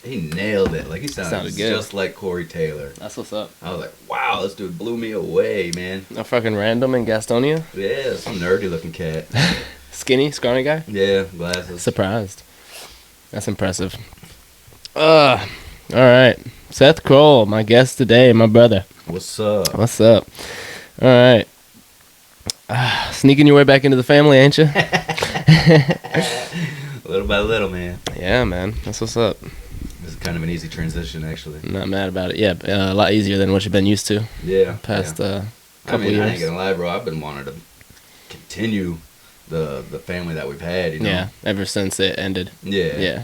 he nailed it. Like, he sounded good. just like Corey Taylor. That's what's up. I was like, wow, this dude blew me away, man. A fucking random in Gastonia? Yeah, some nerdy looking cat. Skinny, scrawny guy? Yeah, glasses. Surprised. That's impressive. Alright. Seth Kroll, my guest today, my brother. What's up? What's up? Alright. Sneaking your way back into the family, ain't you? Little by little, man. Yeah, man. That's what's up. This is kind of an easy transition, actually. I'm not mad about it. Yeah, a lot easier than what you've been used to. Yeah. Past couple years. I ain't years. gonna lie, bro. I've been wanting to continue the family that we've had, you know? Yeah, ever since it ended. Yeah.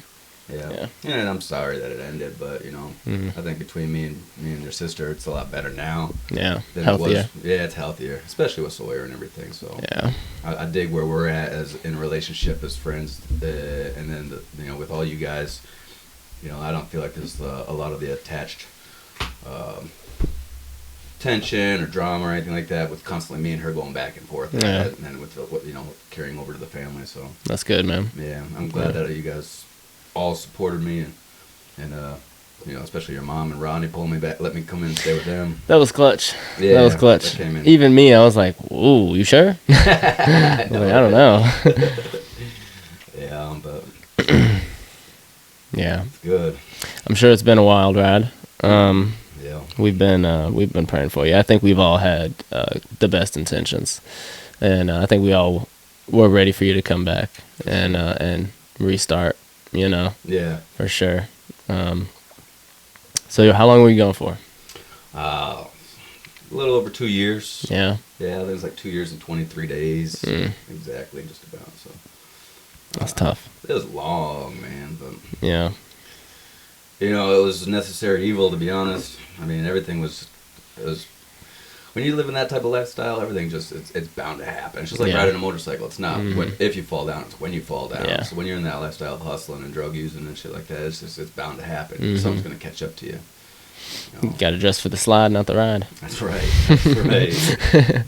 Yeah. And I'm sorry that it ended, but, you know, I think between me and your sister, it's a lot better now. Yeah, than healthier. It was. Yeah, it's healthier, especially with Sawyer and everything. So Yeah. I dig where we're at as in a relationship as friends, and then with all you guys, you know, I don't feel like there's a lot of the attached tension or drama or anything like that with constantly me and her going back and forth, Yeah. and then with carrying over to the family. So That's good, man. yeah, I'm glad that you guys all supported me and especially your mom and Ronnie pulling me back, let me come in and stay with them. That was clutch. Yeah, that was clutch. that came in. Even me, I was like, "Ooh, you sure?" I don't know. Yeah, but Yeah, it's good. I'm sure it's been a wild ride. Yeah. We've been praying for you. I think we've all had the best intentions, and I think we all were ready for you to come back and restart. You know, Yeah. for sure. So how long were you going for? A little over 2 years. Yeah. Yeah, I think it was like 2 years and 23 days. Mm. Exactly, just about. So That's tough. it was long, man, but Yeah. it was necessary evil, to be honest. I mean, everything was. When you live in that type of lifestyle, everything it's bound to happen. It's just like riding a motorcycle. It's not if you fall down, it's when you fall down. Yeah. So when you're in that lifestyle of hustling and drug using and shit like that, it's bound to happen. Something's gonna catch up to you. You got to dress for the slide, not the ride. That's right. That's right.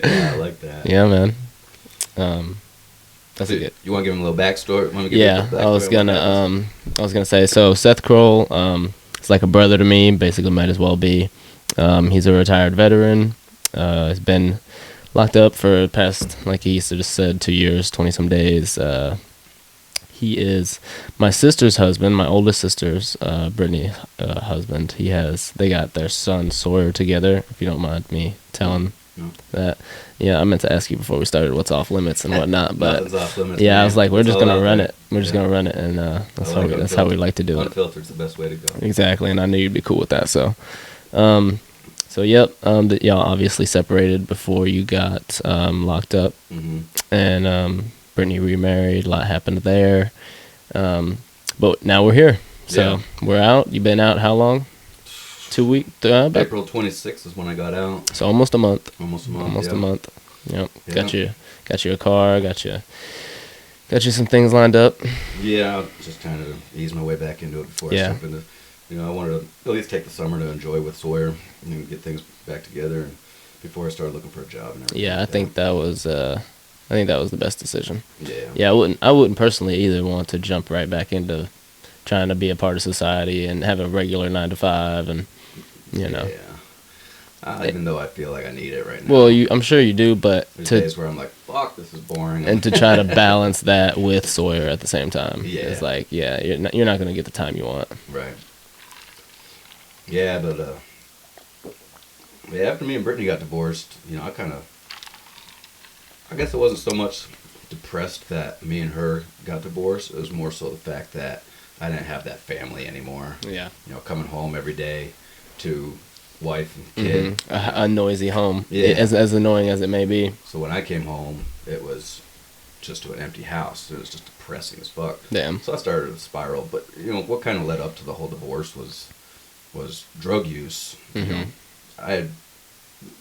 Yeah, I like that. Yeah, man. That's good. You want to give him a little backstory? I was gonna say. So Seth Kroll, is like a brother to me. Basically, might as well be. He's a retired veteran. He's been locked up for the past, like he used to just said, 2 years, 20-some days. He is my sister's husband, my oldest sister's, Brittany, husband. They got their son Sawyer together, if you don't mind me telling that. Yeah, I meant to ask you before we started what's off limits and whatnot, but nothing's off limits, yeah, man. I was like, we're It's just all gonna out run there. it. We're just gonna run it, and that's how we like to do it. Unfiltered's the best way to go. Exactly, and I knew you'd be cool with that. So, y'all obviously separated before you got locked up, and Brittany remarried. A lot happened there, but now we're here. So we're out. You've been out how long? 2 weeks. April 26th is when I got out. So almost a month. Almost a month. Almost a month. Yep. Yeah. Got you a car. Got you some things lined up. Yeah, just trying to ease my way back into it before I jump into. I wanted to at least take the summer to enjoy with Sawyer and get things back together, and before I started looking for a job and everything. Yeah, I think that was the best decision. Yeah. Yeah, I wouldn't personally either want to jump right back into trying to be a part of society and have a regular 9 to 5 and Yeah. Even though I feel like I need it right now. Well, I'm sure you do, but there's days where I'm like, fuck, this is boring. And to try to balance that with Sawyer at the same time. Yeah. It's like, you're not going to get the time you want. Right. Yeah, but after me and Brittany got divorced, I guess it wasn't so much depressed that me and her got divorced. It was more so the fact that I didn't have that family anymore. Yeah. Coming home every day to wife and kid. A noisy home. Yeah. As annoying as it may be. So when I came home, it was just to an empty house. It was just depressing as fuck. Damn. So I started to spiral. But, what kind of led up to the whole divorce was drug use. I had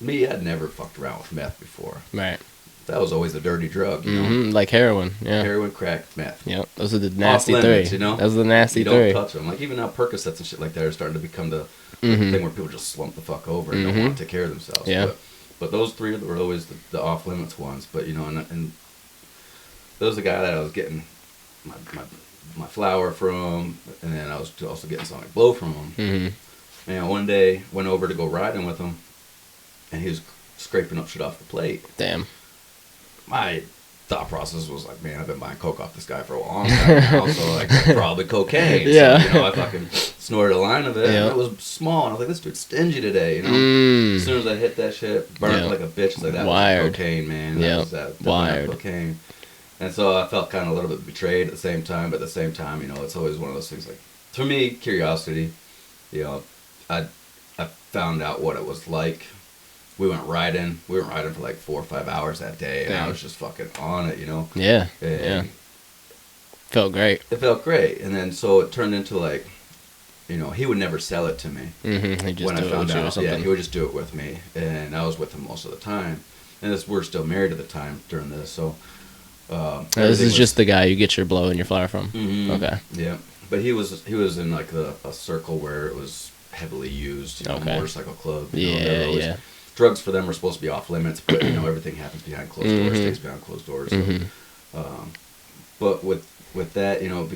never fucked around with meth before. Right. That was always a dirty drug, Like heroin, yeah. Heroin, crack, meth. Yep, those are the nasty Off limits, three. Those are the nasty you three. don't touch them. Like, even now Percocets and shit like that are starting to become the thing where people just slump the fuck over and don't want to take care of themselves. Yeah. But those three were always the off-limits ones. But, and there was a guy that I was getting my my flour from, and then I was also getting some like blow from him. Mm-hmm. And one day went over to go riding with him, and he was scraping up shit off the plate. Damn. My thought process was like, man, I've been buying coke off this guy for a long time now, so like probably cocaine. Yeah. So, you know, I fucking snorted a line of it, Yep. and it was small, and I was like, this dude's stingy today, you know. As soon as I hit that shit, burnt Yep. like a bitch. It's like that Wired. was cocaine, man. Yep. That was that Wired. cocaine. And so I felt kind of a little bit betrayed at the same time, but at the same time, you know, it's always one of those things like, for me, curiosity, you know, I found out what it was like. We went riding for like 4 or 5 hours that day, and Damn. I was just fucking on it, you know. Yeah. And Yeah. Felt great. it felt great, and then so it turned into like, you know, he would never sell it to me. Mm-hmm. He just When I do it found with you or out, yeah, something. he would just do it with me, and I was with him most of the time. And we're still married at the time during this, so. Now, this everything is was- just the guy you get your blow and your flour from. Mhm. Okay. Yeah, but he was in like a circle where it was heavily used, you know, Okay. motorcycle club. You know, Yeah, they're always- yeah. Drugs for them are supposed to be off limits, but you know everything happens behind closed doors, Mhm. stays behind closed doors. So, Mhm. but with that, you know,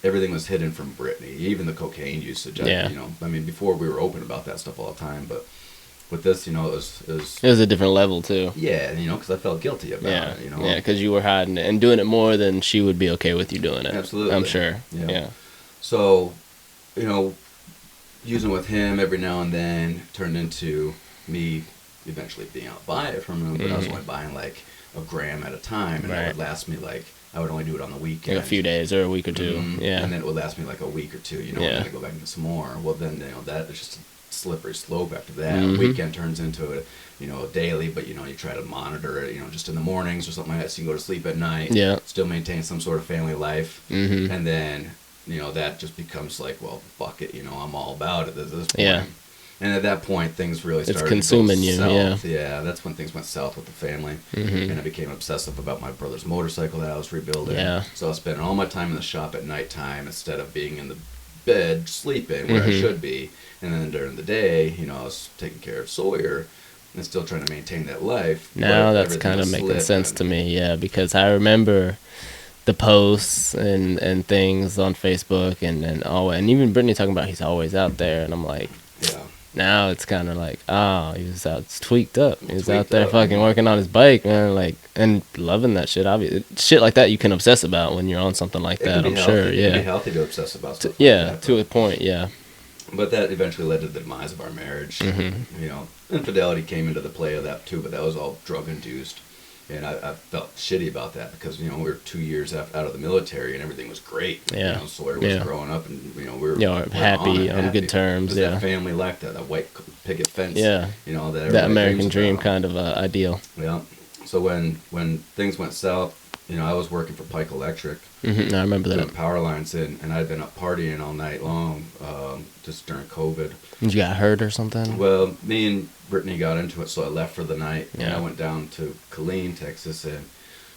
everything was hidden from Brittany, even the cocaine usage. Yeah. You know, I mean, before we were open about that stuff all the time, but with this, you know, it was It was a different level too. yeah, you know, because I felt guilty about Yeah. it. You know, Yeah, because you were hiding it and doing it more than she would be okay with you doing it. Absolutely. I'm sure. Yeah. Yeah. So, you know, using with him every now and then turned into me eventually being able to buy it from him, but I was Mhm. only buying like a gram at a time, and it Right. would last me like, I would only do it on the weekend. Like a few days or a week or 2. Mhm. Yeah. And then it would last me like a week or two, you know, Yeah. and then I go back and get some more. Well, then, you know, that is just a slippery slope after that. Mhm. Weekend turns into a, you know, daily, but, you know, you try to monitor it, you know, just in the mornings or something like that, so you can go to sleep at night. Yeah. Still maintain some sort of family life. Mhm. And then, you know, that just becomes like, well, fuck it, you know, I'm all about it at this point. Yeah. And at that point, things really It's started consuming to go you, south. Yeah, that's when things went south with the family. Mhm. And I became obsessive about my brother's motorcycle that I was rebuilding. Yeah. So I was spending all my time in the shop at nighttime instead of being in the bed sleeping where I Mhm. should be. And then during the day, you know, I was taking care of Sawyer and still trying to maintain that life. Now but that's everything kind of was making sense to slipping. me, yeah, because I remember the posts and things on Facebook and even Brittany talking about he's always out there, and I'm like, Yeah. now it's kind of like, oh, he was out tweaked up. He was out Tweaked there up, fucking man. working on his bike, man, like, and loving that shit. Obviously, shit like that you can obsess about when you're on something like It can that. be I'm healthy. sure, It can be yeah, healthy to obsess about stuff like yeah, that, to a point, yeah. But that eventually led to the demise of our marriage. Mm-hmm. You know, infidelity came into the play of that too, but that was all drug induced. And I felt shitty about that because, you know, we were 2 years out of the military and everything was great. Yeah. You know, Sawyer was Yeah. growing up and, you know, we were, Yeah, we're happy, it, on good terms, Just yeah. that family life, that white picket fence. Yeah. You know, that That everybody American dreams dream about. kind of ideal. Yeah. So when things went south, you know, I was working for Pike Electric. Hmm. I remember Putting that. power lines in, and I'd been up partying all night long, just during COVID. You got hurt or something? Well, me and Brittany got into it, so I left for the night, and Yeah. I went down to Killeen, Texas,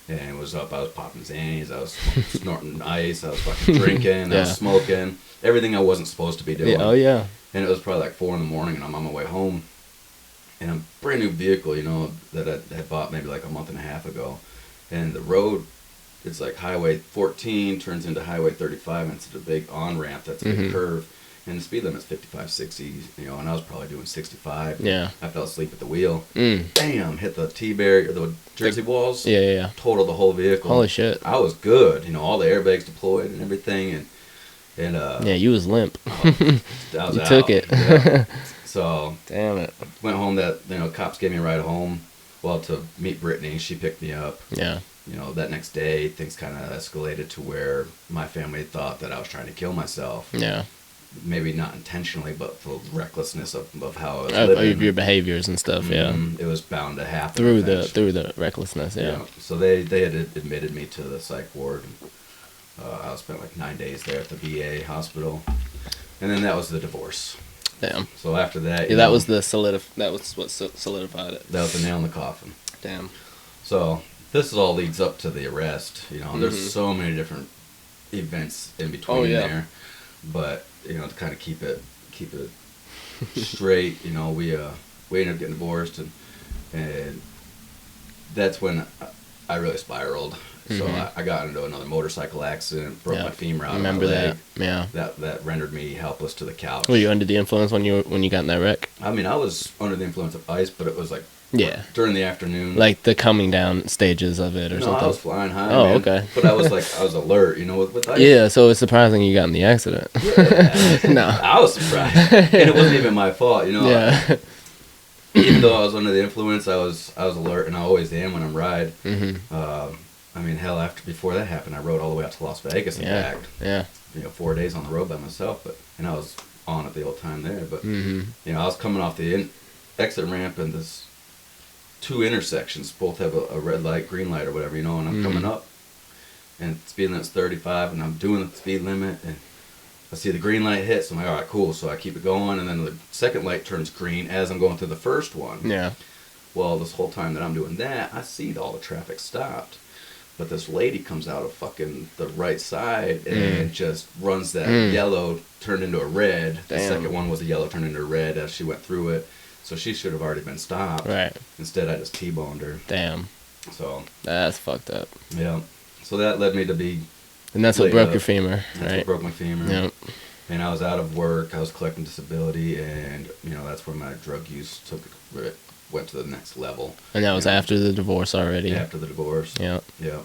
and was up. I was popping Xannies, I was snorting ice, I was fucking drinking, I Yeah. was smoking, everything I wasn't supposed to be doing. Yeah, oh yeah. And it was probably like 4 a.m, and I'm on my way home, and a brand new vehicle, you know, that I had bought maybe like a month and a half ago, and the road, it's like Highway 14 turns into Highway 35, and it's a big on-ramp that's a big Mhm. curve, and the speed limit's 55, 60, you know, and I was probably doing 65. Yeah. I fell asleep at the wheel. Mm. Bam! Hit the T-barrier, the Jersey walls. Yeah, yeah, yeah. Totaled the whole vehicle. Holy shit. I was good, you know, all the airbags deployed and everything, and Yeah, you was limp. I was You out. took it. Yeah. So Damn it. went home. That, you know, cops gave me a ride home. Well, to meet Brittany, she picked me up. Yeah. You know, that next day, things kind of escalated to where my family thought that I was trying to kill myself. Yeah. Maybe not intentionally, but the recklessness of how I was Of living. your behaviors and stuff, yeah. It was bound to happen. Through eventually. the recklessness, yeah. So they had admitted me to the psych ward. I spent like 9 days there at the VA hospital, and then that was the divorce. Damn. So after that, Yeah, you that know, was that was what solidified it. that was the nail in the coffin. Damn. So this all leads up to the arrest. You know, Mhm. there's so many different events in between Oh, yeah. there, but you know, to kind of keep it straight, you know, we ended up getting divorced, and that's when I really spiraled. So I got into another motorcycle accident, broke my femur out of my Remember leg. that? Yeah. That rendered me helpless to the couch. Were you under the influence when you got in that wreck? I mean, I was under the influence of ice, but it was like during the afternoon. Like the coming down stages of it or something? No, I was flying high, Oh, man. okay. But I was alert, with ice. Yeah, so it's surprising you got in the accident. Yeah. No. I was surprised. And it wasn't even my fault, Yeah. Even though I was under the influence, I was alert, and I always am when I'm riding. I mean, hell, before that happened, I rode all the way out to Las Vegas and back. Yeah. 4 days on the road by myself, and I was on it the whole time there. But I was coming off the exit ramp, and this 2 intersections both have a red light, green light, or whatever, and I'm coming up, and speed limit's 35, and I'm doing the speed limit, and I see the green light hit, so I'm like, all right, cool. So I keep it going, and then the second light turns green as I'm going through the first one. Yeah. Well, this whole time that I'm doing that, I see all the traffic stopped. But this lady comes out of fucking the right side and just runs that yellow turned into a red. The second one was a yellow turned into a red as she went through it. So she should have already been stopped. Right. Instead, I just T-boned her. Damn. So. That's fucked up. Yeah. So that led me to be. And that's what broke your femur, That's what broke my femur. Yep. And I was out of work. I was collecting disability, and that's where my drug use went to the next level. And that was after the divorce already. After the divorce. Yeah. Yeah.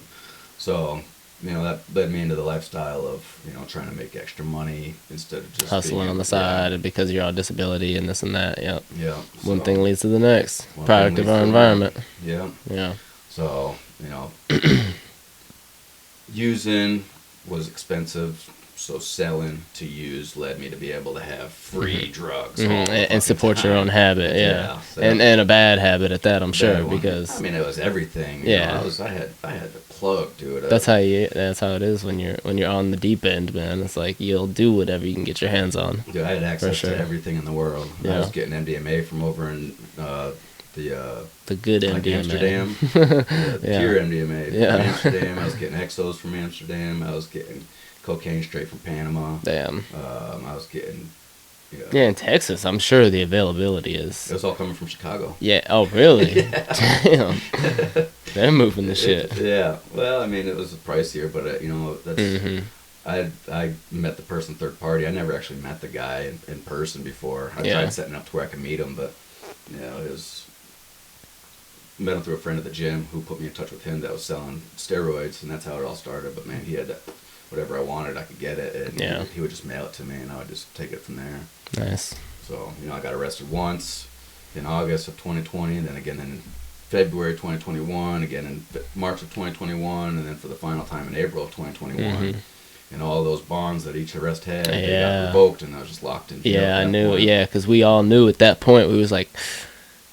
So, that led me into the lifestyle of, trying to make extra money instead of just hustling on the side because you're on disability and this and that. Yep. Yeah. One thing leads to the next. Product of our environment. Yeah. Yeah. So, using was expensive. So selling to use led me to be able to have free drugs and support your own habit, so and a bad habit at that, I'm sure, because I mean it was everything. Yeah, I had the plug, dude. That's how it is when you're on the deep end, man. It's like you'll do whatever you can get your hands on. Dude, I had access to everything in the world. Yeah. I was getting MDMA from over in the good MDMA. Like Amsterdam, pure MDMA from Amsterdam. I was getting Exos from Amsterdam. I was getting cocaine straight from Panama. Damn. I was getting. Yeah, in Texas, I'm sure the availability is. It was all coming from Chicago. Yeah. Oh, really? Damn. They're moving the shit. Yeah. Well, I mean, it was pricier, but that's. I met the person third party. I never actually met the guy in person before. I tried setting up to where I could meet him, but it was. Met him through a friend at the gym who put me in touch with him that was selling steroids, and that's how it all started. But man, he had whatever I wanted, I could get it, and he would just mail it to me, and I would just take it from there. Nice. So, I got arrested once in August of 2020, and then again in February 2021, again in March of 2021, and then for the final time in April of 2021. And all those bonds that each arrest had, they got revoked, and I was just locked in jail. Yeah, I knew. Point. Yeah, because we all knew at that point. We was like,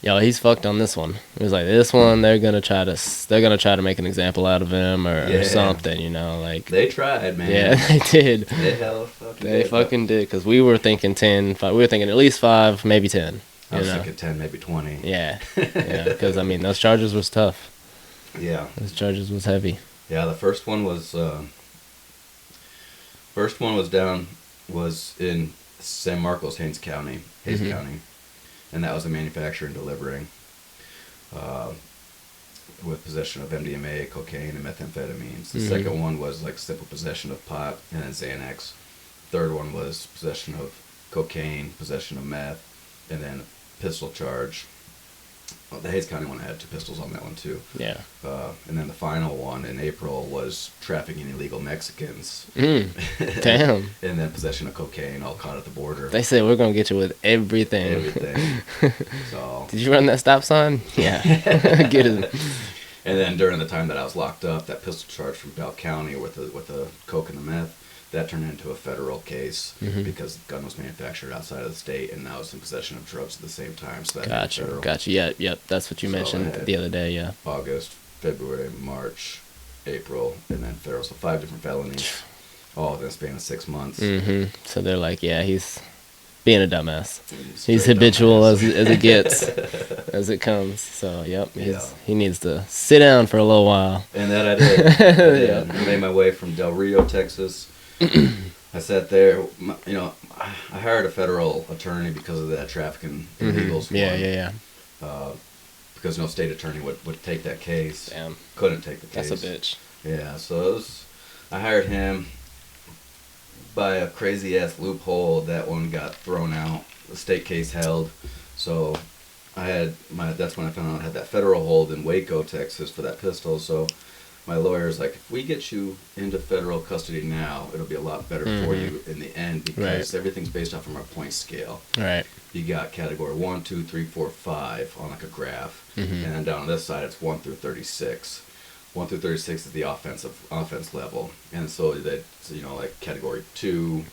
yo, he's fucked on this one. It was like, this one, they're gonna try to make an example out of him or something, like. They tried, man. Yeah, they did. They fucking did, because we were thinking 10, 5, we were thinking at least 5, maybe 10. I was thinking 10, maybe 20. Yeah, because I mean, those charges was tough. Yeah. Those charges was heavy. Yeah, the first one was in San Marcos, Hays County. And that was a manufacturer and delivering with possession of MDMA, cocaine, and methamphetamines. The second one was like simple possession of pot and then Xanax. Third one was possession of cocaine, possession of meth, and then a pistol charge. Well, the Hays County one had 2 pistols on that one too. Yeah. And then the final one in April was trafficking illegal Mexicans. Damn. And then possession of cocaine, all caught at the border. They said we're gonna get you with everything. So. Did you run that stop sign? Yeah. Get it. And then during the time that I was locked up, that pistol charge from Bell County with the coke and the meth, that turned into a federal case because the gun was manufactured outside of the state, and I was in possession of drugs at the same time. So that Gotcha. Yep. That's what you mentioned the other day. Yeah. August, February, March, April, and then federal. So 5 different felonies, all within a span of 6 months. So they're like, yeah, he's being a dumbass. He's habitual as it gets, as it comes. So, yep, he needs to sit down for a little while. And that I did. I made my way from Del Rio, Texas. I sat there, I hired a federal attorney because of that trafficking illegals. Yeah. Because no state attorney would take that case. Damn. Couldn't take the case. That's a bitch. Yeah, so I hired him by a crazy ass loophole. That one got thrown out. The state case held. So that's when I found out I had that federal hold in Waco, Texas for that pistol. So my lawyer's like, if we get you into federal custody now, it'll be a lot better for you in the end because everything's based off from our point scale. Right. You got category 1, 2, 3, 4, 5 on like a graph, and then down on this side it's 1 through 36. 1 through 36 is the offense level, and so that like category 2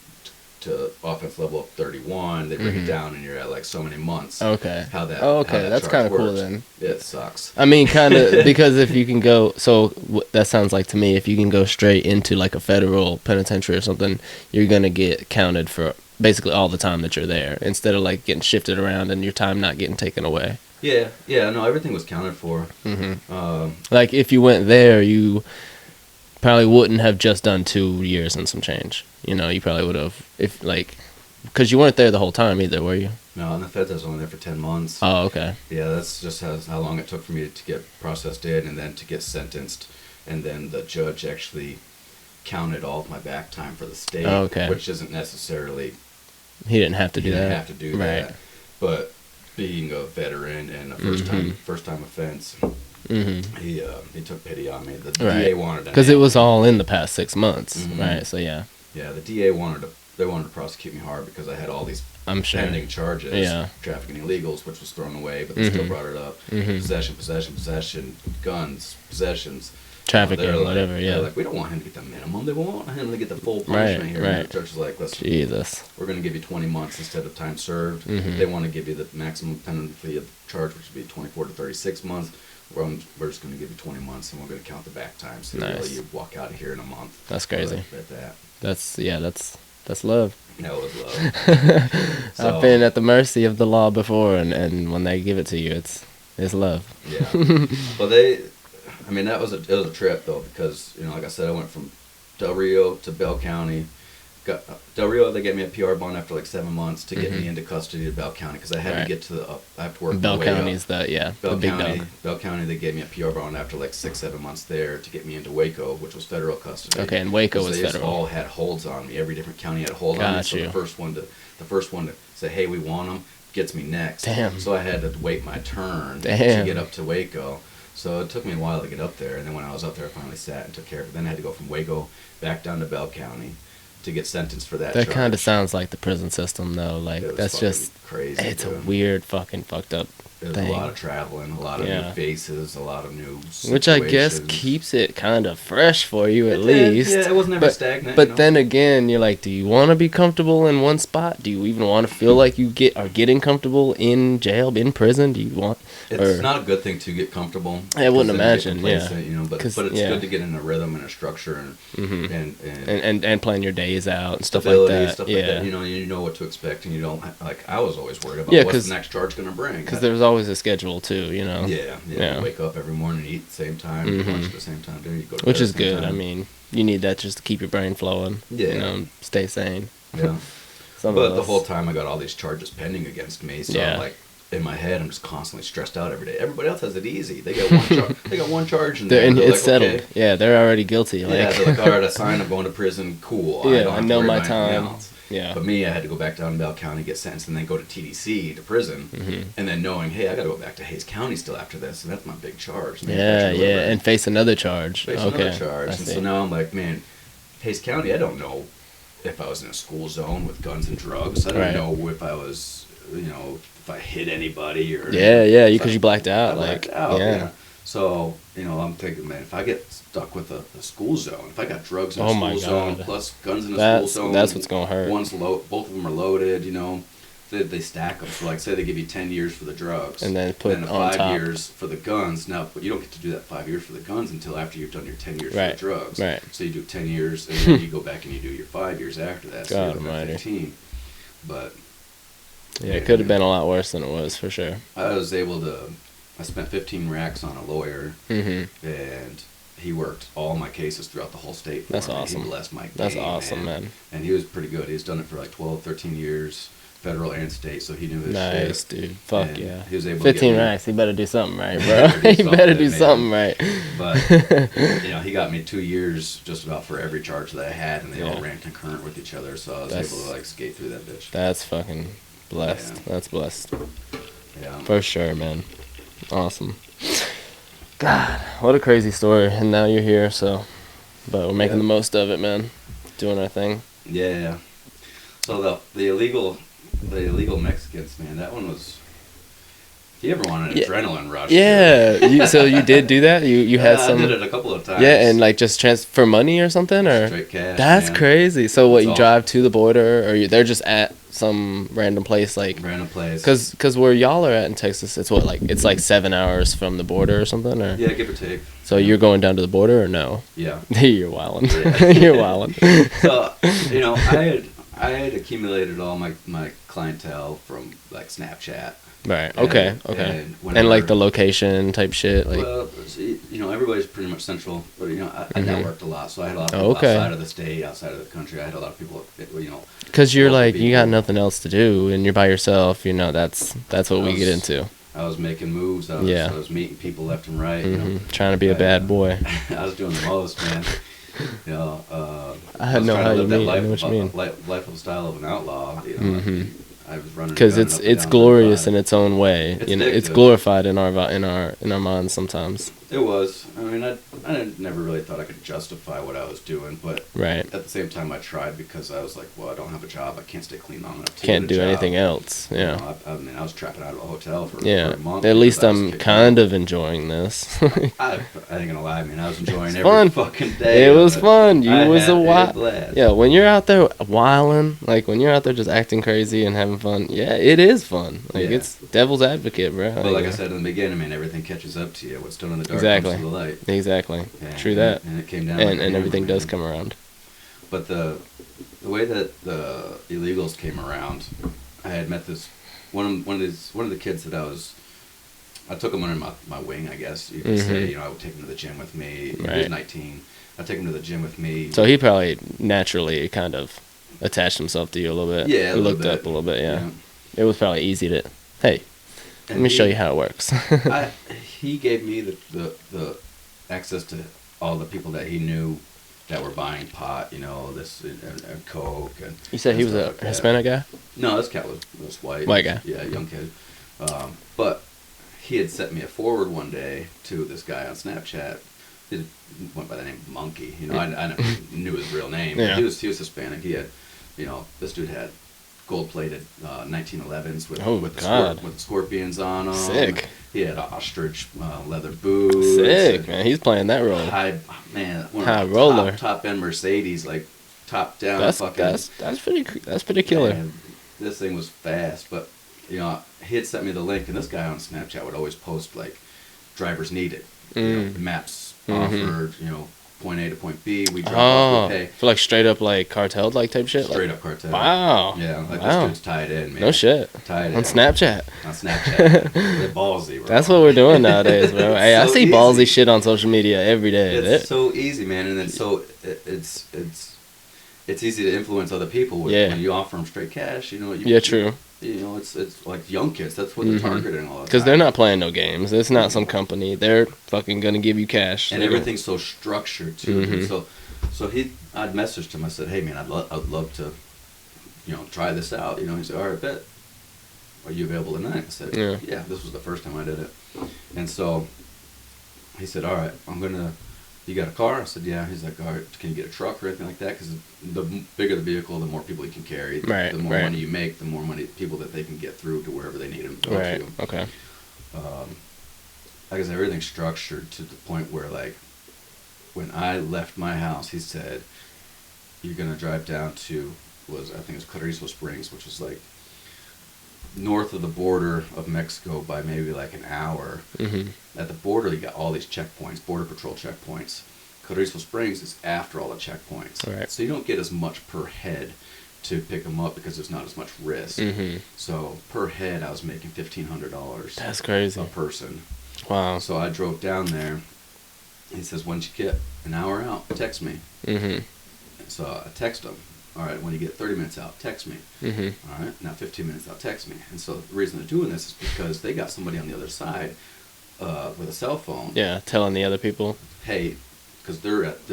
to offense level of 31, they bring it down, and you're at like so many months. Okay. How that? Okay, how that that's kind of cool works. then. It sucks. I mean, kind of because if you can go, that sounds like to me, if you can go straight into like a federal penitentiary or something, you're gonna get counted for basically all the time that you're there, instead of like getting shifted around and your time not getting taken away. Yeah, no, everything was counted for. Like if you went there, you probably wouldn't have just done 2 years and some change. You probably would have, if like, because you weren't there the whole time either, were you? No, and the feds was only there for 10 months. Oh, okay. Yeah, that's just how long it took for me to get processed in and then to get sentenced. And then the judge actually counted all of my back time for the state, which isn't necessarily... He didn't have to do that. He didn't have to do that. But being a veteran and a first time offense, he took pity on me. The DA wanted to... Because it was all in the past 6 months, right? So, yeah. Yeah, the DA wanted to prosecute me hard because I had all these pending charges, trafficking illegals, which was thrown away, but they still brought it up. Possession, guns, possessions. Trafficking, whatever, They're like, we don't want him to get the minimum. They want him to get the full punishment here. And the judge was like, listen, we're going to give you 20 months instead of time served. They want to give you the maximum penalty of the charge, which would be 24 to 36 months. We're just going to give you 20 months, and we're going to count the back time. So really you walk out of here in a month. That's crazy. That's love. No, it was love. So, I've been at the mercy of the law before, and when they give it to you, it's love. Yeah. Well, it was a trip though, because like I said, I went from Del Rio to Bell County. Del Rio, they gave me a PR bond after like 7 months to get me into custody of Bell County because I had to get to I have to work Bell my way County's up. the big dog. Bell County, they gave me a PR bond after like 6-7 months there to get me into Waco, which was federal custody. Okay, and Waco was federal. They all had holds on me. Every different county had a hold on me. So the first one to say, hey, we want them, gets me next. Damn. So I had to wait my turn to get up to Waco. So it took me a while to get up there, and then when I was up there, I finally sat and took care of it. Then I had to go from Waco back down to Bell County to get sentenced for that. That kind of sounds like the prison system, though. Like that's just crazy. It's a weird, fucking fucked up There's thing. a lot of traveling, a lot of new faces, a lot of new situations. Which I guess keeps it kind of fresh for you at least. Yeah, it wasn't ever stagnant. But then again, you're like, do you want to be comfortable in one spot? Do you even want to feel like you are getting comfortable in jail, in prison? Do you want? It's not a good thing to get comfortable. I wouldn't imagine. But it's good to get in a rhythm and a structure and plan your days out and stuff like that. Stuff like that. You know what to expect, and you don't like. I was always worried about what's the next charge going to bring. Because there's always a schedule too, Yeah. You wake up every morning, eat at the same time, lunch at the same time, you go to which bed is good. I mean, you need that just to keep your brain flowing. Yeah. Stay sane. Yeah. But the whole time I got all these charges pending against me, so I'm like, in my head, I'm just constantly stressed out every day. Everybody else has it easy. They got one charge, and they're it's like, settled. Okay. Yeah, they're already guilty. They're like, all right, I signed. I'm going to prison. Cool. I know my time. Yeah. But me, I had to go back down to Bell County, get sentenced, and then go to TDC, to prison, and then knowing, hey, I got to go back to Hays County still after this, and that's my big charge. And face another charge. Another charge. And so now I'm like, man, Hays County, I don't know if I was in a school zone with guns and drugs. I don't know if I was, if I hit anybody or... because you blacked out. Yeah. So, I'm thinking, man, if I get stuck with a school zone, if I got drugs in a school zone plus guns in a school zone... That's what's going to hurt. Both of them are loaded, they stack them. So, like, say they give you 10 years for the drugs. And then put on 5 top. years for the guns. Now, but you don't get to do that 5 years for the guns until after you've done your 10 years for the drugs. Right. So you do 10 years, and then you go back and you do your 5 years after that. So God you're 15. But... Yeah, it could have been a lot worse than it was, for sure. I spent 15 racks on a lawyer, and he worked all my cases throughout the whole state for me. That's awesome. He blessed my game, That's awesome, man. And he was pretty good. He's done it for like 12, 13 years, federal and state, so he knew his shit. Nice, dude. Fuck yeah. He was able 15 to racks, he better do something right, bro. He better do something right. But But he got me 2 years just about for every charge that I had, and they all ran concurrent with each other, so I was able to like skate through that bitch. That's fucking blessed. Yeah. That's blessed. Yeah, for sure, man. Awesome. God, what a crazy story, and now you're here. So, but we're making the most of it, man. Doing our thing. Yeah. So the illegal Mexicans, man, that one was. If you ever wanted an adrenaline rush. Yeah. So you did do that? You had some. I did it a couple of times. Yeah, and like just transfer money or something, or straight cash. That's man. crazy. So what? You drive to the border, or they're just at some random place, like random place. Because where y'all are at in Texas, it's what, like it's like 7 hours from the border or something, or yeah, give or take. So you're going down to the border or no? Yeah. You're wildin'. Yeah. You're wildin'. So I had accumulated all my clientele from like Snapchat. Right. Okay. And like the location type shit. Like. Well, everybody's pretty much central, but I networked a lot, so I had a lot of people outside of the state, outside of the country. I had a lot of people, Because you're like you got nothing else to do, and you're by yourself. That's what we get into. I was making moves. I was meeting people left and right. Trying to be a bad boy. I was doing the most, man. I know how you mean. I know what you mean. Life of style of an outlaw. I was running because it's glorious in its own way. It's glorified in our minds sometimes. It was. I mean, I never really thought I could justify what I was doing, but at the same time, I tried because I was like, well, I don't have a job. I can't stay clean long enough to Can't do job. anything else. Yeah. I mean, I was trapping out of a hotel for a month. At least I'm kind of enjoying this. I ain't gonna lie. I mean, I was enjoying every fucking day. It was fun. You was a wild. Yeah, when you're out there wilding, like when you're out there just acting crazy and having fun, yeah, it is fun. Like it's devil's advocate, bro. But like I said in the beginning, man, everything catches up to you. What's done in the dark exactly. comes to the light. Exactly. Yeah, True that. And it came down. And everything does come around. But the way that the illegals came around, I had met this one of the kids that I took him under my wing, I guess you could say. I would take him to the gym with me. He was 19. I'd take him to the gym with me. So he probably naturally kind of attached himself to you a little bit. Yeah, looked up a little bit. Yeah. It was probably easy to, hey, let me show you how it works. He gave me the access to all the people that he knew that were buying pot, this and coke and. You said he was a Hispanic guy? No, this cat was white. White guy. Yeah, young kid. But he had sent me a forward one day to this guy on Snapchat. He went by the name of Monkey. I never knew his real name. Yeah. He was Hispanic. He had, this dude had gold-plated 1911s with the scorpions on them. Sick. He had ostrich leather boots. Sick, man. He's playing that role. High roller. Top end Mercedes, like top down. That's pretty killer. Man, this thing was fast, but he had sent me the link, and this guy on Snapchat would always post like drivers needed, maps offered, point A to point B. We drive, we pay. For like straight up like cartel like type shit. Straight up cartel. Wow. Yeah, like this dude's tied in, man. No shit. Tied in. On Snapchat. They're ballsy, bro. That's what we're doing nowadays, bro. Hey, I see ballsy shit on social media every day. It's so easy, man, and it's so it's easy to influence other people when you offer them straight cash. True. It's like young kids. That's what they're targeting all the time. Because they're not playing no games. It's not some company. They're fucking gonna give you cash. And everything's so structured too. So I'd messaged him. I said, "Hey man, I'd love to, try this out." He said, "All right, bet. Are you available tonight?" I said, "Yeah." This was the first time I did it, and so he said, "All right, you got a car?" I said, "Yeah." He's like, "All right, can you get a truck or anything like that?" Because the bigger the vehicle, the more people you can carry. Right. The more money you make, the more people that they can get through to wherever they need them to go to. Okay. Like I said, everything's structured to the point where, like, when I left my house, he said, "You're gonna drive down to I think it was Carrizo Springs, which was like north of the border of Mexico by maybe like an hour." At the border, you got all these checkpoints, border patrol checkpoints. Carrizo Springs is after all the checkpoints. Right. So you don't get as much per head to pick them up because there's not as much risk. So per head, I was making $1,500. That's crazy. A person. Wow. So I drove down there. He says, "Once you get an hour out, text me." So I text him. "All right, when you get 30 minutes out, text me." All right, now 15 minutes out, text me. And so the reason they're doing this is because they got somebody on the other side with a cell phone. Yeah, telling the other people. hey, because they're at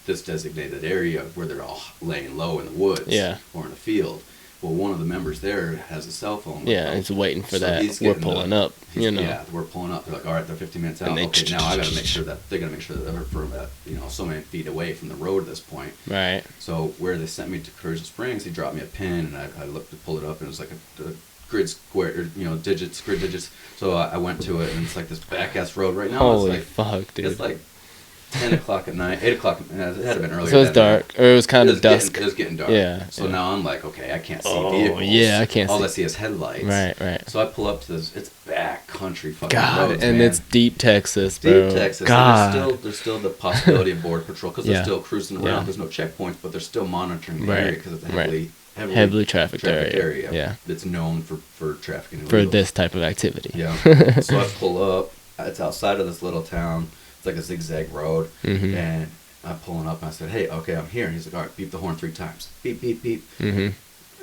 this designated area where they're all laying low in the woods or in a field. Well, one of the members there has a cell phone. Yeah, he's waiting for that. We're pulling up. Yeah, we're pulling up. They're like, all right, they're 15 minutes out. Okay, now I got to make sure that they're from so many feet away from the road at this point. Right. So where they sent me to Cruz Springs, he dropped me a pin, and I looked to pull it up, and it was like a grid square, grid digits. So I went to it, and it's like this back ass road right now. Holy fuck, dude! It's like 10 o'clock at night, 8 o'clock. It had to have been earlier. So it's dark, or it was kind of dusk. It was getting dark. Yeah. So now I'm like, okay, I can't see vehicles. Yeah, I can't. All I see is headlights. Right. So I pull up to this. It's back country fucking God, roads, and man. it's deep Texas, bro. Deep Texas. God. And there's still the possibility of border patrol because they're still cruising around. There's no checkpoints, but they're still monitoring the area because it's a heavily trafficked area. Yeah. That's known for trafficking. For this type of activity. Yeah. So I pull up. It's outside of this little town. It's like a zigzag road, and I'm pulling up, and I said, hey, okay, I'm here. And he's like, all right, beep the horn 3 times. Beep, beep, beep. And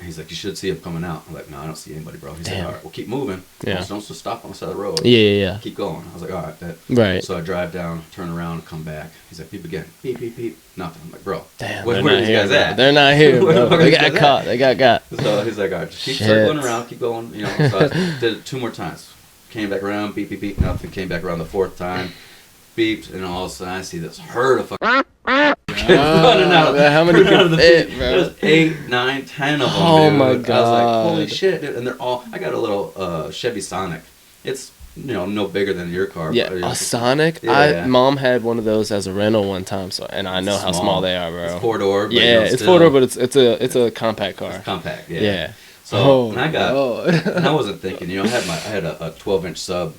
he's like, you should see him coming out. I'm like, no, I don't see anybody, bro. He's like, all right, well, keep moving. Yeah. Don't just stop on the side of the road. Yeah. Keep going. I was like, all right, bet. Right. So I drive down, turn around, come back. He's like, beep again. Beep, beep, beep. Nothing. I'm like, bro. Damn, where are these guys at? They're not here, bro. They got caught. They got. So he's like, all right, just keep circling around, keep going. So I did it 2 more times. Came back around, beep, beep, beep. Nothing. Came back around the 4th time. Beeped, and all of a sudden I see this herd of fucking running out. How many can fit, bro? There's 8, 9, 10 of them. Oh dude. my God! I was like, holy shit, dude. And they're all. I got a little Chevy Sonic. It's no bigger than your car. Yeah, a Sonic. Yeah. Mom had one of those as a rental one time, and I know how small they are, bro. It's 4-door. Yeah, it's 4-door, but it's a compact car. It's compact. Yeah. Yeah. So and I wasn't thinking. I had a 12-inch sub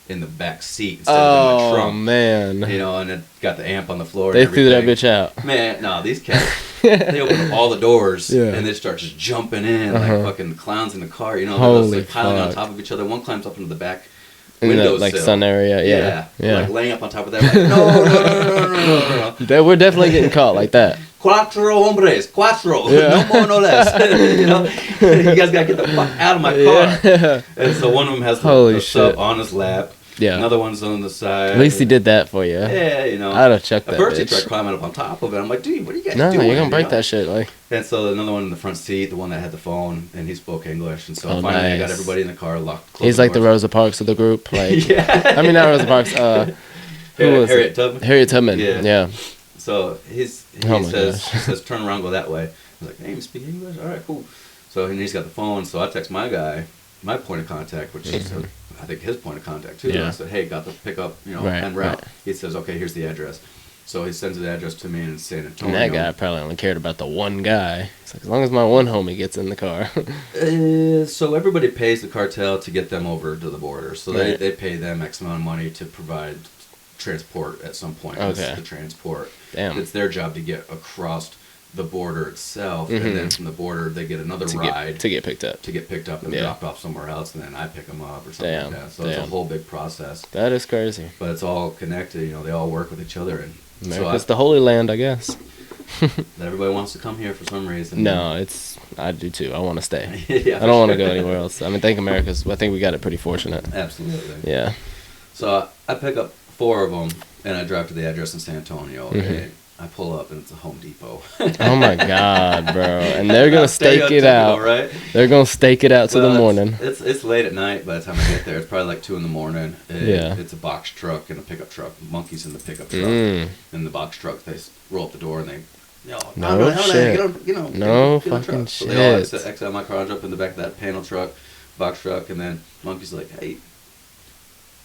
in the back seat instead of in the trunk. Oh, man. And it got the amp on the floor. They threw that bitch out. Man, no, these cats, they open up all the doors and they start just jumping in like fucking clowns in the car. They're just piling on top of each other. One climbs up into the back window like sun area. Yeah. Like laying up on top of that. Like, no. We're definitely getting caught like that. Cuatro hombres, cuatro, no more, no less. You guys gotta get the fuck out of my car. Yeah. And so one of them has the sub on his lap. Yeah. Another one's on the side. At least he did that for you. Yeah, I'd have checked that. At first bitch. he tried climbing up on top of it. I'm like, dude, what are you guys doing? No, you're gonna break that that shit, like. And so another one in the front seat, the one that had the phone, and he spoke English, and so finally I got everybody in the car locked. He's like the Rosa Parks of the group, like. Yeah. I mean, not Rosa Parks. Harriet Tubman. Harriet Tubman. Yeah. So he says, turn around, go that way. I was like, hey, you speak English? All right, cool. So he's got the phone, so I text my guy, my point of contact, which is, I think, his point of contact, too. Yeah. I said, hey, got the pickup, en route. Right. He says, okay, here's the address. So he sends the address to me in San Antonio. And that guy probably only cared about the one guy. It's like, as long as my one homie gets in the car. So everybody pays the cartel to get them over to the border. So they pay them X amount of money to provide transport at some point. Okay. The transport. Damn. It's their job to get across the border itself, and then from the border they get another ride to get picked up. And dropped off somewhere else, and then I pick them up or something like that. So it's a whole big process. That is crazy. But it's all connected. They all work with each other, and America's the Holy Land, I guess. Everybody wants to come here for some reason. No, I do too. I want to stay. Yeah, I don't want to go anywhere else. I mean, I think we got it pretty fortunate. Absolutely. Yeah. So I pick up 4 of them, and I drive to the address in San Antonio, and I pull up, and it's a Home Depot. Oh my God, bro! And they're gonna stake it out. Right? They're gonna stake it out to the morning. It's late at night by the time I get there. It's probably like 2 a.m. It's a box truck and a pickup truck. Monkeys in the pickup truck. In the box truck, they roll up the door and they. No shit. No fucking shit. So they all exit out of my car, jump in the back of that panel truck, box truck, and then Monkey's like, "Hey,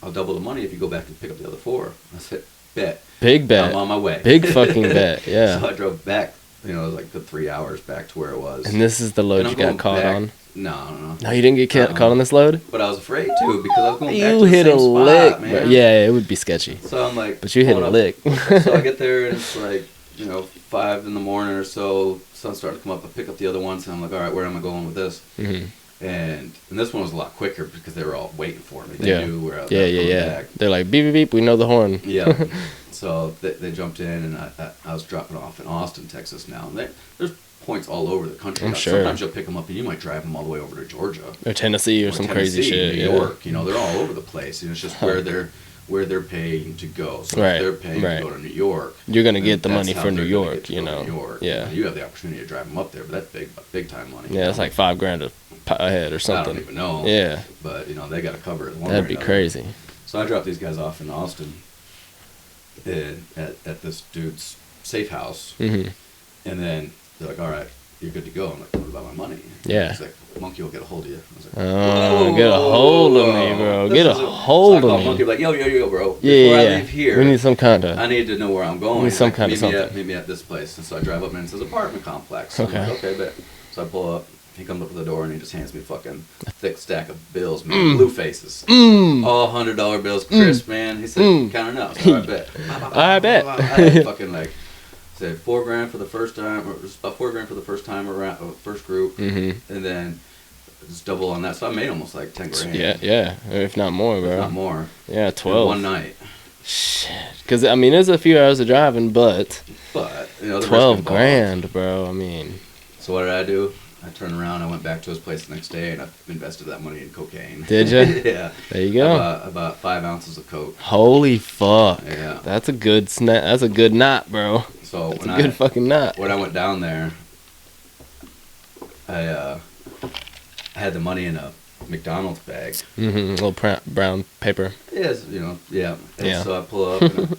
I'll double the money if you go back and pick up the other 4." I said, "Bet." Big bet. I'm on my way. Big fucking bet. Yeah. So I drove back. Like the 3 hours back to where it was. And this is the load you got caught on. No. No, you didn't get caught on this load. But I was afraid to because I was going back You to the hit same a spot, lick, man. bro. Yeah, it would be sketchy. So I'm like, but you hit a lick. So I get there and it's like 5 in the morning or so. Sun's starting to come up. I pick up the other ones and I'm like, all right, where am I going with this? And this one was a lot quicker because they were all waiting for me. They knew where I was coming back. They're like, beep, beep, beep, we know the horn. Yeah. So they jumped in, and I was dropping off in Austin, Texas now. And there's points all over the country. I'm sure. Sometimes you'll pick them up, and you might drive them all the way over to Georgia. Or Tennessee or some crazy shit. New York. They're all over the place. It's just where where they're paying to go. So Right, if they're paying right. to go to New York, You're gonna then get the that's money how for New they're gonna York, get to you go to know. New York. Yeah. You have the opportunity to drive them up there, but that's big time money. Yeah, it's like $5,000 a head or something. I don't even know. Yeah, But they got to cover it. that'd be crazy. So I dropped these guys off in Austin, at this dude's safe house, Mm-hmm. and then they're like, "All right, you're good to go." I'm like, "What about my money?" Yeah. He's like, "Monkey will get a hold of you." I was like, Oh, get a hold of me, bro. Get a hold so I of called Monkey, me. like, yo, bro. Yeah, Before I yeah. leave here, We need some kind of. I need to know where I'm going. We need He's some like, kind of something. Meet me at this place. And so I drive up, and it says apartment complex. So Okay. I'm like, okay, bet. So I pull up. He comes up to the door, and he just hands me fucking a thick stack of bills, man. Blue faces. All $100 bills, crisp, man. He said, count it out. So I bet. I bet. I had fucking like, said $4,000 for the first time, or just about $4,000 for the first time around, first group, Mm-hmm. and then just double on that. So I made almost like 10 grand. Yeah, if not more, bro. If not more. Yeah, In 12. one night. Shit. Because, I mean, it's a few hours of driving, but But, the risk 12 involved. grand, bro. I mean, So what did I do? I turned around, I went back to his place the next day, and I invested that money in cocaine. Did ya? Yeah. there you go. About 5 ounces of coke. Holy fuck. Yeah. That's a good snap. That's a good knot, bro. So That's a good fucking knot. when I went down there, I had the money in a McDonald's bag. Mm-hmm. Little brown paper. Yes, yeah. And Yeah. so I pull up, and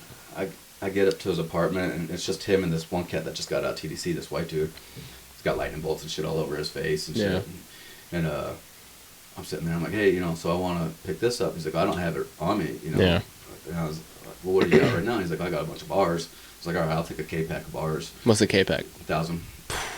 I get up to his apartment, and it's just him and this one cat that just got out of TDC, this white dude. He's got lightning bolts and shit all over his face and shit. Yeah. And I'm sitting there, I'm like, hey, so I want to pick this up. He's like, I don't have it on me, Yeah. And I was like, well, what do you got right now? He's like, I got a bunch of bars. I was like, all right, I'll take a K-pack of bars. What's a K-pack? 1,000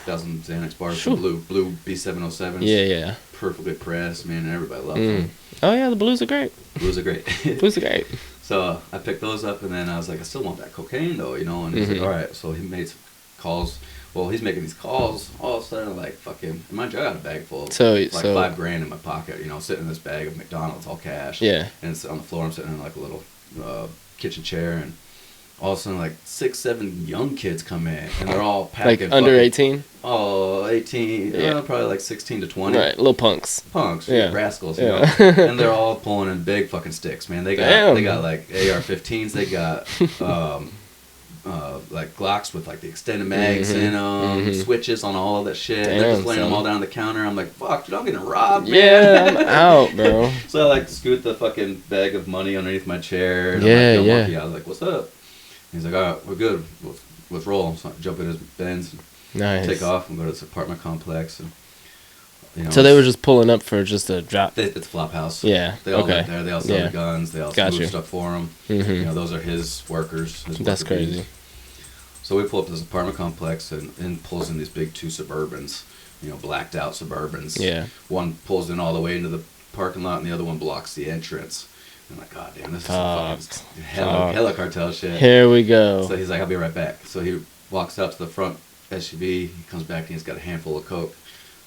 Xanax bars. Shoo. Blue B707s. Yeah. Perfectly pressed, man, and everybody loves Mm. them. Oh, yeah, the blues are great. Blues are great. Blues are great. So I picked those up, and then I was like, I still want that cocaine, though, And he's like, all right. So he made some calls. Well, he's making these calls. All of a sudden, like, fucking, mind you, I got a bag full of So- like so- $5,000 in my pocket, sitting in this bag of McDonald's, all cash. Yeah. And it's on the floor. I'm sitting in like a little kitchen chair, and all of a sudden, like 6, 7 young kids come in, and they're all Like packing. under fucking- 18? Oh, 18. Yeah. Probably like 16 to 20. Right, little punks. Punks, Yeah. rascals, Yeah. and they're all pulling in big fucking sticks, man. They Damn. got like AR-15s, they got like Glocks with like the extended mags in them, switches on all of that shit. Damn, They're just laying them son. all down on the counter. I'm like, fuck, dude, I'm getting robbed, man. Yeah, I'm out, bro. So I like scoot the fucking bag of money underneath my chair. And Yeah, I'm like, yeah. Monkey. I was like, what's up? He's like, all right, we're good. Let's roll. So I jump in his Benz, Nice. take off, and go to this apartment complex. And, So they were just pulling up for just a drop. It's a flop house. Yeah, They all okay. live there. They all sell Yeah. the guns. They all Got move you. stuff for him. Mhm. Those are his workers. His That's worker bees. crazy. So we pull up to this apartment complex and pulls in these big 2 Suburbans, blacked out Suburbans. Yeah. One pulls in all the way into the parking lot, and the other one blocks the entrance. I'm like, God damn, this is some fucking hella cartel shit. Here we go. So he's like, I'll be right back. So he walks out to the front SUV. He comes back, and he's got a handful of coke,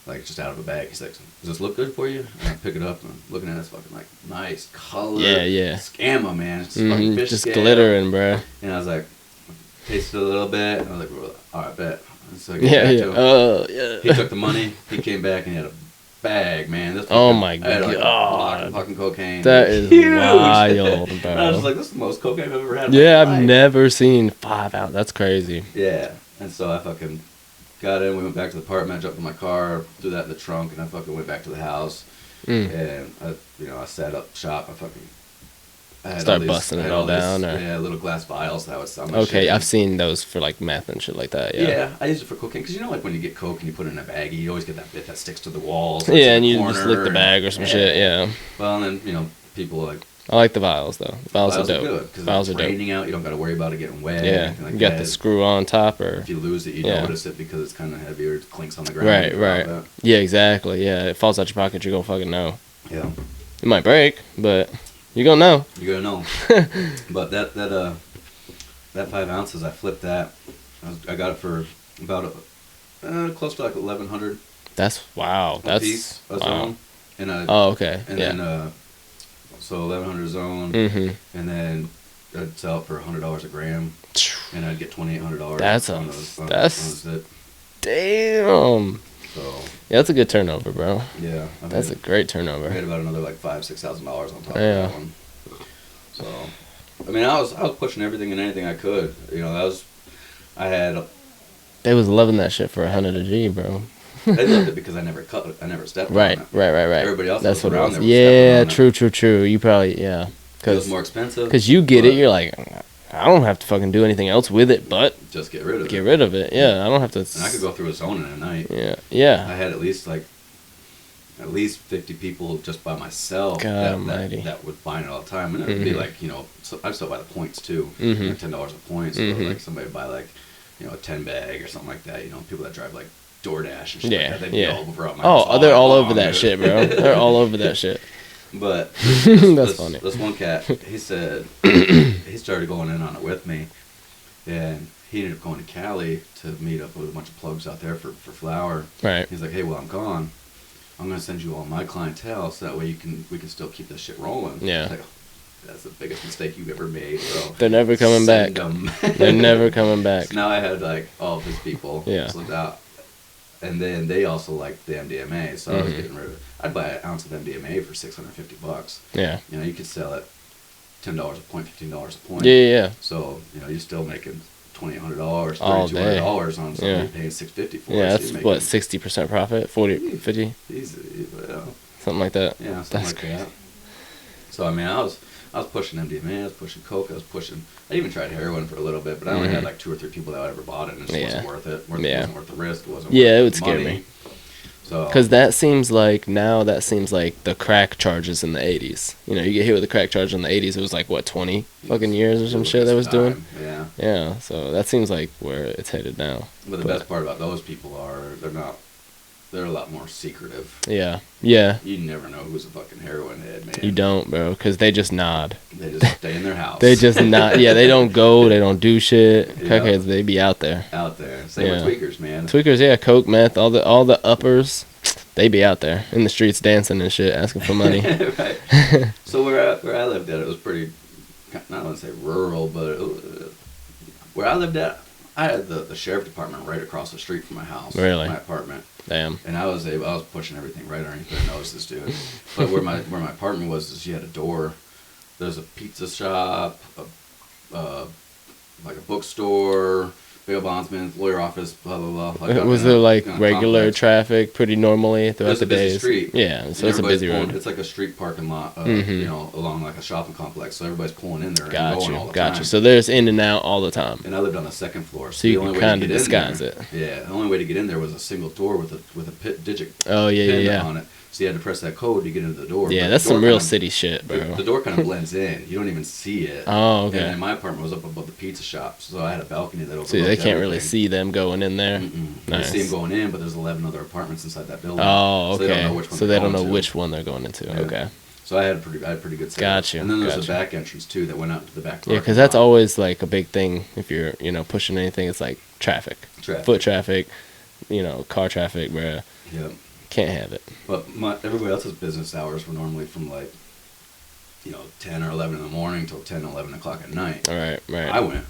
like just out of a bag. He's like, does this look good for you? And I pick it up, and I'm looking at it, it's fucking like nice color. Yeah. Scammer, man. It's fucking fish Just scale. glittering, bro. And I was like, tasted it a little bit, and I was like, well, all right, bet. And so I Yeah, back yeah. to him. Yeah. He took the money. He came back and he had a bag, man. This Oh fucking- my I had like a God. block of fucking cocaine. That is Huge. wild, bro. And I was like, this is the most cocaine I've ever had. In Yeah, my I've life. never seen 5 out. That's crazy. Yeah, and so I fucking got in. We went back to the apartment. I jumped in my car, threw that in the trunk, and I fucking went back to the house. And I set up shop. I had Start all busting I it had all these, down, or- yeah, little glass vials that I would sell my Okay, shit in. I've seen those for like meth and shit like that. Yeah. Yeah, I use it for cocaine because like when you get coke and you put it in a baggie, you always get that bit that sticks to the walls. Yeah, and you just lick the bag or some shit. Yeah. Well, and then people like I like the vials though. Vials are vials are dope. good because Vials it's are dope. raining out. You don't got to worry about it getting wet. or Yeah. anything like You got that. the screw on top, or If you lose it, you Yeah. notice it because it's kind of heavier. It clinks on the ground. right, You drop right. Yeah, exactly. Yeah, it falls out your pocket. You're gonna fucking know. it. Yeah, It might break, but you're gonna know. you gotta know. But that 5 ounces, I flipped that. I got it for about close to like 1,100 That's wow. a That's piece a wow. zone. And Oh, okay. and Yeah. then so 1,100 a zone, and then I'd sell it for $100 a gram, and I'd get $2,800. That's on a- those, that's- on those Damn. So Yeah, that's a good turnover, bro. yeah, That's a great I turnover. made about another like $5,000-$6,000 on top Yeah. of that one. So I mean, I was pushing everything and anything I could. You know, I had. They was loving that shit for 100 a G, bro. They loved it because I never stepped Right, on it. right. Everybody else That's that was what it around was. there was Yeah, stepping on true. You probably, yeah. It was more expensive. Because you get it, you're like, I don't have to fucking do anything else with it, but just get rid of it. Get rid of it, yeah. I don't have to. And I could go through a zone in a night. Yeah. I had at least 50 people just by myself that would find it all the time, and it would be like, you know, I still buy the points too, like $10 a point. So like somebody buy like, you know, a 10 bag or something like that. You know, people that drive like DoorDash and shit like that, they'd be all over my they're all over that shit, bro. They're all over that shit. But that's funny. This one cat, he said he started going in on it with me, and he ended up going to Cali to meet up with a bunch of plugs out there for flour. Right. He's like, hey, well, I'm gone. I'm gonna send you all my clientele, so that way we can still keep this shit rolling. Yeah. Like, that's the biggest mistake you've ever made, bro. They're never coming back. They're never coming back. So now I had like all of his people slipped out, and then they also liked the MDMA, so I was getting rid of it. I'd buy an ounce of MDMA for $650. Yeah. You know, you could sell it $10 a point, $15 a point. Yeah. So you know, you're still making $2,800, $3,200 on something you're paying $650 for. Yeah, so that's what 60% profit, 40, 50, easy, something like that. Yeah, something like that. So I mean, I was pushing MDMA, I was pushing coke, I even tried heroin for a little bit, but I only had like 2 or 3 people that ever bought it, and it just wasn't worth it. It wasn't worth the risk. It wasn't worth it would the scare money. me. So because that seems like the crack charges in the 80s. You know, you get hit with the crack charge in the 80s. It was like what 20 fucking years or some shit that was doing. Yeah. Yeah. So that seems like where it's headed now. But the best part about those people are they're a lot more secretive. Yeah. You never know who's a fucking heroin head, man. You don't, bro, because they just nod. They just stay in their house. They just nod. Yeah, they don't go. They don't do shit. Crackheads, they be out there. Same with tweakers, man. Tweakers, yeah, coke, meth, all the uppers, they be out there in the streets dancing and shit, asking for money. Right. So where I lived at, it was pretty, not want to say rural, but where I lived at, I had the sheriff department right across the street from my house. Really? My apartment. Damn. And I was pushing everything right underneath their noses, dude. But where my apartment was, is you had a door. There's a pizza shop, like a bookstore, bail bondsman, lawyer office, blah blah blah. Like was there like regular complex. Traffic pretty normally throughout the days? Street. Yeah, so it's a busy road. It's like a street parking lot, you know, along like a shopping complex. So everybody's pulling in there and going all the time. Gotcha. So there's in and out all the time. And I lived on the second floor, so you can kind of disguise it. Yeah, the only way to get in there was a single door with a digit pin on it. So you had to press that code to get into the door. Yeah, that's some real city shit, bro. The door kind of blends in. You don't even see it. Oh, okay. And my apartment was up above the pizza shop, so I had a balcony that overlooked they can't really see them going in there. Nice. They see them going in, but there's 11 other apartments inside that building. Oh, okay. So they don't know which one they're going into. Yeah. Okay. So I had pretty good setup. Gotcha. And then there's a back entrance too that went out to the back. Yeah, because that's always like a big thing if you're pushing anything. It's like traffic. Foot traffic, car traffic, bro. Yep. Can't have it. But everybody else's business hours were normally from like 10 or 11 in the morning till 10, 11 o'clock at night. All right. I went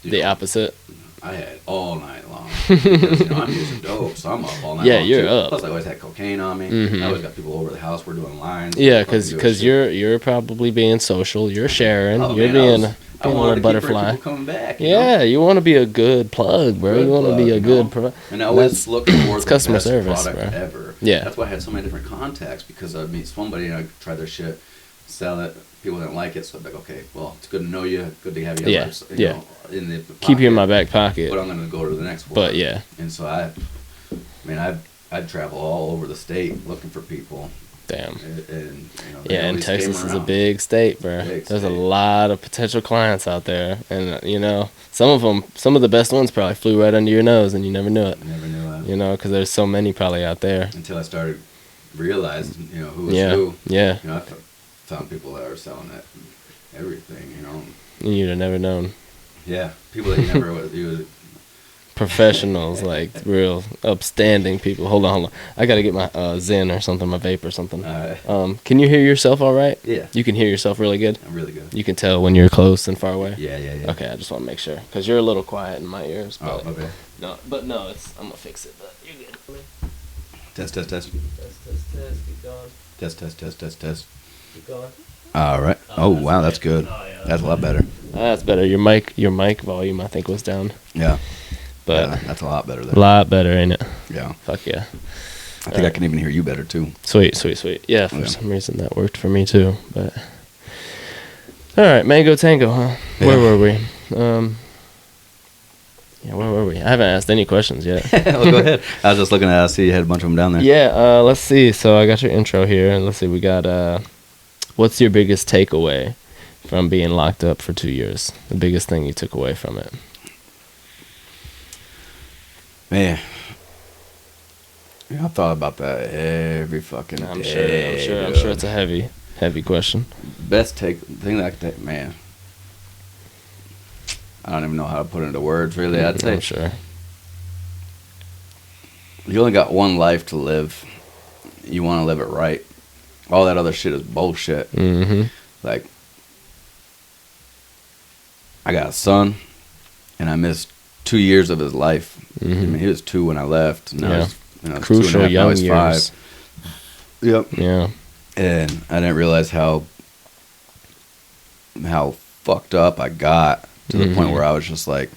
the opposite. I had all night long because I'm using dope, so I'm up all night. Yeah, long you're too. up. Plus, I always had cocaine on me. I always got people over the house. We're doing lines. Yeah, because you're probably being social. You're sharing. You're being a little butterfly. Coming back. You want to be a good plug, bro. You want to be a good. And I was looking for the customer best service, product bro. ever. Yeah, that's why I had so many different contacts because I'd meet somebody and I'd try their shit, sell it. People didn't like it, so I'd be like, okay, well, it's good to know you. Good to have you. In the pocket, keep you in my back pocket. But I'm going to go to the next one. But yeah. And so I'd travel all over the state looking for people. Damn. And Texas is a big state, bro. There's a lot of potential clients out there, and some of the best ones probably flew right under your nose, and you never knew it. Never knew that. Because there's so many probably out there. Until I started realizing, who was who. Yeah. I found people that are selling that everything, You'd have never known. Yeah, people that you never would. Professionals, like real upstanding people. Hold on. I gotta get my Zen or something, my vape or something. Can you hear yourself all right? Yeah. You can hear yourself really good? I'm really good. You can tell when you're close and far away? Yeah. Okay, I just want to make sure. Because you're a little quiet in my ears. But okay. No, I'm gonna fix it, but you're good. Test. Test. Keep going. Test. Keep going. All right. Oh, wow, that's good. Oh, yeah. That's a lot better. That's better. Your mic volume, I think, was down. Yeah. But Yeah, that's a lot better a there. lot better, ain't it? Yeah. Fuck yeah. I think I can even hear you better, too. Sweet. Yeah, for some reason that worked for me too. But all right, Mango Tango, huh? Yeah. Where were we? Yeah, where were we? I haven't asked any questions yet. Well, go ahead. I was just looking at it. I see you had a bunch of them down there. Yeah, let's see. So I got your intro here, and let's see. We got what's your biggest takeaway from being locked up for 2 years? The biggest thing you took away from it? Man. Yeah, I thought about that every fucking day. I'm sure it's a heavy question. Best thing that I could take, man. I don't even know how to put it into words, really. I'd say I'm sure. you only got one life to live. You want to live it right. All that other shit is bullshit. Mm-hmm. Like, I got a son, and I missed 2 years of his life. Mm-hmm. I mean, he was 2 when I left. Now he's, Crucial 2.5, now young he's years. 5. Yep. Yeah. And I didn't realize how fucked up I got to the point where I was just like,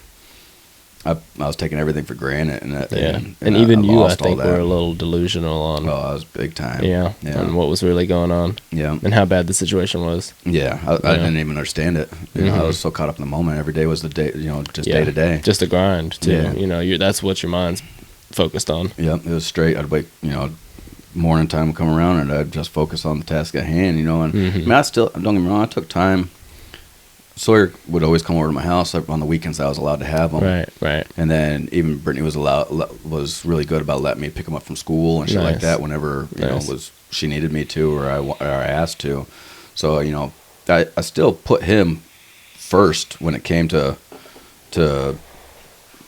I was taking everything for granted, and even you, I lost all think, that. were a little delusional on. Oh, I was big time. Yeah, on what was really going on. Yeah, and how bad the situation was. Yeah, I didn't even understand it. You know, I was so caught up in the moment. Every day was the day. You know, just day to day. Just a grind too. Yeah. You know, that's what your mind's focused on. Yep, it was straight. I'd wake, morning time would come around, and I'd just focus on the task at hand. And I mean, I still, don't get me wrong, I took time. Sawyer would always come over to my house on the weekends. I was allowed to have him. Right. And then even Brittany was really good about letting me pick him up from school and shit like that whenever she needed me to or I asked to. So I still put him first when it came to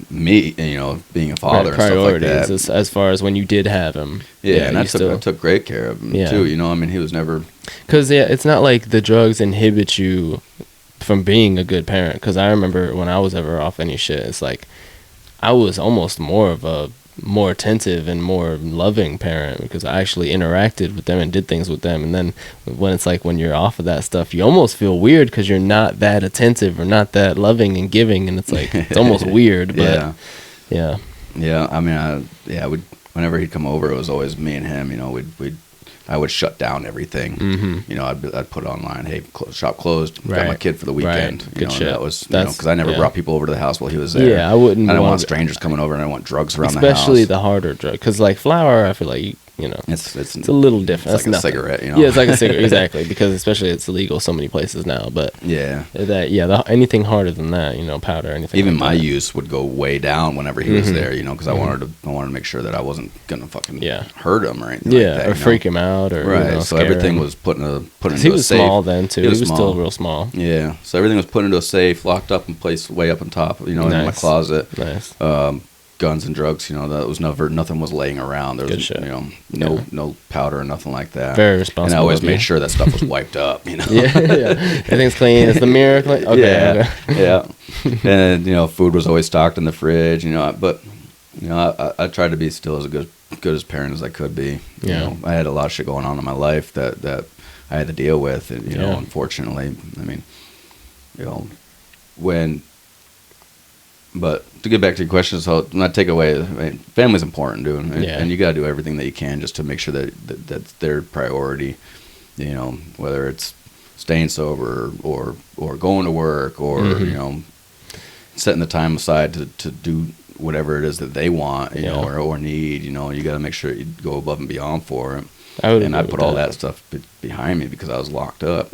me, being a father and stuff like that. As far as when you did have him. Yeah, and I took great care of him too. I mean, he was never. Because it's not like the drugs inhibit you from being a good parent. Because I remember when I was ever off any shit, it's like I was almost more attentive and more loving parent because I actually interacted with them and did things with them. And then when you're off of that stuff, you almost feel weird because you're not that attentive or not that loving and giving, and it's like it's almost weird. But yeah. I mean, whenever he'd come over, it was always me and him. I would shut down everything. Mm-hmm. I'd put online, hey, shop closed. Got my kid for the weekend. Right. Good shit. That was because I never brought people over to the house while he was there. Yeah, I didn't want strangers coming over, and I didn't want drugs around the house. Especially the harder drug, because like flour, I feel like it's a little different. It's like a cigarette, Yeah, it's like a cigarette, exactly. Because especially it's illegal so many places now. But anything harder than that, powder, anything. Even like my that. use would go way down whenever he was there, because I wanted to make sure that I wasn't gonna fucking hurt him or anything. like that, or freak him out or right. So everything was put into a safe. He was small then too. He was still real small. Yeah. So everything was put into a safe, locked up and placed way up on top. In my closet. Nice. Guns and drugs, that was nothing was laying around. There was, no powder or nothing like that. Very responsible. And I always made sure that stuff was wiped up, Yeah. Everything's clean. Is the mirror clean? Okay. Yeah. And, food was always stocked in the fridge, but, I tried to be still as good as parent as I could be. I had a lot of shit going on in my life that I had to deal with, and, unfortunately, I mean, But to get back to your question, so not take away, family's important, dude, and you got to do everything that you can just to make sure that's their priority. Whether it's staying sober or going to work or setting the time aside to do whatever it is that they want, or need. You got to make sure you go above and beyond for it. I put all that stuff behind me because I was locked up.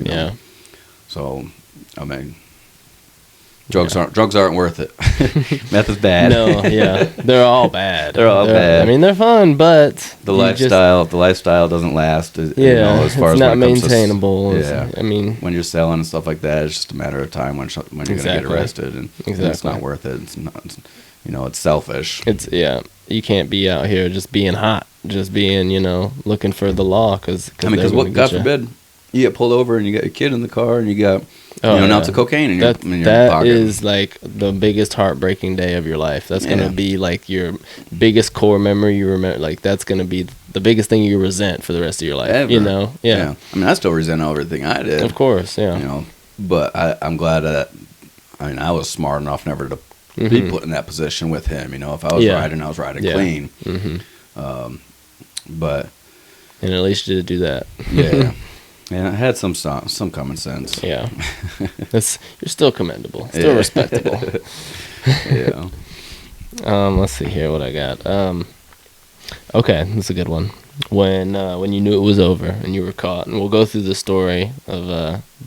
So I mean. Drugs aren't worth it. Meth is bad. No, they're all bad. They're bad. I mean, they're fun, but the lifestyle doesn't last. As far it's as not maintainable. I mean, when you're selling and stuff like that, it's just a matter of time when you're going to get arrested, and it's not worth it. It's not. It's selfish. You can't be out here just being hot, just being looking for the law because what, God forbid, you get pulled over and you got your kid in the car and you got. An ounce of cocaine in your pocket. That is like the biggest heartbreaking day of your life. That's gonna be like your biggest core memory you remember. Like that's gonna be the biggest thing you resent for the rest of your life. Ever. You know, yeah. I mean, I still resent everything I did. Of course, yeah. You know, but I'm glad that. I mean, I was smart enough never to be put in that position with him. You know, if I was riding, I was riding clean. But and at least you did do that. Yeah. And I had some common sense. Yeah. You're still commendable. Still respectable. Yeah. Let's see here what I got. Okay, that's a good one. When you knew it was over and you were caught, and we'll go through the story of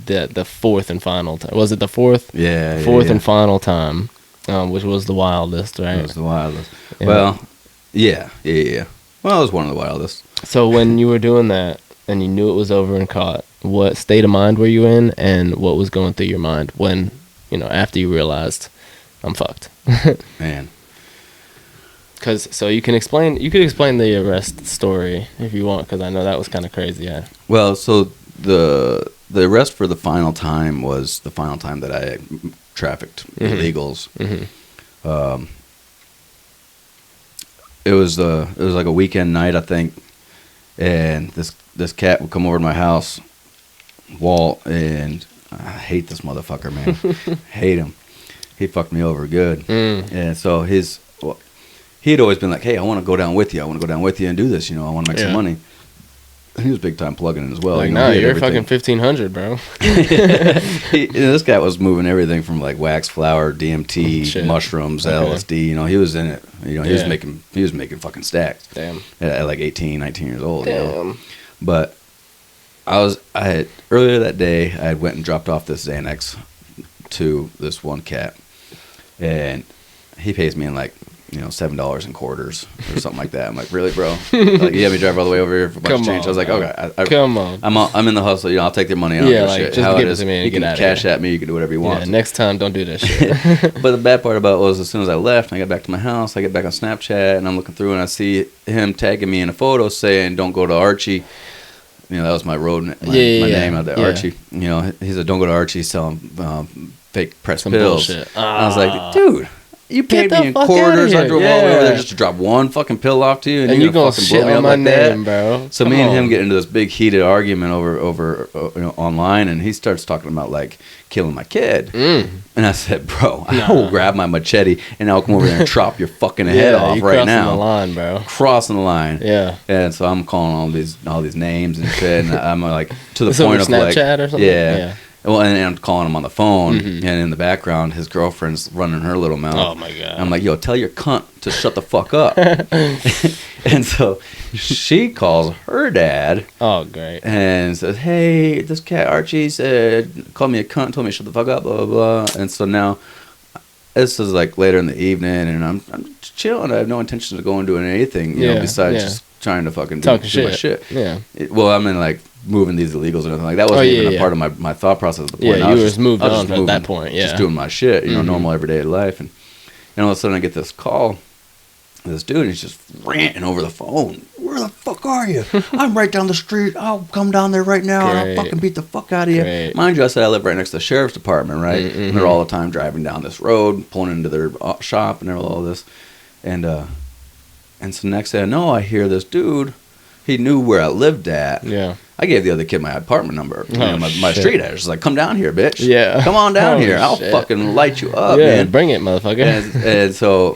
the fourth and final time. Was it the fourth? Yeah. Fourth and final time, which was the wildest, right? It was the wildest. Yeah. Well, yeah. Well, it was one of the wildest. So when you were doing that and you knew it was over and caught, what state of mind were you in, and what was going through your mind when, after you realized I'm fucked? Man. So you could explain the arrest story if you want, because I know that was kind of crazy. Yeah. Well, so the arrest for the final time was the final time that I trafficked illegals. It was like a weekend night, I think, and this cat would come over to my house, Walt, and I hate this motherfucker, man. Hate him. He fucked me over good. And so he'd always been like, hey, I want to go down with you. I want to go down with you and do this. I want to make some money. He was big time plugging in as well. Like, no, you're fucking 1,500, bro. This guy was moving everything from like wax flower, DMT, mushrooms, LSD. He was in it. He was making fucking stacks. Damn. At like 18, 19 years old. Damn. But I had earlier that day, I had went and dropped off this Xanax to this one cat, and he pays me in like $7 in quarters or something like that. I'm like, really, bro? Like, you had me drive all the way over here for a bunch of change. I was like, okay, come on. I'm in the hustle. I'll take their money. I don't give a shit. Just how give it it is. to me and you get can out of cash here. at me. You can do whatever you want. Yeah, next time, don't do that shit. But the bad part about it was, as soon as I left, I got back to my house. I get back on Snapchat, and I'm looking through, and I see him tagging me in a photo saying, "Don't go to Archie." That was my road, my name out there, Archie. He said, "Don't go to Archie selling fake press pills." Bullshit. I was like, dude. You paid me in quarters. I drove all the way over there just to drop one fucking pill off to you, and you're gonna fucking blow me up like that, bro. So me and him get into this big heated argument over online, and he starts talking about like killing my kid. And I said, bro, I will grab my machete and I'll come over there and chop your fucking head off right now. Crossing the line, bro. Crossing the line. Yeah. And so I'm calling all these names and shit, and I'm like to the point of Snapchat or something. Yeah. Well, and I'm calling him on the phone, and in the background, his girlfriend's running her little mouth. Oh, my God. I'm like, yo, tell your cunt to shut the fuck up. And so she calls her dad. Oh, great. And says, hey, this cat Archie said, called me a cunt, told me to shut the fuck up, blah, blah, blah. And so now, this is like later in the evening, and I'm chilling. I have no intention of going and doing anything, besides just trying to fucking do my shit. Yeah. I'm in like moving these illegals and everything like that. Wasn't even a part of my thought process at the point. Yeah, you was moved on at that point. Yeah, just doing my shit, normal everyday life, and all of a sudden I get this call. This dude is just ranting over the phone. Where the fuck are you? I'm right down the street. I'll come down there right now and I'll fucking beat the fuck out of you. Great. Mind you, I said I live right next to the sheriff's department, right? And they're all the time driving down this road, pulling into their shop and all this. And so next thing I know, I hear this dude. He knew where I lived at. Yeah. I gave the other kid my apartment number, my street address. Just like, come down here, bitch. Yeah. Come on down here. I'll fucking light you up, man. Bring it, motherfucker. And so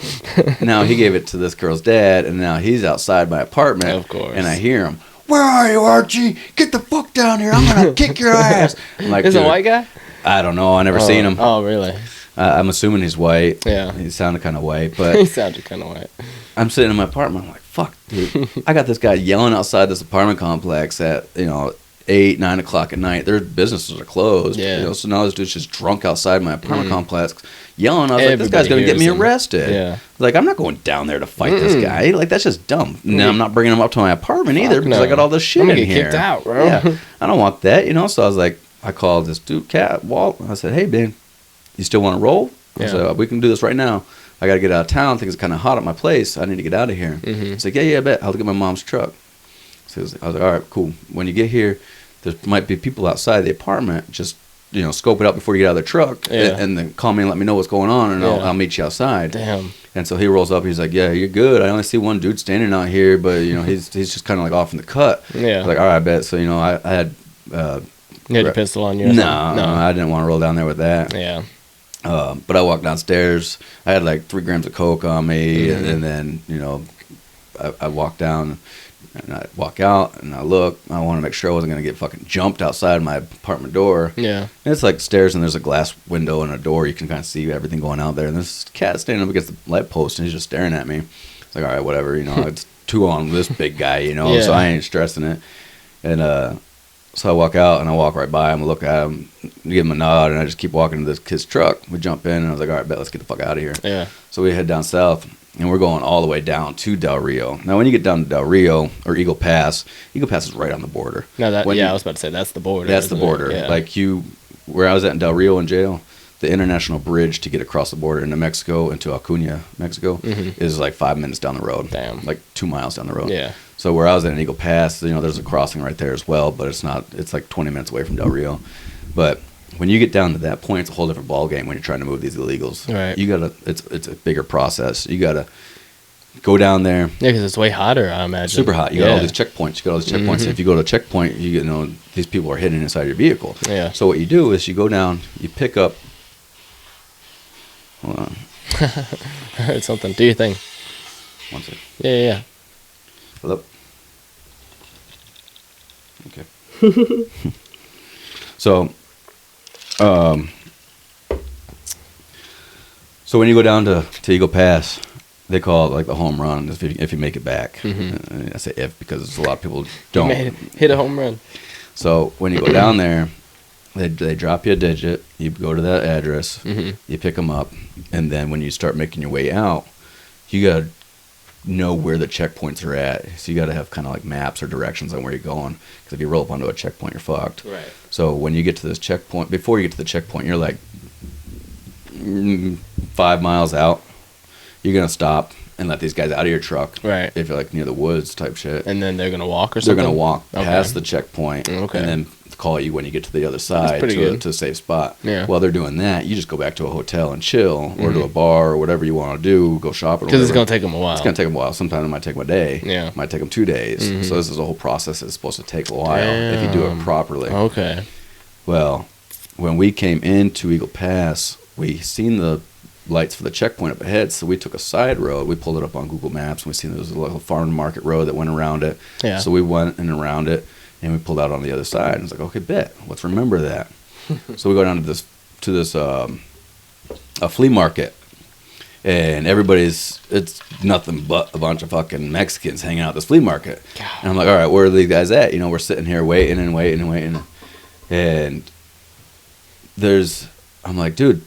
now he gave it to this girl's dad, and now he's outside my apartment. Of course. And I hear him, where are you, Archie? Get the fuck down here. I'm going to kick your ass. I'm like, is it a white guy? I don't know. I never seen him. Oh, really? I'm assuming he's white. Yeah. He sounded kind of white, but he sounded kind of white. I'm sitting in my apartment. I'm like, fuck, dude. I got this guy yelling outside this apartment complex at 8, 9 o'clock at night. Their businesses are closed. Yeah. So now this dude's just drunk outside my apartment complex, yelling. I was like, this guy's gonna get me arrested. Yeah. Like, I'm not going down there to fight this guy. Like, that's just dumb. Now I'm not bringing him up to my apartment either because I got all this shit in here. I'm gonna get kicked out, bro. Yeah. I don't want that. So I was like, I called this dude, Walt. I said, hey, man, you still want to roll? I said, we can do this right now. I got to get out of town. I think it's kind of hot at my place. I need to get out of here. He's like, yeah, I bet. I'll get my mom's truck. So I was like, all right, cool. When you get here, there might be people outside the apartment. Just scope it out before you get out of the truck, Yeah. and then call me and let me know what's going on, and Yeah. I'll meet you outside. Damn. And so he rolls up. He's like, "Yeah, you're good. I only see one dude standing out here, but he's just kind of like off in the cut." Yeah. I was like, "All right, I bet." So I had You had your pistol on you? Or no, something? I didn't want to roll down there with that. Yeah. But I walked downstairs. I had like 3 grams of coke on me, Mm-hmm. and then I walked down. And I walk out and I look. I want to make sure I wasn't going to get fucking jumped outside my apartment door. Yeah. And it's like stairs and there's a glass window and a door. You can kind of see everything going out there. And this cat standing up against the light post and he's just staring at me. It's like, all right, whatever. It's 2 on this big guy, Yeah. so I ain't stressing it. And so I walk out and I walk right by him, look at him, give him a nod, and I just keep walking to this kid's truck. We jump in and I was like, all right, bet, let's get the fuck out of here. Yeah. So we head down south. And we're going all the way down to Del Rio. Now, when you get down to Del Rio or Eagle Pass is right on the border. No, I was about to say that's the border. That's the isn't it? border. Yeah. Like where I was at in Del Rio in jail, the international bridge to get across the border into Mexico, into Acuña, Mexico, is like 5 minutes down the road. Damn. Like 2 miles down the road. Yeah. So where I was at in Eagle Pass, there's a crossing right there as well, but it's like 20 minutes away from Del Rio. But when you get down to that point, it's a whole different ball game when you're trying to move these illegals. Right. It's a bigger process. You gotta go down there. Yeah, because it's way hotter, I imagine. Super hot. You got all these checkpoints. If you go to a checkpoint, these people are hidden inside your vehicle. Yeah. So what you do is you go down, you pick up. Hold on. I heard something. Do your thing. One second. Yeah. Hello. Okay. So when you go down to Eagle Pass, they call it like the home run if you make it back. I say if because a lot of people don't Hit a home run. So when you go down there, they drop you a digit. You go to that address. You pick them up, and then when you start making your way out, you gotta know where the checkpoints are at. So you gotta have kind of like maps or directions on where you're going. Because if you roll up onto a checkpoint, you're fucked. Right. So when you get to this checkpoint, before you get to the checkpoint, you're like 5 miles out. You're gonna stop and let these guys out of your truck. Right. If you're like near the woods type shit. And then they're gonna walk or They're something. gonna walk past Okay. the checkpoint. Okay. And then call you when you get to the other side pretty good. to a safe spot. Yeah. While they're doing that, you just go back to a hotel and chill, or to a bar or whatever you want to do. Go shopping. Because it's gonna take them a while. It's gonna take them a while. Sometimes it might take them a day. Yeah. It might take them 2 days. So this is a whole process that's supposed to take a while if you do it Damn. properly. Okay. Well, when we came into Eagle Pass, we seen the lights for the checkpoint up ahead, so we took a side road. We pulled it up on Google Maps, and we seen there was a little farm market road that went around it. Yeah. So we went and around it, and we pulled out on the other side. And it's like, okay, bet. Let's remember that. So we go down to this a flea market, and it's nothing but a bunch of fucking Mexicans hanging out at this flea market. God. And I'm like, all right, where are these guys at? We're sitting here waiting and waiting and waiting, and I'm like, dude,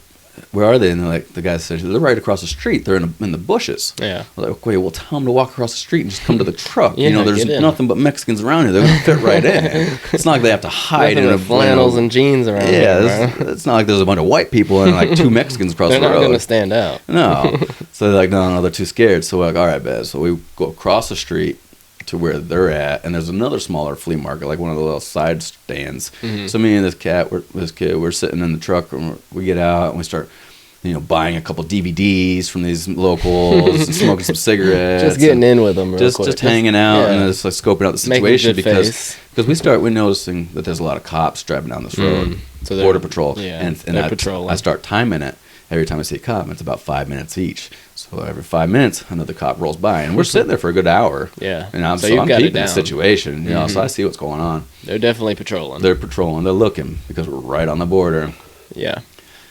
where are they? And they're like, the guy said, they're right across the street. They're in the bushes. Yeah. I was like, okay, well, tell them to walk across the street and just come to the truck. Yeah, There's get in. nothing but Mexicans around here. They're going to fit right in. It's not like they have to hide Nothing in a but flannels and jeans around. Yeah, here, bro. it's not like there's a bunch of white people and like 2 Mexicans across They're the not road. gonna stand out. No. So they're like, no, they're too scared. So we're like, all right, bet. So we go across the street to where they're at, and there's another smaller flea market, like one of the little side stands. So me and this kid, we're sitting in the truck, and we get out, and we start, buying a couple DVDs from these locals, and smoking some cigarettes. Just getting in with them real Just quick. hanging out, Yeah. and just like scoping out the Making a situation good because face. we're noticing that there's a lot of cops driving down this road. So they're- Border Patrol. yeah, and they're patrolling. I start timing it. Every time I see a cop, it's about 5 minutes each. So every 5 minutes, another cop rolls by, and we're sitting there for a good hour. Yeah. And I'm So you've got it keeping the down. situation, so I see what's going on. They're definitely patrolling. They're patrolling, they're looking because we're right on the border. Yeah.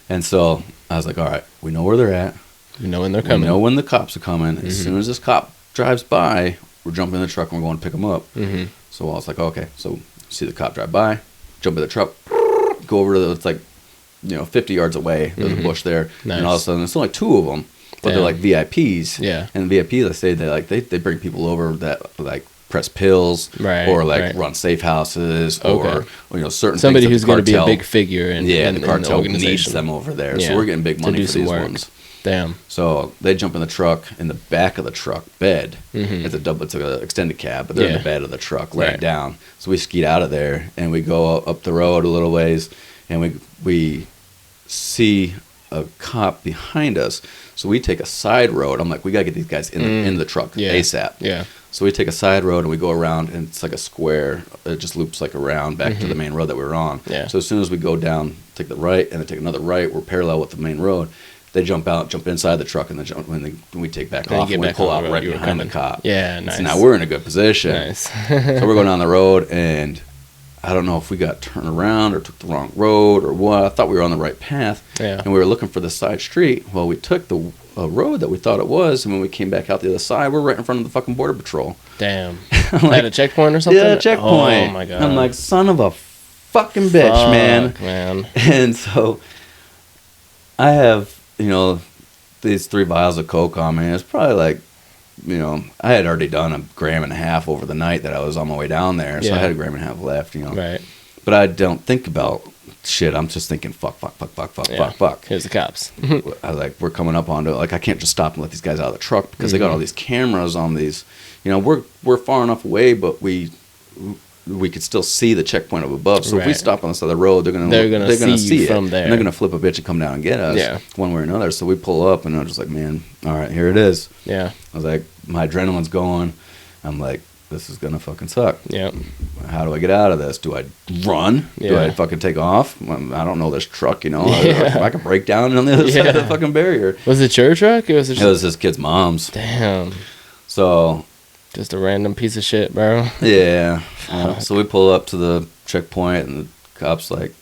And so I was like, all right, we know where they're at. You know when they're coming. We know when the cops are coming. As soon as this cop drives by, we're jumping in the truck and we're going to pick him up. So I was like, okay, so see the cop drive by, jump in the truck, go over to it's like 50 yards away. There's a bush there, Nice. and all of a sudden, it's only 2 of them, but they're Damn. like VIPs. Yeah. And VIPs, I say they bring people over that like press pills, Right, or like right. run safe houses, Okay. or certain Somebody things who's that going to be a cartel- big figure in the the cartel organization. needs them over there, Yeah. so we're getting big To money do for some these work. ones. Damn. So they jump in the truck. In the back of the truck bed, it's an extended cab, but they're in Yeah. the bed of the truck, laying Right. down. So we skeet out of there and we go up the road a little ways, and we see a cop behind us, so we take a side road. I'm like, we gotta get these guys in the truck ASAP. Yeah. So we take a side road and we go around, and it's like a square. It just loops like around back to the main road that we were on. Yeah. So as soon as we go down, take the right, and then take another right, we're parallel with the main road. They jump inside the truck, and then when we take back off, and we pull out right behind the cop. Yeah, nice. So now we're in a good position. Nice. So we're going down the road, and I don't know if we got turned around or took the wrong road or what. I thought we were on the right path. Yeah. And we were looking for the side street. Well, we took the road that we thought it was, and when we came back out the other side, we're right in front of the fucking border patrol. Damn. Like, at a checkpoint or something? Yeah, a checkpoint. Oh, my God. I'm like, son of a fucking bitch, man. And so I have, these 3 vials of Coke on me. It's probably like, I had already done 1.5 grams over the night that I was on my way down there. So I had 1.5 grams left, Right. But I don't think about shit. I'm just thinking, fuck. Here's the cops. I was like, we're coming up onto it. Like, I can't just stop and let these guys out of the truck because they got all these cameras on these. We're far enough away, but we could still see the checkpoint up above. So if we stop on the side of the road, they're gonna see it from there, and they're gonna flip a bitch and come down and get us, one way or another. So we pull up, and I'm just like, man, all right, here it is. Yeah. I was like, my adrenaline's going. I'm like, this is gonna fucking suck. Yeah. How do I get out of this? Do I run? Yeah. Do I fucking take off? I don't know this truck, I can break down on the other side of the fucking barrier. Was it your truck? It was this kid's mom's. Damn. So just a random piece of shit, bro. Yeah. So we pull up to the checkpoint, and the cop's like,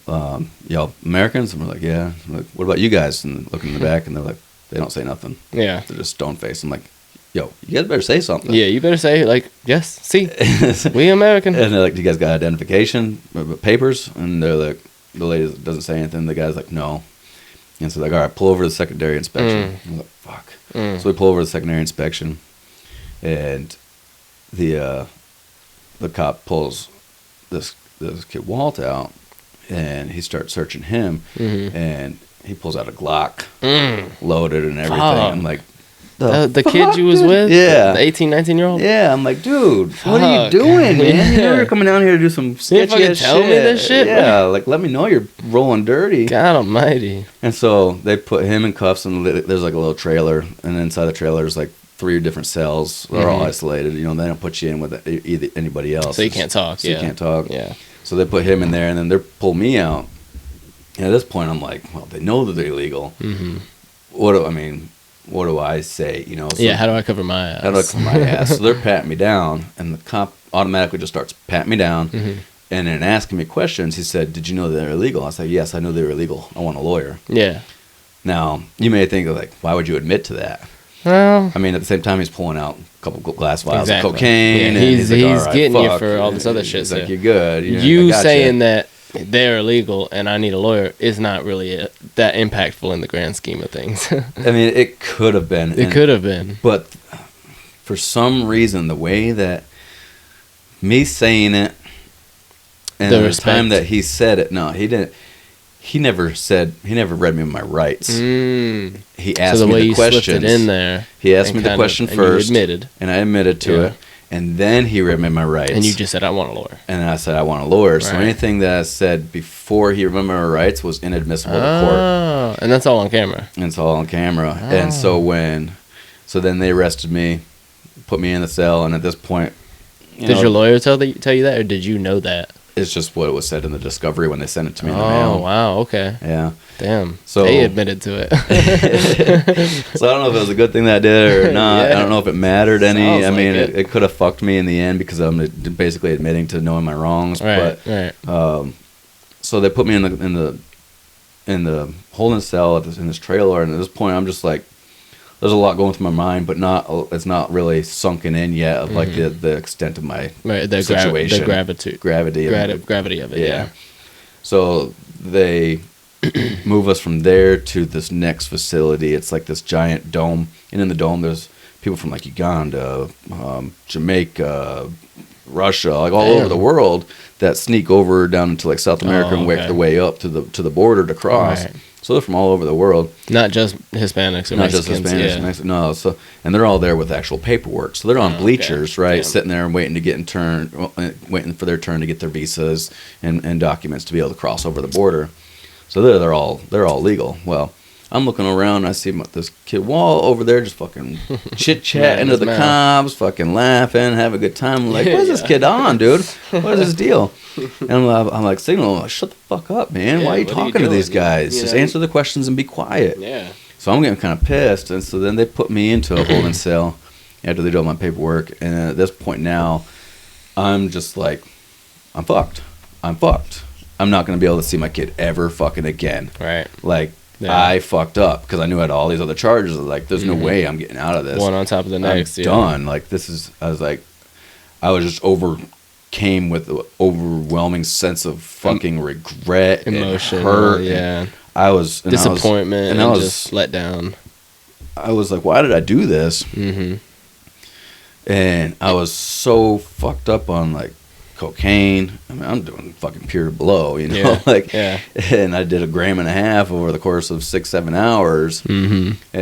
y'all Americans? And we're like, yeah. I'm like, what about you guys? And look in the back, and they're like, they don't say nothing. Yeah. They're just stone faced. I'm like, yo, you guys better say something. Yeah, you better say, like, yes, see, we American. And they're like, you guys got identification papers? And they're like, the lady doesn't say anything. The guy's like, no. And so they're like, all right, pull over to the secondary inspection. I'm like, fuck. So we pull over to the secondary inspection, and the cop pulls this kid Walt out, and he starts searching him, and he pulls out a Glock, loaded and everything. I'm like, the kid you was with? Yeah. The 18, 19-year-old? Yeah, I'm like, dude, what are you doing, man? You know you're coming down here to do some sketchy ass shit. Tell me this shit? Yeah, like, let me know you're rolling dirty. God almighty. And so they put him in cuffs, and there's like a little trailer, and inside the trailer there's like 3 different cells. They're all isolated. They don't put you in with anybody else. So you can't talk. So you can't talk. Yeah. So they put him in there, and then they pull me out. And at this point, I'm like, well, they know that they're illegal. What do I say? So how do I cover my ass? How do I cover my ass? So they're patting me down, and the cop automatically just starts patting me down, and then asking me questions. He said, "Did you know they're illegal?" I said, "Yes, I knew they were illegal. I want a lawyer." Yeah. Now you may think like, why would you admit to that? Well, I mean, at the same time, he's pulling out a couple glass vials exactly. of cocaine. Yeah, and he's like, all right, getting fuck. you for all this other shit. He's So like, you're good. You saying that they're illegal and I need a lawyer is not really that impactful in the grand scheme of things. I mean, it could have been. It could have been. But for some reason, the way that me saying it and the time that he said it, no, he didn't. He never read me my rights. He asked so the me way the you questions. slipped it in there. He asked me the question first. You admitted. And I admitted to it. And then he read me my rights. And you just said, I want a lawyer. And I said, I want a lawyer. Right. So anything that I said before he read my rights was inadmissible to court. And that's all on camera. And it's all on camera. Oh. And so then they arrested me, put me in the cell, and at this point... Did your lawyer tell you that, or did you know that? It's just what it was said in the discovery when they sent it to me in the mail. Oh, wow, okay. Yeah. Damn. So they admitted to it. So I don't know if it was a good thing that I did or not. Yeah. I don't know if it mattered any. Sounds I mean, like it could have fucked me in the end because I'm basically admitting to knowing my wrongs. Right, but, so they put me in the holding cell in this trailer, and at this point, I'm just like, there's a lot going through my mind, but it's not really sunken in yet of like the extent of my situation. The gravity of it. Yeah. So they move us from there to this next facility. It's like this giant dome, and in the dome there's people from like Uganda, Jamaica, Russia, like all over the world that sneak over down into like South America and work their way up to the border to cross. Right. So they're from all over the world. Not just Hispanics or Not Mexicans. just Hispanics, no. So, and they're all there with actual paperwork. So they're on bleachers, right, sitting there and waiting for their turn to get their visas and documents to be able to cross over the border. So they're all legal. Well, I'm looking around and I see this kid Wall over there just fucking chit-chatting to the cops, fucking laughing, having a good time. I'm like, what's this kid on, dude? What is his deal? And I'm like, Signal, shut the fuck up, man. Why are you talking to these guys? Just answer the questions and be quiet. Yeah. So I'm getting kind of pissed. And so then they put me into a holding cell after they do all my paperwork. And at this point now, I'm just like, I'm fucked. I'm not going to be able to see my kid ever fucking again. Right. Like, I fucked up because I knew I had all these other charges. Like, there's no way I'm getting out of this. One on top of the next. I'm done. Like, I was just overcame with the overwhelming sense of fucking regret, emotion, and hurt. Yeah. And I was disappointment and just let down. I was like, why did I do this? Mm-hmm. And I was so fucked up on like cocaine. I mean, I'm doing fucking pure blow, you know, and I did 1.5 grams over the course of 6-7 hours. Mm-hmm.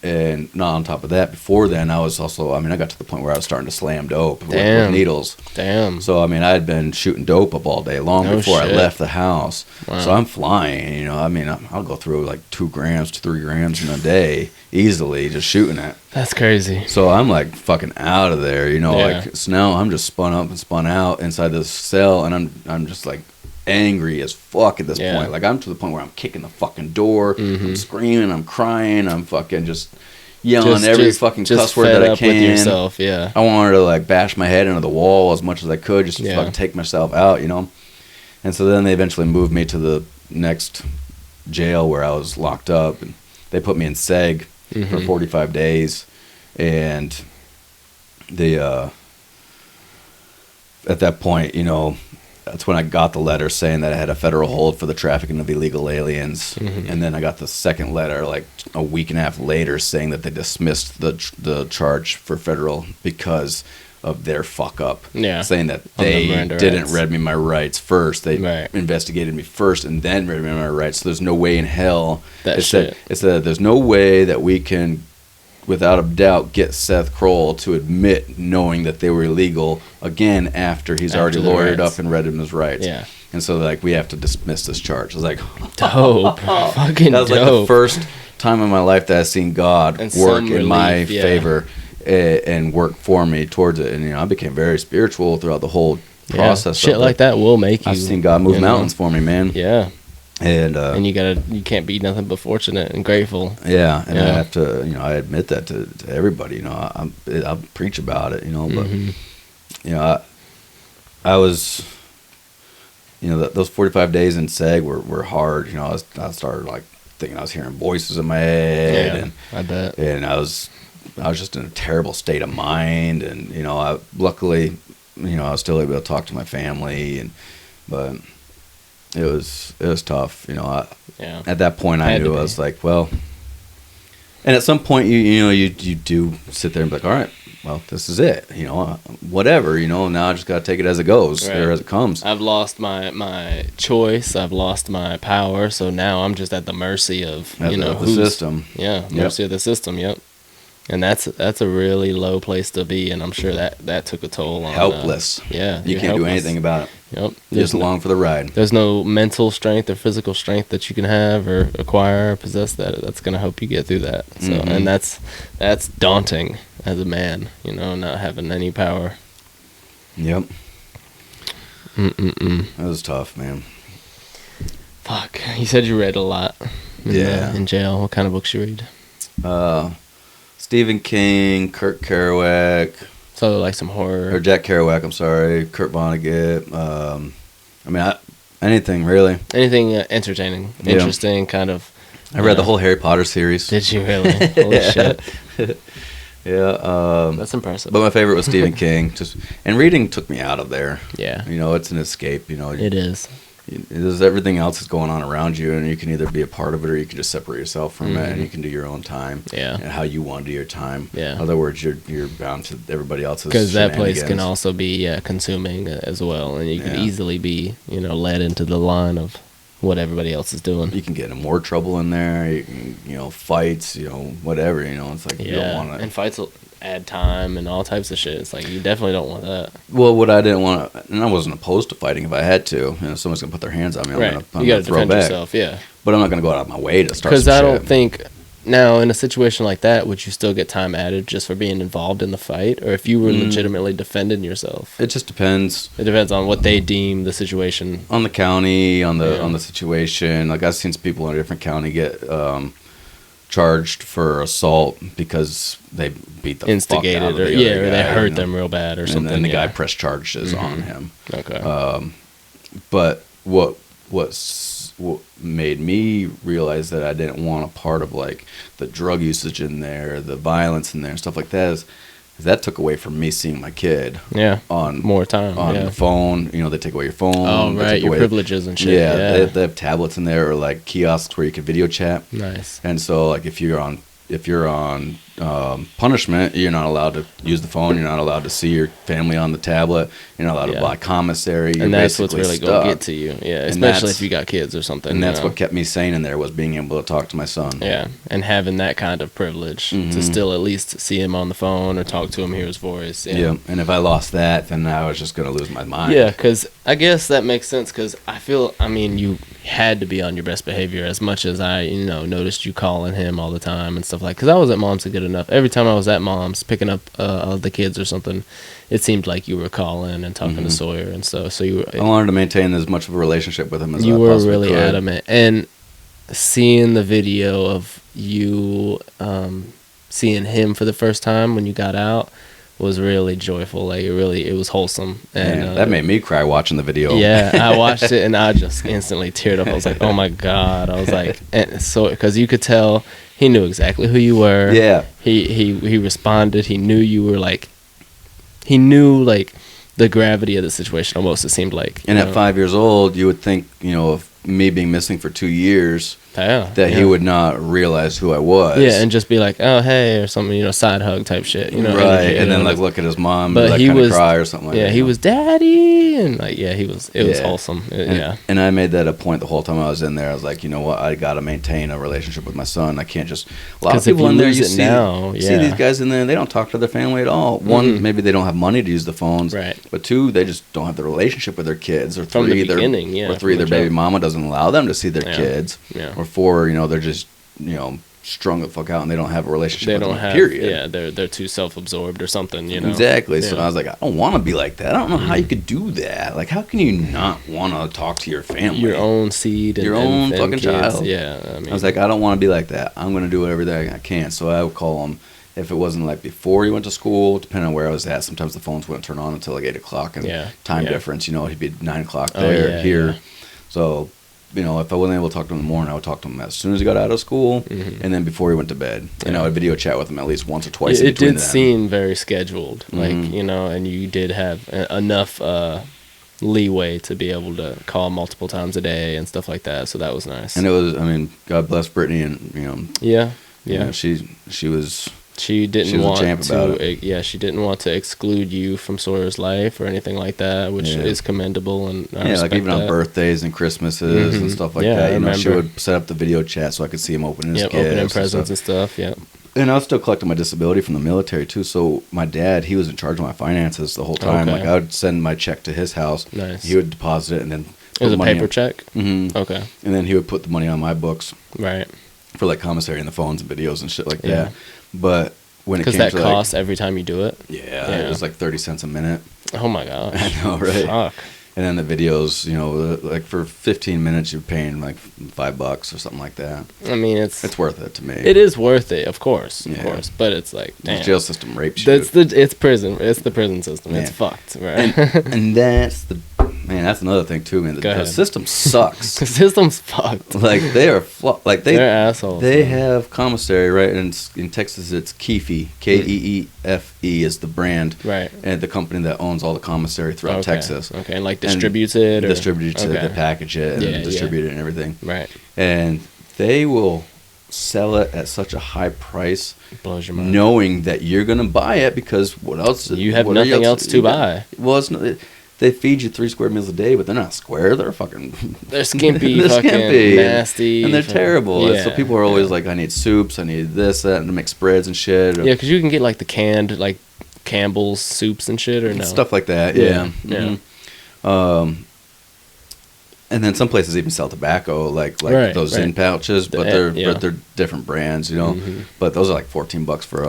And not on top of that, before then, I was also, I got to the point where I was starting to slam dope with needles. Damn. So, I had been shooting dope up all day long before I left the house. Wow. So I'm flying, you know, I'll go through like 2 grams to 3 grams in a day easily just shooting it. That's crazy. So I'm like fucking out of there, you know, like, so now I'm just spun up and spun out inside this cell, and I'm just like angry as fuck at this point. Like, I'm to the point where I'm kicking the fucking door, I'm screaming, I'm crying, I'm fucking just yelling every fucking cuss word that I can. With yourself, I wanted to like bash my head into the wall as much as I could just to fucking take myself out, you know. And so then they eventually moved me to the next jail where I was locked up, and they put me in seg for 45 days, and they at that point, you know, that's when I got the letter saying that I had a federal hold for the trafficking of illegal aliens. And then I got the second letter like a 1.5 weeks later saying that they dismissed the charge for federal because of their fuck up. Saying that they didn't read me my rights first. They investigated me first and then read me my rights. So there's no way in hell. It said there's no way that we can, without a doubt, get Seth Kroll to admit knowing that they were illegal again after he's already lawyered up and read him his rights. And so, like, we have to dismiss this charge. I was like, dope. Fucking that was like the first time in my life that I've seen God work in my favor and work for me towards it. And, you know, I became very spiritual throughout the whole process. Shit like that will make you. I've seen God move mountains for me, man. Yeah. And you can't be nothing but fortunate and grateful. Yeah, and I have to, you know, I admit that to everybody. You know, I preach about it. You know, but you know, I was, you know, those 45 days in seg were hard. You know, I started like thinking I was hearing voices in my head, and I bet, and I was just in a terrible state of mind, and you know, luckily, you know, I was still able to talk to my family, but. It was tough, you know. At that point, I knew I was like, well. And at some point, you do sit there and be like, all right, well, this is it, you know, whatever, you know. Now I just gotta take it as it goes or as it comes. I've lost my choice. I've lost my power. So now I'm just at the mercy of the system. Yeah, mercy of the system. Yep. And that's a really low place to be, and I'm sure that took a toll on. Helpless. You can't do anything about it. Yep. Just along for the ride. There's no mental strength or physical strength that you can have or acquire or possess that's going to help you get through that. So, and that's daunting as a man, you know, not having any power. Yep. That was tough, man. Fuck. You said you read a lot. In jail. What kind of books you read? Stephen King, Kurt Kerouac. So like some horror. Or Jack Kerouac, I'm sorry. Kurt Vonnegut. Anything, really. Anything entertaining, interesting, kind of. I read the whole Harry Potter series. Did you really? Holy shit. Yeah. That's impressive. But my favorite was Stephen King. And reading took me out of there. Yeah. You know, it's an escape, you know. It is. There's everything else that's going on around you, and you can either be a part of it or you can just separate yourself from it, and you can do your own time. And how you want to do your time. In other words, you're bound to everybody else's. Because that place can also be consuming as well, and you can easily be, you know, led into the line of what everybody else is doing. You can get in more trouble in there. You can, fights, whatever. It's like you don't want to. And fights will add time and all types of shit. It's like you definitely don't want that. Well, what I didn't want to, and I wasn't opposed to fighting if I had to. Someone's gonna put their hands on me. I'm you got to throw defend back. yourself. Yeah. But I'm not gonna go out of my way to start. Because I don't think. Now, in a situation like that, would you still get time added just for being involved in the fight? Or if you were legitimately defending yourself? It just depends. It depends on what they deem the situation. On the county, on the situation. Like, I've seen some people in a different county get charged for assault because they beat the instigated fuck out of or the other or they guy, hurt them real bad or something. And the guy pressed charges on him. Okay. But what made me realize that I didn't want a part of like the drug usage in there, the violence in there, and stuff like that is that took away from me seeing my kid. Yeah. On more time on the phone. They take away your phone. Oh right, your privileges and shit. Yeah. They have tablets in there or like kiosks where you can video chat. Nice. And so like if you're on punishment, you're not allowed to use the phone. You're not allowed to see your family on the tablet. You're not allowed to buy commissary. And that's what's really going to get to you. Yeah, especially if you got kids or something. And that's what kept me sane in there was being able to talk to my son. Yeah, and having that kind of privilege to still at least see him on the phone or talk to him, hear his voice. Yeah, and if I lost that, then I was just going to lose my mind. Yeah, because I guess that makes sense because you had to be on your best behavior as much as I, noticed you calling him all the time and stuff like. Because I was at Mom's a good enough. Every time I was at Mom's picking up the kids or something, it seemed like you were calling and talking to Sawyer and stuff. So I wanted to maintain as much of a relationship with him as I possibly possibly really could. Adamant. And seeing the video of you seeing him for the first time when you got out was really joyful. Like it was wholesome. And that made me cry watching the video. Yeah, I watched it and I just instantly teared up. I was like, oh my God. I was like, and so because you could tell he knew exactly who you were. Yeah. He responded. He knew you were like, he knew like the gravity of the situation almost, it seemed like. And at 5 years old, you would think, of me being missing for 2 years, he would not realize who I was. Yeah, and just be like, oh, hey, or something, side hug type shit. Right, and then like look at his mom and like kind of cry or something like that. Yeah, he was daddy, and like, it was wholesome. And I made that a point the whole time I was in there. I was like, you know what, I got to maintain a relationship with my son. I can't just, a lot of people in there, you see these guys in there, they don't talk to their family at all. One, maybe they don't have money to use the phones. Right. But two, they just don't have the relationship with their kids. Or from three, the beginning, their baby mama doesn't allow them to see their kids. Yeah. Or four, they're just, strung the fuck out and they don't have a relationship with them, period. Yeah, they're too self-absorbed or something, Exactly. So I was like, I don't want to be like that. I don't know how you could do that. Like, how can you not want to talk to your family? Your own seed. Your own fucking kids. child. Yeah. I was like, I don't want to be like that. I'm going to do everything I can. So I would call him. If it wasn't like before he went to school, depending on where I was at, sometimes the phones wouldn't turn on until like 8 o'clock. And time difference, he'd be 9 o'clock there, here. Yeah. So, if I wasn't able to talk to him in the morning, I would talk to him as soon as he got out of school and then before he went to bed. And I would video chat with him at least once or twice. It did seem very scheduled, like, and you did have enough leeway to be able to call multiple times a day and stuff like that. So that was nice. And it was, God bless Brittany and, she was... She didn't want to exclude you from Sawyer's life or anything like that, which is commendable. And I like even on birthdays and Christmases and stuff like that. She would set up the video chat so I could see him opening his gifts, opening presents and stuff. Yeah. And I was still collecting my disability from the military too. So my dad, he was in charge of my finances the whole time. Okay. Like I would send my check to his house. Nice. He would deposit it and then it was a paper check. Mm-hmm. Okay. And then he would put the money on my books. Right. For like commissary and the phones and videos and shit like that. But when it came to because that costs every time you do it. Yeah, it was like 30 cents a minute. Oh my gosh. I know, right? Fuck. And then the videos, like for 15 minutes you're paying like $5 or something like that. I mean, it's worth it to me. It is worth it, of course, but it's like, damn. The jail system rapes you. It's prison. It's the prison system. Yeah. It's fucked, right? And that's that's another thing too, man. The system sucks. The system's fucked. Like they are, they're assholes. They have commissary, right? And in Texas, it's Keefe, Keefe is the brand, right? And the company that owns all the commissary throughout Texas. Okay, and like distributes it, distributes it, they package it, and distribute it and everything. Right. And they will sell it at such a high price, blows your mind, knowing knowing that you're gonna buy it because what else? You have nothing else to buy. Well, it's not. they feed you 3 square meals a day, but they're not square. They're fucking. They're skimpy, fucking nasty, and they're terrible. Yeah, so people are always like, I need soups, I need this, that, and to make spreads and shit. Yeah, because you can get like the canned like Campbell's soups and shit, or no stuff like that. Yeah. Mm-hmm. And then some places even sell tobacco, like those Zyn pouches, but they're different brands, you know. Mm-hmm. But those are like $14 for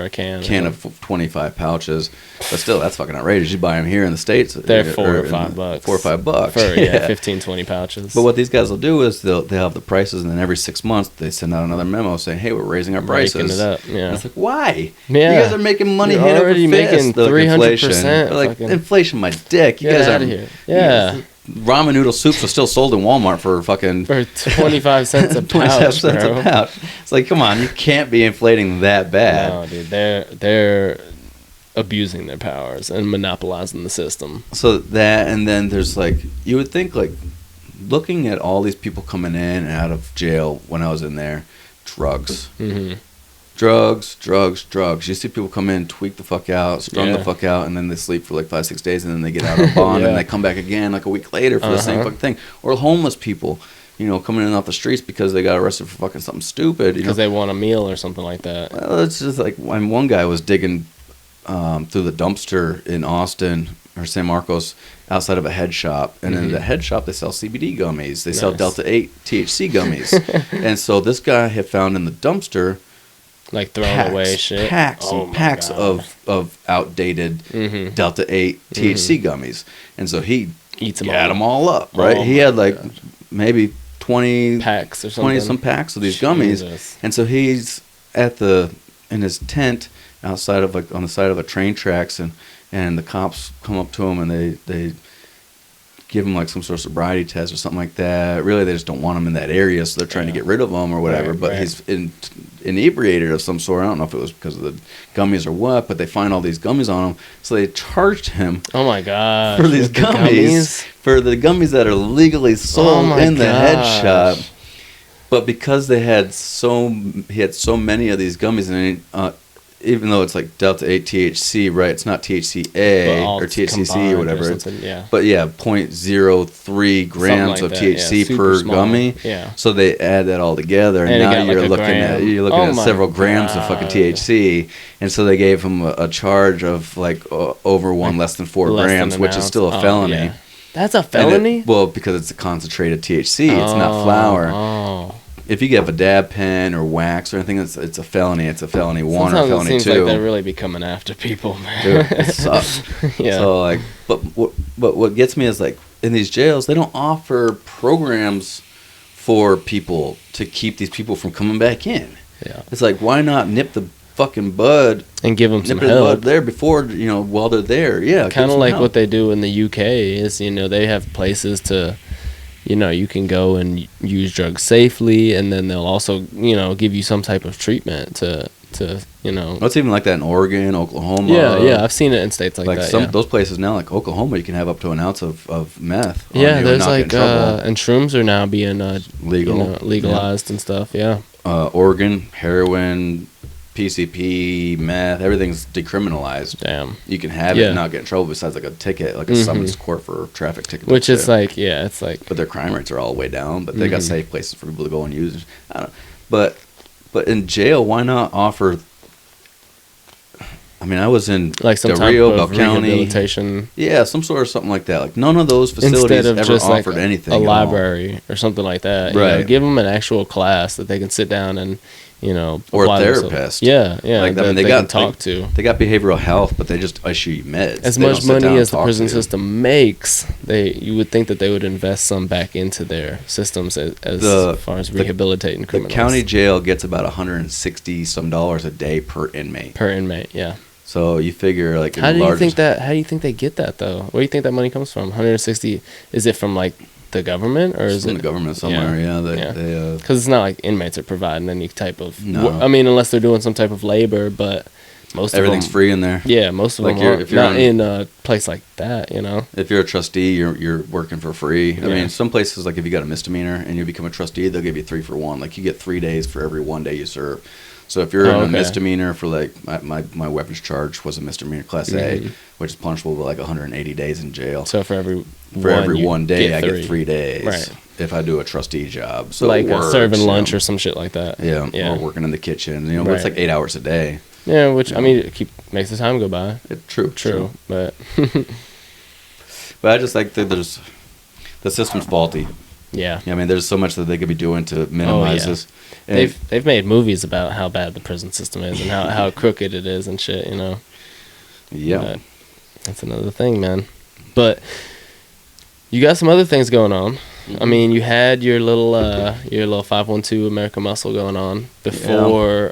a can of 25 pouches. But still, that's fucking outrageous. You buy them here in the States, they're $4 or $5. $4 or $5 for 15, 20 pouches. But what these guys will do is they'll have the prices, and then every 6 months they send out another memo saying, "Hey, we're raising our prices." Raking it up, yeah. And it's like, why? Yeah. You guys are making money You're hand over already fist. making 300%. Like inflation, my dick. You Get guys out are of here. Yeah. Ramen noodle soups are still sold in Walmart for fucking 25 cents a pouch, 25 cents bro. a pouch. It's like, come on, you can't be inflating that bad. No, dude, they're abusing their powers and monopolizing the system. So that, and then there's like, you would think like, looking at all these people coming in and out of jail when I was in there, drugs. Mm-hmm. Drugs. You see people come in, tweak the fuck out, strung the fuck out, and then they sleep for like 5-6 days, and then they get out on bond, and they come back again like a week later for the same fucking thing. Or homeless people, you know, coming in off the streets because they got arrested for fucking something stupid. Because they want a meal or something like that. Well, it's just like when one guy was digging through the dumpster in Austin or San Marcos outside of a head shop, and in the head shop they sell CBD gummies. They sell Delta 8 THC gummies. And so this guy had found in the dumpster like throwing away shit. Packs of outdated Delta 8 THC gummies. And so he eats them them all up, right? He had like maybe 20 packs or something. 20 some packs of these gummies. Jesus. And so he's in his tent outside of on the side of a train tracks, and the cops come up to him and they give him like some sort of sobriety test or something like that. Really, they just don't want him in that area, so they're trying to get rid of him or whatever. But he's inebriated of some sort. I don't know if it was because of the gummies or what, but they find all these gummies on him, so they charged him. Oh my god! For these gummies, for the gummies that are legally sold in the head shop. But because he had so many of these gummies, and even though it's like Delta 8 THC, right? It's not THCA or THCC or whatever. But 0.03 grams of THC per small gummy. Yeah. So they add that all together, and now you're looking at several grams of fucking THC. And so they gave him a charge of like over less than 4 grams, which is still a felony. Yeah. That's a felony? Because it's a concentrated THC. It's not flour. Oh. If you get a dab pen or wax or anything, it's a felony. It's a felony 1 Sometimes or felony 2. It seems like they're really be coming after people, man. Dude, it sucks. Yeah. So like, but what gets me is like in these jails they don't offer programs for people to keep these people from coming back in. Yeah. It's like, why not nip the fucking bud and give them some help there before, while they're there. Yeah. Kind of like what they do in the UK is, they have places to. You can go and use drugs safely, and then they'll also, give you some type of treatment to. It's even like that in Oregon, Oklahoma. Yeah, I've seen it in states like that. Those places now, like Oklahoma, you can have up to an ounce of meth. Yeah, there's like, and shrooms are now being legalized and stuff. Yeah. Oregon, heroin, PCP, meth, everything's decriminalized. Damn. You can have it and not get in trouble besides like a ticket, like a summons court for a traffic ticket. Which is like, it's like. But their crime rates are all the way down, but they got safe places for people to go and use. I don't know. But in jail, why not offer. I mean, I was in like some Del Rio, type of Bell County. Rehabilitation. Yeah, some sort of something like that. Like none of those facilities ever just offered like anything. A library or something like that. Right. Give them an actual class that they can sit down and. Or a therapist. Yeah. Like, they can talk to. They got behavioral health, but they just issue you meds. As much money as the prison system makes, you would think that they would invest some back into their systems as far as rehabilitating criminals. The county jail gets about $160 some a day per inmate. Per inmate, yeah. So you figure like how do you think they get that though? Where do you think that money comes from? 160? Is it from like the government, or is it the government somewhere? Because it's not like inmates are providing any type of. No. I mean, unless they're doing some type of labor, but most everything's of them, free in there. Yeah, most of Like them are if you're not on, in a place like that, you know. if you're a trustee, you're working for free. I Yeah. mean, some places, like if you got a misdemeanor and you become a trustee, they'll give you 3 for 1. Like you get 3 days for every 1 day you serve. So if you're in a Okay. misdemeanor for like my weapons charge was a misdemeanor class A, Mhm. which is punishable with like 180 days in jail. So for every For one day, get I three. get 3 days. Right. If I do a trustee job, so like it works, serving lunch you know. or some shit like that. Yeah, Yeah. or working in the kitchen. You know, it's Right. like 8 hours a day. Yeah, which I Yeah. mean, it makes the time go by. True. But But I just like that there's the system's faulty. yeah, I mean, there's so much that they could be doing to minimize yeah. this. And they've made movies about how bad the prison system is and how crooked it is and shit. You know. yeah, But that's another thing, man. But you got some other things going on. I mean, you had your little 512 American Muscle going on before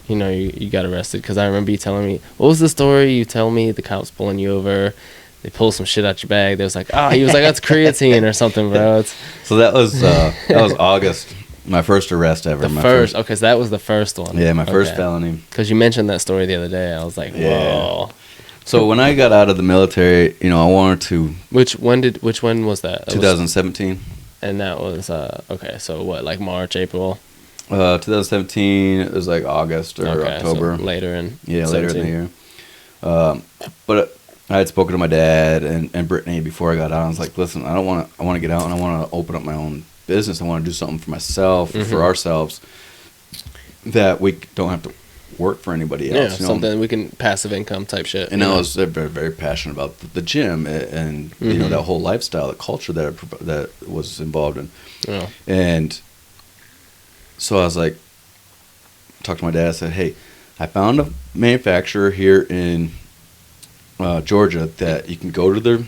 you got arrested. Because I remember you telling me, what was the story? You tell me the cops pulling you over. They pull some shit out your bag. They was like, he was like, that's creatine or something, bro. so that was August, my first arrest ever. Okay, so that was the first one. Yeah, my first felony. Because you mentioned that story the other day. I was like, whoa. Yeah. So when I got out of the military, I wanted to. Which one was that? 2017. And that was okay. So what, like March, April? 2017. It was like August or Okay, October. so later in Later in the year. But I had spoken to my dad and Brittany before I got out. I was like, listen, I want to get out and I want to open up my own business. I want to do something for myself, for ourselves, that we don't have to work for anybody else. Yeah, something we can passive income type shit. And I was very, very passionate about the gym and that whole lifestyle, the culture that was involved in. Yeah. And so I was like, talked to my dad. I said, hey, I found a manufacturer here in Georgia that you can go to their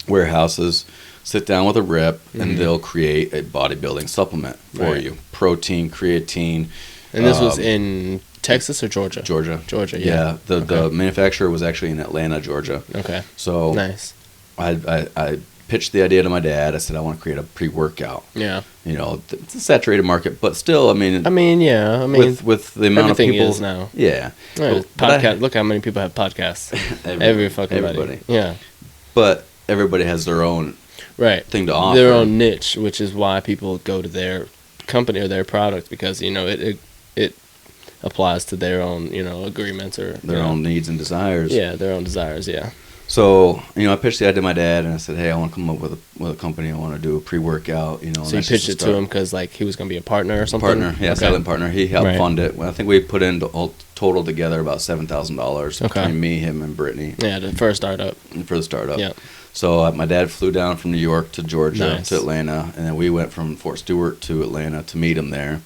warehouses, sit down with a rep, and they'll create a bodybuilding supplement for you. Protein, creatine. And this was in Texas or Georgia? Georgia, yeah. The manufacturer was actually in Atlanta, Georgia. Okay. So nice. I pitched the idea to my dad. I said I want to create a pre-workout. Yeah. It's a saturated market, but still, yeah. with the amount of people is now. Yeah. Right. Podcast. Look how many people have podcasts. Everybody. Yeah. But everybody has their own thing to offer. Their own niche, which is why people go to their company or their product, because it applies to their own agreements or their own needs and desires. Yeah, their own desires. Yeah. So I pitched the idea to my dad, and I said, "Hey, I want to come up with a company. I want to do a pre-workout." So you pitched it to him because he was going to be a partner or something. Silent partner. He helped fund it. Well, I think we put in total together about $7,000 between me, him, and Brittany. Yeah, for a startup. For the startup. Yeah. So my dad flew down from New York to Georgia to Atlanta, and then we went from Fort Stewart to Atlanta to meet him there.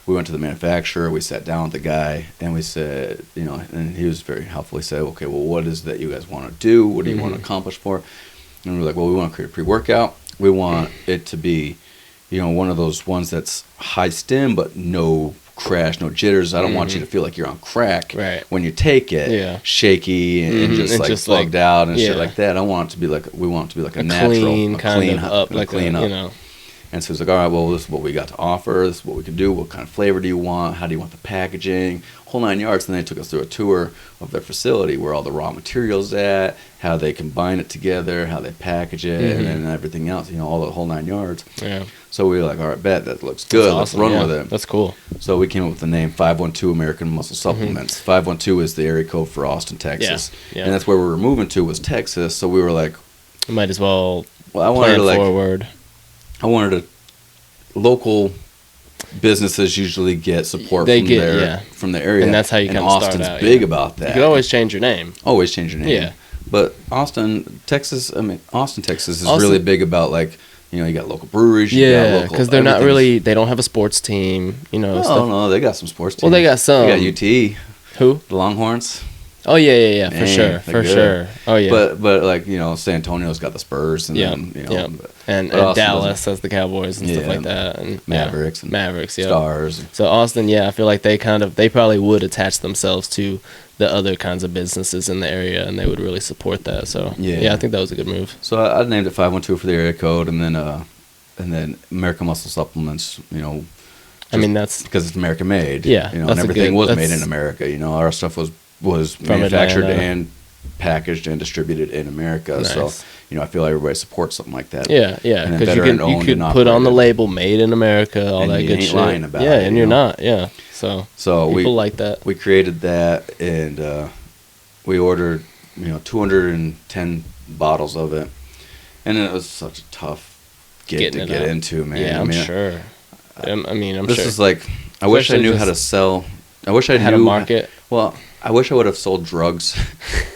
We went to the manufacturer. We sat down with the guy, and we said, and he was very helpful. He said, "Okay, well, what is it that you guys want to do? What do you want to accomplish for?" And we were like, "Well, we want to create a pre-workout. We want it to be, one of those ones that's high stim, but no crash, no jitters. I don't want you to feel like you're on crack when you take it, shaky and just bugged out and shit like that. We want it to be like a natural, clean up. And so he's like, all right, well, this is what we got to offer. This is what we can do. What kind of flavor do you want? How do you want the packaging? Whole 9 yards. And they took us through a tour of their facility, where all the raw materials at, how they combine it together, how they package it, and then everything else, all the whole 9 yards. Yeah. So we were like, all right, bet, that looks good. Awesome. Let's run with it. That's cool. So we came up with the name 512 American Muscle Supplements. 512 is the area code for Austin, Texas. Yeah. And that's where we were moving to, was Texas. So we were like, might as well I wanted plan to forward. Local businesses usually get support from the area, and that's how you kind of start Austin's out. Big about that. You can always change your name. Always change your name. Yeah. But Austin, Texas is really big about you got local breweries. Because they're not really. They don't have a sports team. No, they got some sports teams. Well, they got some. They got UT. Who? The Longhorns. Oh yeah, for sure. Oh yeah. But San Antonio's got the Spurs, and and Dallas has the Cowboys and stuff like that, and Mavericks, Stars. So Austin, I feel like they probably would attach themselves to the other kinds of businesses in the area, and they would really support that. So I think that was a good move. So I named it 512 for the area code, and then American Muscle Supplements. I mean, that's because it's American made. Yeah, and everything was made in America. Our stuff was was From manufactured Atlanta. and packaged and distributed in America. Nice. So, I feel like everybody supports something like that. Yeah, And then because you veteran-owned could and put on the operated. label "Made in America," all And that you good ain't shit. lying about yeah, it, and you you're know? not. Yeah, so So people like that. we created that, and we ordered 210 bottles of it, and it was such a tough gig to get into, man. Yeah, I'm sure. I'm this sure. is like, I wish I Especially knew how to sell. I wish I how knew to market. Well, I wish I would have sold drugs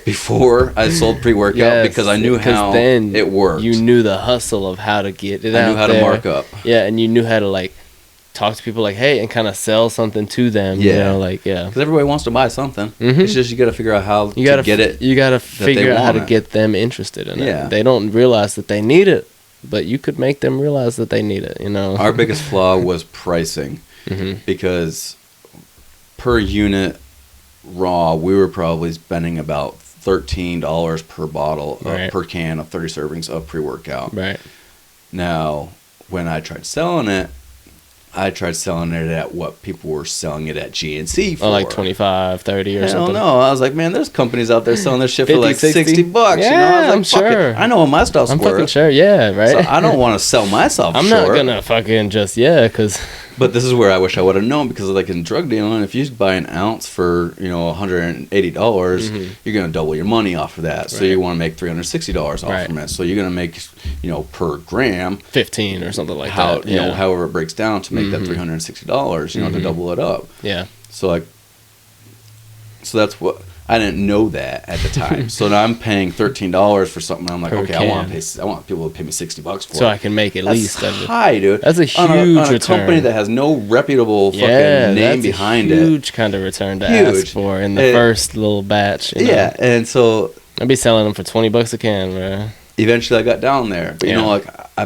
before I sold pre-workout Yes, because I knew how then it worked. You knew the hustle of how to get it out. I knew how to mark up. Yeah, and you knew how to like talk to people like, hey, and kind of sell something to them. Yeah. Because everybody wants to buy something. Mhm. It's just you got to figure out how you gotta to get it. You got to figure out how to want it. get them interested in Yeah. it. They don't realize that they need it, but you could make them realize that they need it. Our biggest flaw was pricing Mhm. because per unit raw, we were probably spending about $13 per bottle, Right. per can of 30 servings of pre-workout. Right. Now, when I tried selling it at what people were selling it at GNC for. Oh, like 25, 30 or Hell something. no. I was like, man, there's companies out there selling this shit for 50, like 60. $60. Yeah, I was like, I'm fuck it. sure. I know what my stuff's I'm worth. fucking sure. Yeah, right. So I don't want to sell myself I'm short. not gonna fucking just because But this is where I wish I would have known, because like in drug dealing, if you buy an ounce for $180, you're gonna double your money off of that. So Right. you want to make $360 off Right. from it. So you're gonna make per gram 15 or something like that. Yeah. however it breaks down to make that $360. To double it up. Yeah. So that's what. I didn't know that at the time. So now I'm paying $13 for something. And I'm like, Per okay, can. I want people to pay me $60 for So it. I can make at That's least of it. high, dude. That's a huge on a return. company that has no reputable fucking Yeah, name that's behind a it. huge kind of return to ask Huge. for in the first little batch. Yeah, and so I'd be selling them for $20 a can, bro. eventually I got down there. But Yeah. I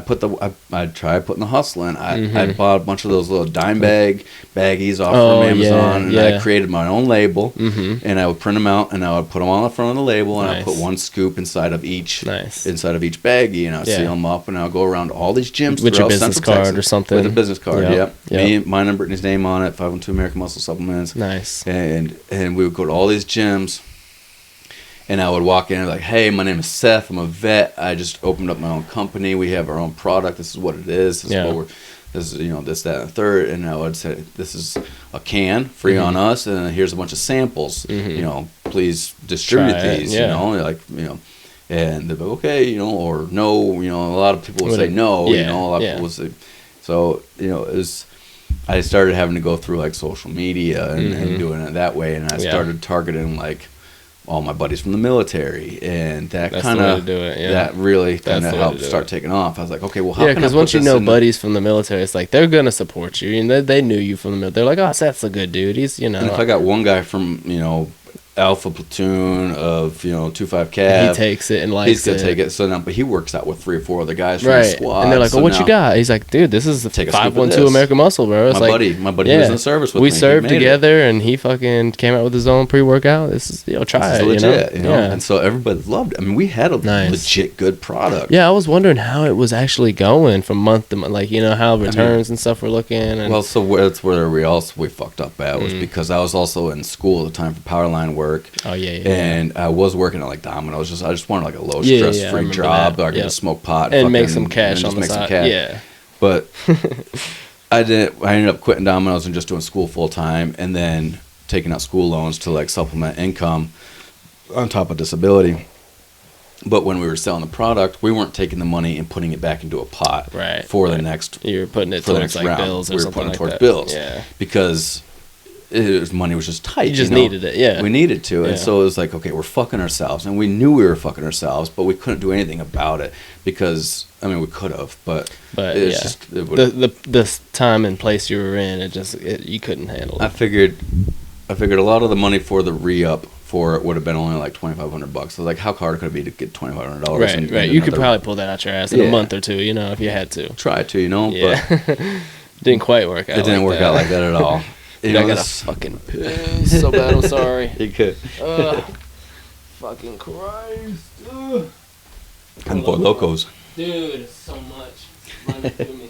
tried putting the hustle in. I Mhm. bought a bunch of those little dime baggies off Oh, from Amazon, yeah, and yeah. I created my own label. Mhm. And I would print them out, and I would put them on the front of the label, and I Nice. put one scoop inside of each Nice. baggie, and I would Yeah. seal them up, and I would go around all these gyms With your throughout business Central card Texas or something. with a business card. Yep. Yep. Me, mine, and Brittany's name on it. 512 American Muscle Supplements. Nice. And we would go to all these gyms, and I would walk in and be like, hey, my name is Seth. I'm a vet. I just opened up my own company. We have our own product. This is what it is. This Yeah. is what this is, this, that, and the third. And I would say, this is a can free on us, and here's a bunch of samples. Please distribute Try it, these. yeah. And they'd be okay, or no. A lot of people would say no. Yeah, A lot of yeah. people would say. So it was. I started having to go through like social media and doing it that way, and I started targeting like all my buddies from the military, and that That's kind the way to of do it, yeah. that really kind That's of the way helped to do start it. taking off. I was like, okay, well, how Yeah, can I because put once you this know in buddies from the military, it's like they're gonna support you. They knew you from the military. They're like, oh, Seth's a good dude. He's And if I got one guy from Alpha Platoon of 25 he Cav, takes it and likes he's gonna it. take it. So now, but he works out with 3 or 4 other guys from the Right, squad, and they're like, so "Oh, what you now got?" He's like, "Dude, this is the Take a scoop of 512 this. American Muscle, bro." It's My like, buddy who was in the service with we me, he served made it. together, and he fucking came out with his own pre-workout. This is try This it, is legit, Yeah. And so everybody loved it. I mean, we had a Nice. legit good product. Yeah, I was wondering how it was actually going from month to month, like how returns and stuff were looking. And Well, so that's where we fucked up at was because I was also in school at the time for Powerline work. oh yeah, And I was working at like Domino's. I just wanted like a low Yeah, stress I free remember job that. where I could Yep. just smoke pot and make fucking- some cash and on just the make some side. cash. Yeah, But I ended up quitting Domino's and just doing school full time, and then taking out school loans to like supplement income on top of disability. But when we were selling the product, we weren't taking the money and putting it back into a pot Right, for the right. next You're putting it for the towards next like round. bills or We were something putting it like towards that. bills. Yeah, because money was just tight. you just needed it. Yeah, We needed to. Yeah. And so it was like, okay, we're fucking ourselves. And we knew we were fucking ourselves, but we couldn't do anything about it because, I mean, we could have, but it's yeah, just, it would, the time and place you were in, you couldn't handle I it. figured a lot of the money for the re-up for it would have been only like $2,500. So like, how hard could it be to get $2,500? Right, right. You could probably pull that out your ass in a Yeah. month or two, if you had to. try to, Yeah, but didn't quite work out. it didn't work out like that at all. I gotta fucking piss so bad. I'm sorry. You could. Fucking Christ. Ugh. I'm for locos. Dude, it's so much. Run it through me.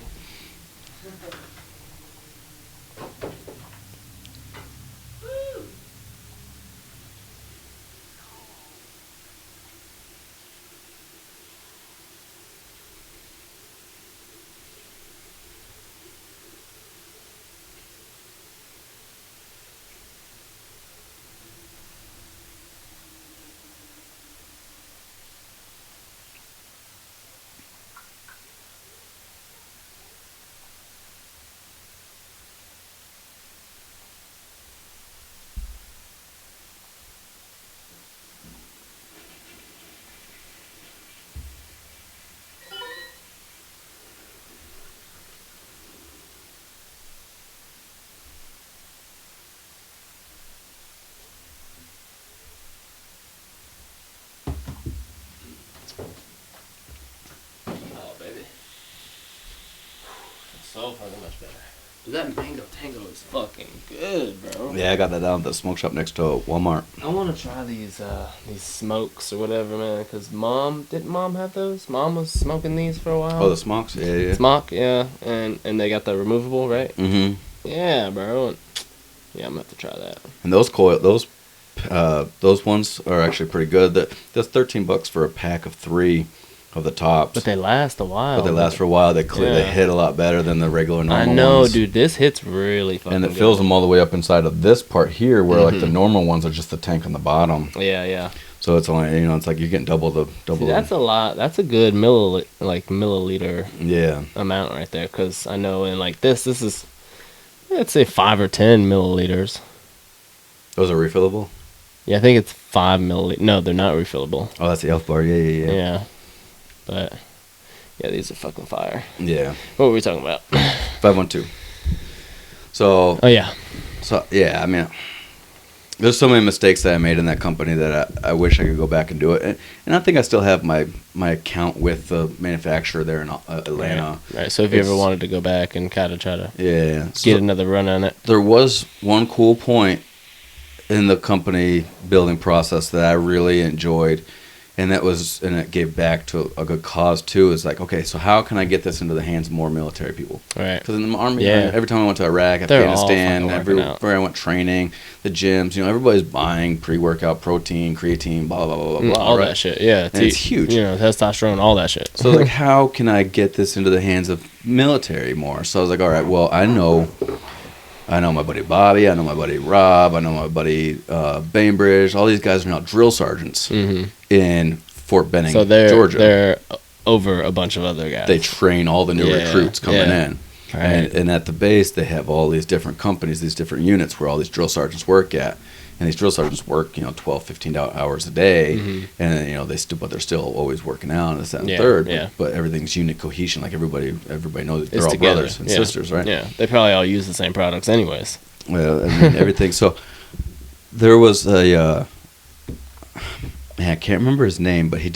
that mango tango is fucking good, bro. Yeah, I got that down at the smoke shop next to Walmart. I want to try these smokes or whatever, man. Cause didn't mom have those? Mom was smoking these for a while. Oh, the smokes? Yeah. Smoke, yeah, and they got the removable, right? Mm-hmm. Yeah, bro. Yeah, I'm gonna have to try that. And those ones are actually pretty good. That's $13 for a pack of 3 of the tops. But they last a while. But they last for a while. They hit a lot better than the regular normal ones. I know, ones. dude. This hits really fucking good. And it fills them all the way up inside of this part here, where like the normal ones are just the tank on the bottom. Yeah. So it's only it's like you're getting double the. See, that's a lot. That's a good milliliter. Yeah. Amount right there, because I know in like this is, let's say 5 or 10 milliliters. Those are refillable? Yeah, I think it's 5 milliliters. No, they're not refillable. Oh, that's the Elf bar. Yeah. Yeah. But, yeah, these are fucking fire. Yeah. What were we talking about? 512. So. Oh, yeah. So, yeah, I mean, there's so many mistakes that I made in that company that I wish I could go back and do it. And I think I still have my account with the manufacturer there in Atlanta. Right. So if you ever wanted to go back and kind of try to get another run on it. There was one cool point in the company building process that I really enjoyed, and it gave back to a good cause too. Is like, okay, so how can I get this into the hands of more military people? Right. Because in the army, every time I went to Iraq, Afghanistan, everywhere I went training, the gyms, everybody's buying pre-workout protein, creatine, blah blah blah blah blah. All that shit, yeah. And it's huge. Testosterone, all that shit. So like, how can I get this into the hands of military more? So I was like, all right, well, I know my buddy Bobby, I know my buddy Rob, I know my buddy Bainbridge. All these guys are now drill sergeants in Fort Benning, Georgia. They're over a bunch of other guys. They train all the new recruits coming in. Right. And at the base, they have all these different companies, these different units where all these drill sergeants work at. And these drill sergeants work, 12, 15 hours a day. And, but they're still always working out and this, that, and third. Yeah. But everything's unit cohesion. Like everybody knows they're all together. brothers and sisters, right? Yeah. They probably all use the same products anyways. Well, I mean, everything. So there was I can't remember his name, but he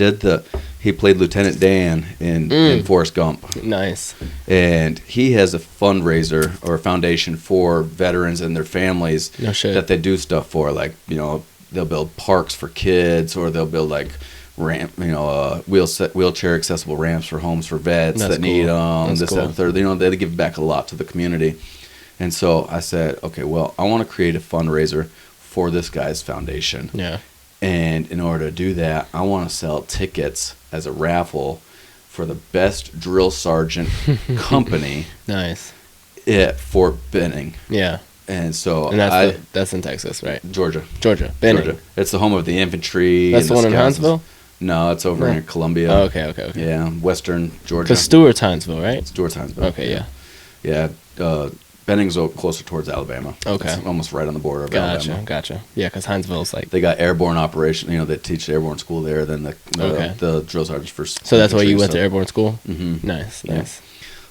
played Lieutenant Dan in Forrest Gump. Nice. And he has a fundraiser or a foundation for veterans and their families that they do stuff for. Like, they'll build parks for kids, or they'll build like wheelchair accessible ramps for homes for vets that need them. That, and third. They give back a lot to the community. And so I said, okay, well, I want to create a fundraiser for this guy's foundation. Yeah. And in order to do that, I want to sell tickets as a raffle for the best drill sergeant company. Nice. At Fort Benning. Yeah. And so that's in Texas, right? Georgia. Benning. Georgia. It's the home of the infantry. That's the one in Huntsville? No, it's over in Columbia. Oh, okay. Yeah, western Georgia. Because Stewart's Huntsville, right? Stewart's Huntsville. Okay, yeah. Yeah. Benning's closer towards Alabama. Okay. It's almost right on the border of Alabama. Gotcha. Yeah, because Huntsville's like... They got airborne operation. They teach the airborne school there. Then the drill sergeants first. So that's why you went to airborne school? Mm-hmm. Nice.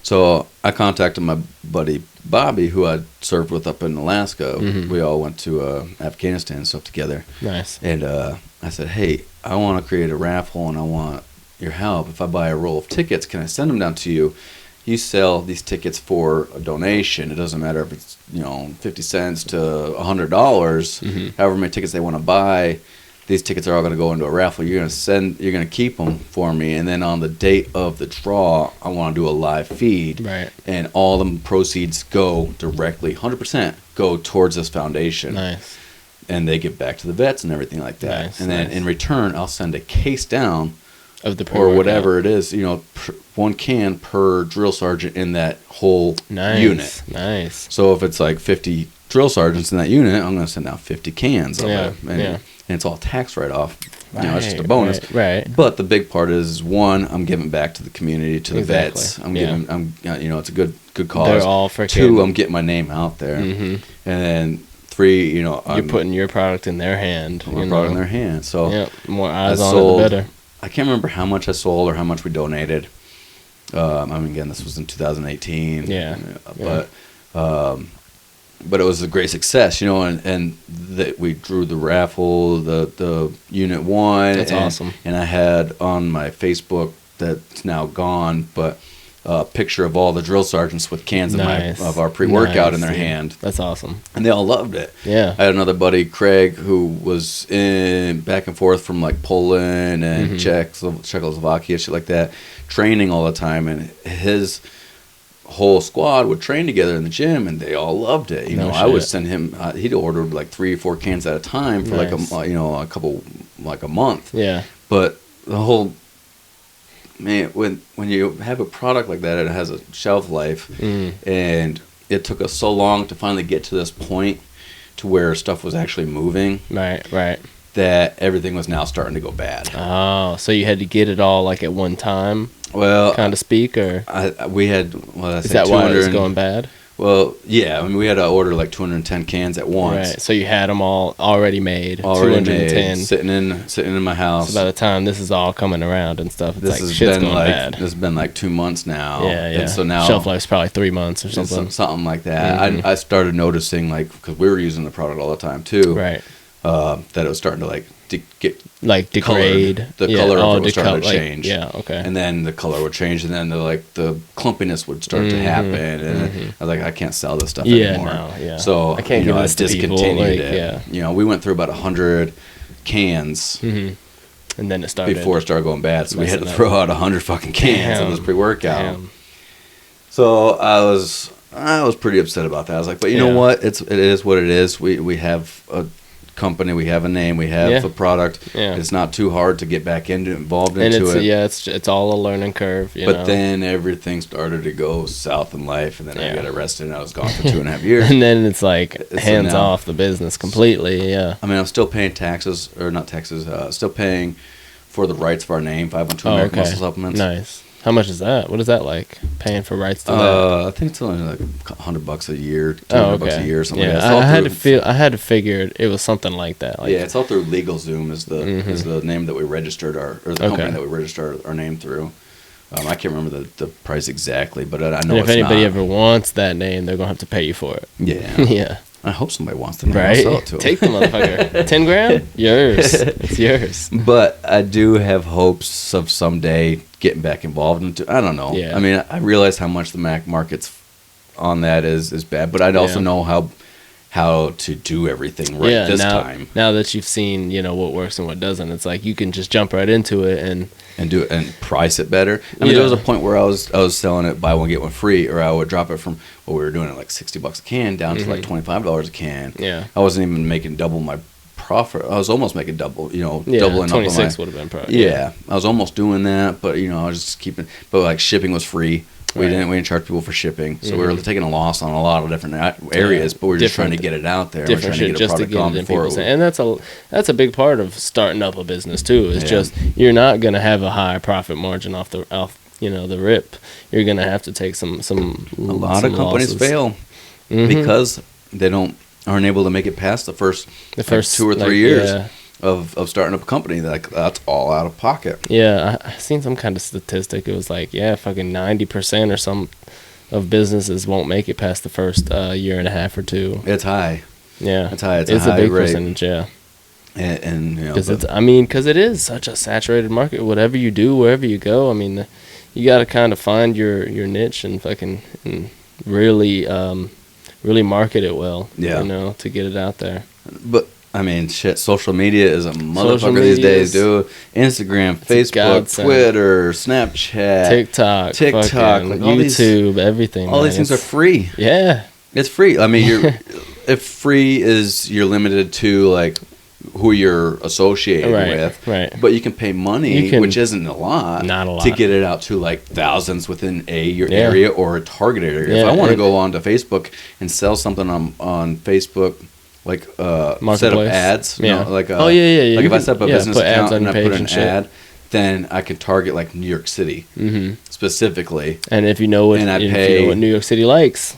So I contacted my buddy Bobby, who I served with up in Alaska. Mm-hmm. We all went to Afghanistan and stuff together. Nice. And I said, hey, I want to create a raffle and I want your help. If I buy a roll of tickets, can I send them down to you? You sell these tickets for a donation. It doesn't matter if it's 50 cents to $100. However many tickets they want to buy, these tickets are all going to go into a raffle. You're going to keep them for me, and then on the date of the draw, I want to do a live feed, right? And all the proceeds go directly, 100% go towards this foundation. Nice. And they give back to the vets and everything like that. Nice, and then in return, I'll send a case down of the or whatever it is, one can per drill sergeant in that whole unit. Nice. So if it's like 50 drill sergeants in that unit, I'm going to send out 50 cans of it. And it's all tax write-off. It's just a bonus. Right. But the big part is, one, I'm giving back to the community, to the vets. I'm giving, it's a good cause. They're all freaking... Two, I'm getting my name out there. Mm-hmm. And then three, you're putting your product in their hand. Product in their hand. So more eyes on it, the better. I can't remember how much I sold or how much we donated. Again, this was in 2018. Yeah. But it was a great success, and that we drew the raffle, the unit won. That's awesome. And I had on my Facebook, that's now gone, but picture of all the drill sergeants with cans of our pre-workout in their hand. That's awesome. And they all loved it. Yeah. I had another buddy, Craig, who was in back and forth from like Poland and Czechoslovakia, shit like that, training all the time. And his whole squad would train together in the gym, and they all loved it. I would send him. He'd order like 3 or 4 cans at a time for like a month. Yeah. But the whole man, when you have a product like that, it has a shelf life, and it took us so long to finally get to this point to where stuff was actually moving. Right. That everything was now starting to go bad. Oh, so you had to get it all like at one time? Well, kind of speak, or we had. Is that why it was going bad? Well, yeah. I mean, we had to order like 210 cans at once. Right. So you had them all already made. Already 210 made, sitting in my house. So by the time this is all coming around and stuff, it's this like shit's going bad. This has been like 2 months now. Yeah. And so now shelf life's probably 3 months or something. Something like that. I started noticing, like, because we were using the product all the time too. Right. That it was starting to like get degrade. Colored. The color of it was starting to like, change. Yeah, okay. And then the color would change, and then the clumpiness would start to happen, and I was like, I can't sell this stuff anymore. No. So I can't give this to discontinued people. it. Yeah. We went through about 100 cans, and then it started before it started going bad. So we had to throw out 100 fucking cans of this pre-workout. Damn. So I was pretty upset about that. I was like, but you know what? It is what it is. We have a company, we have a name, we have a product. Yeah. It's not too hard to get back involved and into it. Yeah, it's all a learning curve. But then everything started to go south in life, and then I got arrested, and I was gone for 2.5 years. And then it's like hands off the business completely. Yeah. I mean, I'm still paying taxes, or not taxes. Still paying for the rights of our name, 512 American Muscle Supplements. Nice. How much is that? What is that like? Paying for rights to that? I think it's only like $100 a year, $200 a year, or something like that. I had to figure it was something like that. Like, it's all through LegalZoom is the name that we registered company that we registered our name through. I can't remember the price exactly, but I know if anybody ever wants that name, they're gonna have to pay you for it. Yeah. Yeah. I hope somebody wants the name. Right? I'll sell it to them. Take the motherfucker. 10 grand? Yours. It's yours. But I do have hopes of someday getting back involved into. I don't know. Yeah. I mean, I realize how much the Mac market's on that is bad, but I'd also know how to do everything right this time. Now that you've seen, what works and what doesn't, it's like you can just jump right into it and do it and price it better. I mean, there was a point where I was selling it buy one get one free, or I would drop it from what we were doing at like $60 a can down to like $25 a can. Yeah, I wasn't even making double my profit. I was almost making double. Doubling 26 up on would have been profit. Yeah, I was almost doing that, but I was just keeping. But like shipping was free. We didn't charge people for shipping, so we were taking a loss on a lot of different areas. But we were just trying to get it out there. Different shit just to get it in people's hands. And that's a big part of starting up a business too. It's just you're not gonna have a high profit margin off the rip. You're gonna have to take some. A lot of companies fail because they aren't able to make it past the first 2 or 3 years. Of starting up a company, that's all out of pocket. Yeah, I seen some kind of statistic. It was like, fucking 90% or some of businesses won't make it past the first year and a half or two. It's high. Yeah, it's high. It's a high big rate. percentage. Yeah, and because it is such a saturated market. Whatever you do, wherever you go, I mean, you got to kind of find your niche and fucking really market it well. Yeah, to get it out there. But I mean, shit, social media is a motherfucker these days, dude. Instagram, Facebook, Twitter, Snapchat, TikTok, like YouTube, everything. All these things are free. Yeah. It's free. I mean, if free is, you're limited to, like, who you're associated with. Right. But you can pay money, which isn't a lot. Not a lot. To get it out to, like, thousands within your area or a targeted area. Yeah, if I want to go onto Facebook and sell something on Facebook, like set up ads, like like if I set up a business account and I put an ad, then I can target like New York City specifically. And if you know what New York City likes,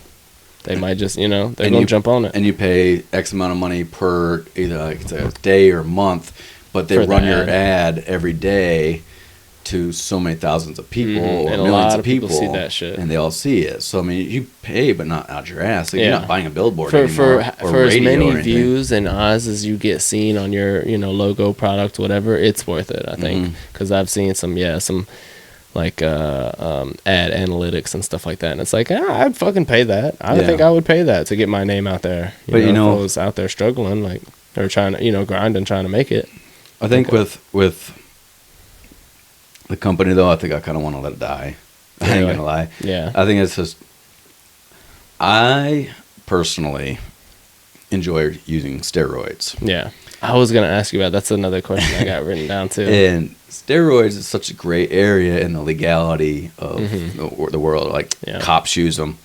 they might just they're gonna jump on it. And you pay X amount of money per either like it's a day or month, but they run your ad every day to so many thousands of people or and millions of people see that shit, and they all see it. So I mean, you pay, but not out your ass. Like, you're not buying a billboard for as many views and eyes as you get seen on your logo, product, whatever. It's worth it, I think, because I've seen some like ad analytics and stuff like that. And it's like, I'd fucking pay that. I Yeah. think I would pay that to get my name out there. But you know, if I was out there struggling, like, or trying to, grinding, trying to make it. I think with the company though, I think I kind of want to let it die. I ain't Really? gonna lie. Yeah. I think it's just, I personally enjoy using steroids. Yeah. I was going to ask you about, that's another question I got written down too. And steroids is such a great area in the legality of the world. Like, Yeah. cops use them,